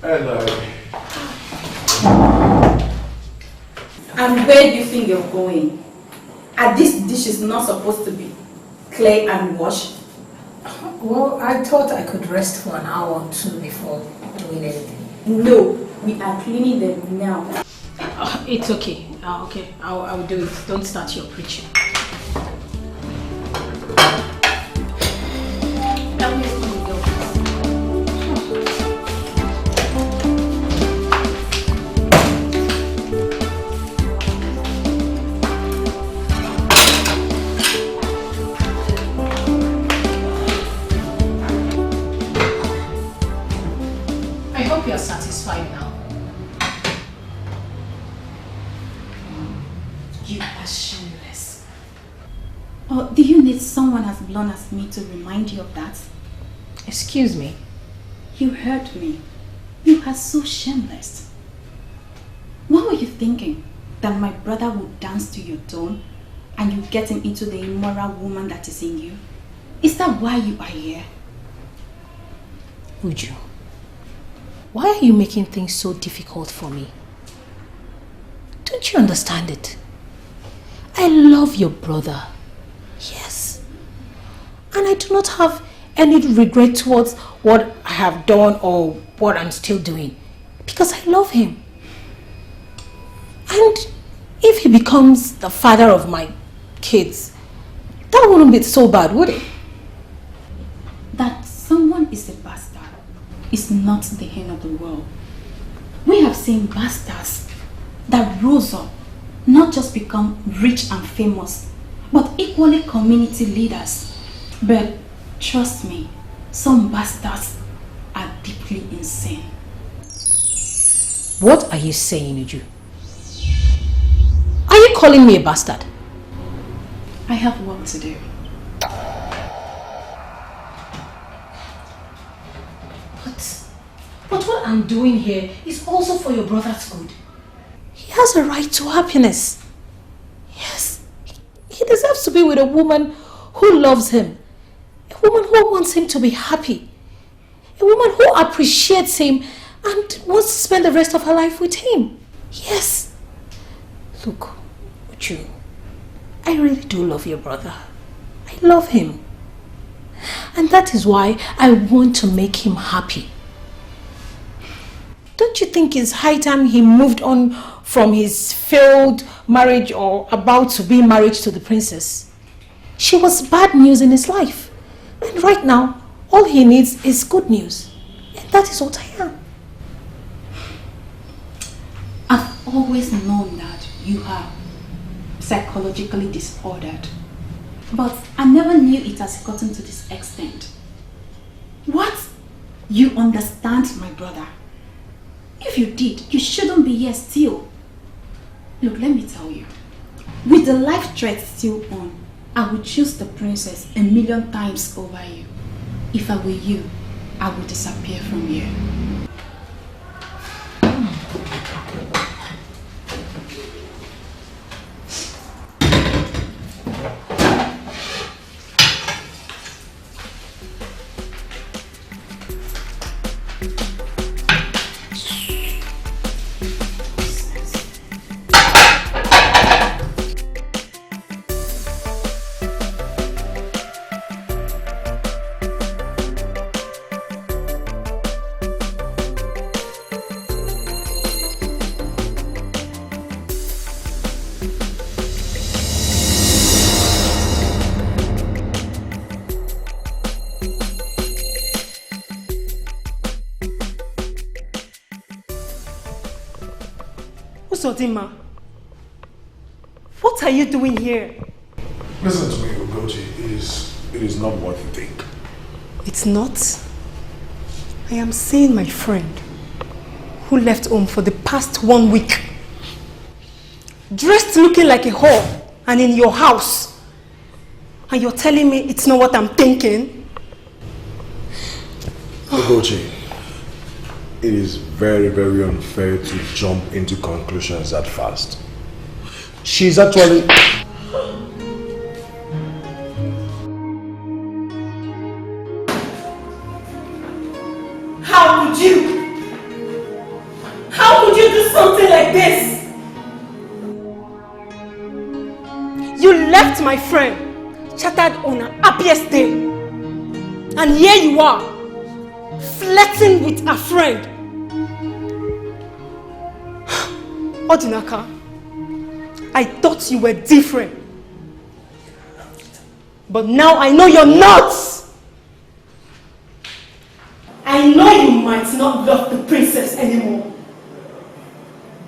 Hello. And where do you think you're going? Are these dishes not supposed to be clean and washed? Well, I thought I could rest for an hour or two before doing anything. No, we are cleaning them now. It's okay. Okay, I'll do it. Don't start your preaching. I hope you're satisfied now. You are shameless. Or do you need someone as blonde as me to remind you of that? Excuse me? You heard me. You are so shameless. What were you thinking? That my brother would dance to your tone and you get him into the immoral woman that is in you? Is that why you are here? Uju, why are you making things so difficult for me? Don't you understand it? I love your brother. Yes. And I do not have any regret towards what I have done or what I'm still doing. Because I love him. And if he becomes the father of my kids, that wouldn't be so bad, would it? That someone is a bastard is not the end of the world. We have seen bastards that rose up, not just become rich and famous, but equally community leaders. But trust me, some bastards are deeply insane. What are you saying, Uju? Are you calling me a bastard? I have work to do. But what I'm doing here is also for your brother's good. He has a right to happiness. Yes, he deserves to be with a woman who loves him. A woman who wants him to be happy. A woman who appreciates him and wants to spend the rest of her life with him. Yes. Look, Uju, I really do love your brother. I love him. And that is why I want to make him happy. Don't you think it's high time he moved on from his failed marriage or about to be married to the princess? She was bad news in his life. And right now, all he needs is good news. And that is what I am. I've always known that you are psychologically disordered. But I never knew it has gotten to this extent. What? You understand my brother? If you did, you shouldn't be here still. Look, let me tell you. With the life threat still on, I would choose the princess 1,000,000 times over you. If I were you, I would disappear from here. Uzodinma, what are you doing here? Listen to me, Ugochi. It is not what you think. It's not. I am seeing my friend who left home for the past 1 week, dressed looking like a whore and in your house. And you're telling me it's not what I'm thinking? Ugochi, it is very, very unfair to jump into conclusions that fast. She's actually... How could you? How could you do something like this? You left my friend chattered on her happiest day. And here you are, flirting with a friend. Odinaka, I thought you were different. But now I know you're not. I know you might not love the princess anymore.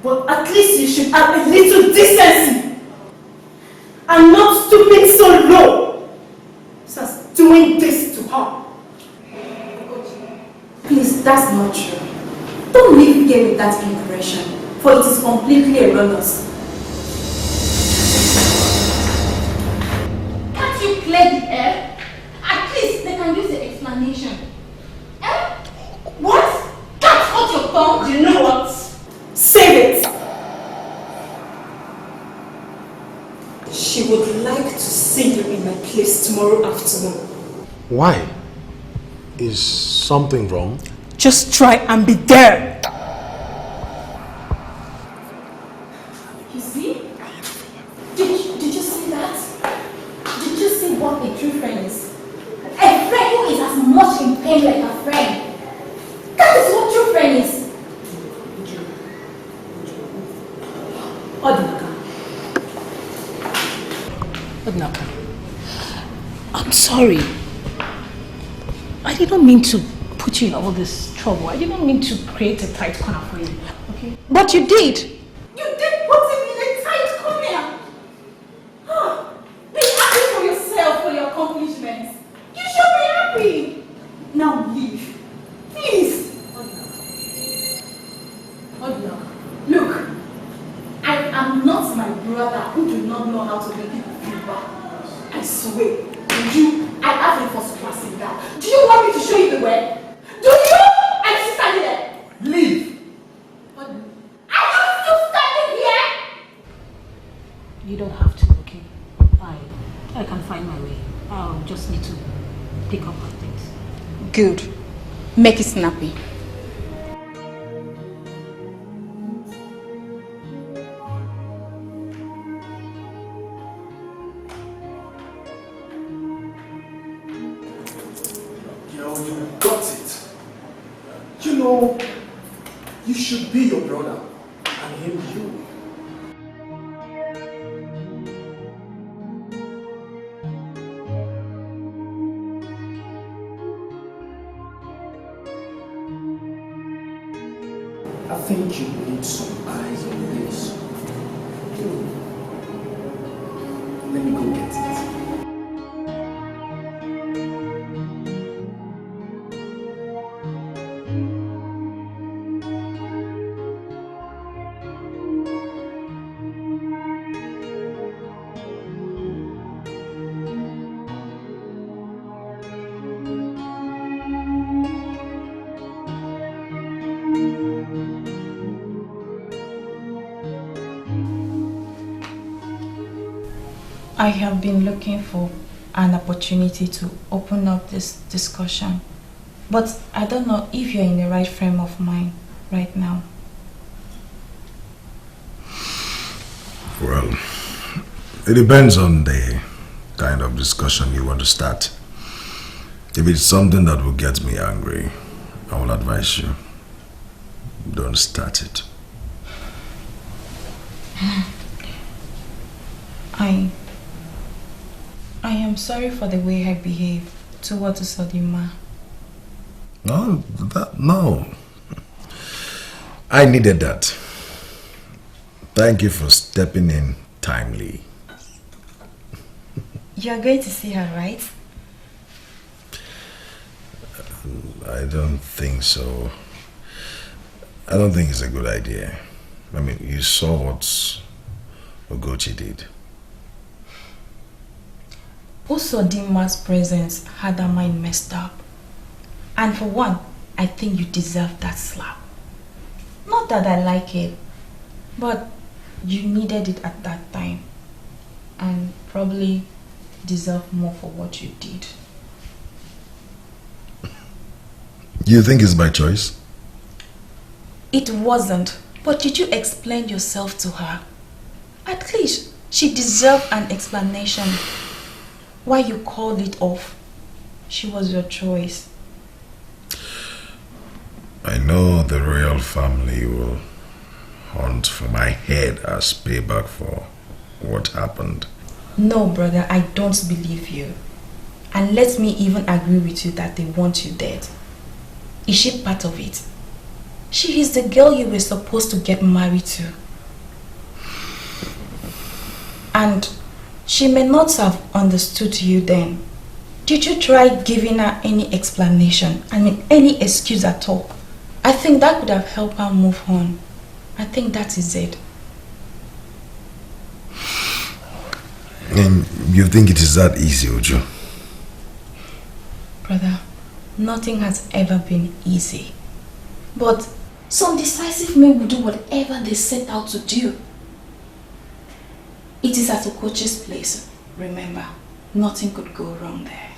But at least you should have a little decency. And not stooping so low. As doing this to her. Please, that's not true. Don't leave here with that impression, for it is completely erroneous. Can't you clear the air? At least they can use the explanation. Eh? What? Can't hold your tongue? You know what? Save it! She would like to see you in my place tomorrow afternoon. Why? Is something wrong? Just try and be there. You see? Did you see that? Did you see what a true friend is? A friend who is as much in pain like a friend. That is what true friend is. Odinaka, I'm sorry. I didn't mean to put you in all this trouble. I didn't mean to create a tight corner for you. Okay? But you did. You did put him in a tight corner. Be happy for yourself for your accomplishments. You should be happy. Now leave. Please. Odinaka, look. I am not my brother who do not know how to make people feel bad. I swear. I have a first class in that. Do you want me to show you the way? Do you? I'm still standing there. Leave. I am still standing here. You don't have to, okay? I can find my way. I'll just need to pick up my things. Good. Make it snappy. You got it. You know, you should be your brother and him you. I think you need some eyes on this. Let me go get it. I have been looking for an opportunity to open up this discussion, but I don't know if you're in the right frame of mind right now. Well, it depends on the kind of discussion you want to start. If it's something that will get me angry, I will advise you, don't start it. I am sorry for the way I behaved towards Sodima. No. I needed that. Thank you for stepping in timely. You're going to see her, right? I don't think so. I don't think it's a good idea. I mean, you saw what Ogochi did. Usodima's presence had her mind messed up. And for one, I think you deserve that slap. Not that I like it, but you needed it at that time. And probably deserve more for what you did. You think it's by choice? It wasn't. But did you explain yourself to her? At least she deserved an explanation. Why you called it off? She was your choice. I know the royal family will hunt for my head as payback for what happened. No, brother, I don't believe you. And let me even agree with you that they want you dead. Is she part of it? She is the girl you were supposed to get married to. And she may not have understood you then. Did you try giving her any explanation? I mean, any excuse at all? I think that could have helped her move on. I think that is it. And you think it is that easy, Uju? Brother, nothing has ever been easy. But some decisive men will do whatever they set out to do. It is at a coach's place. Remember, nothing could go wrong there.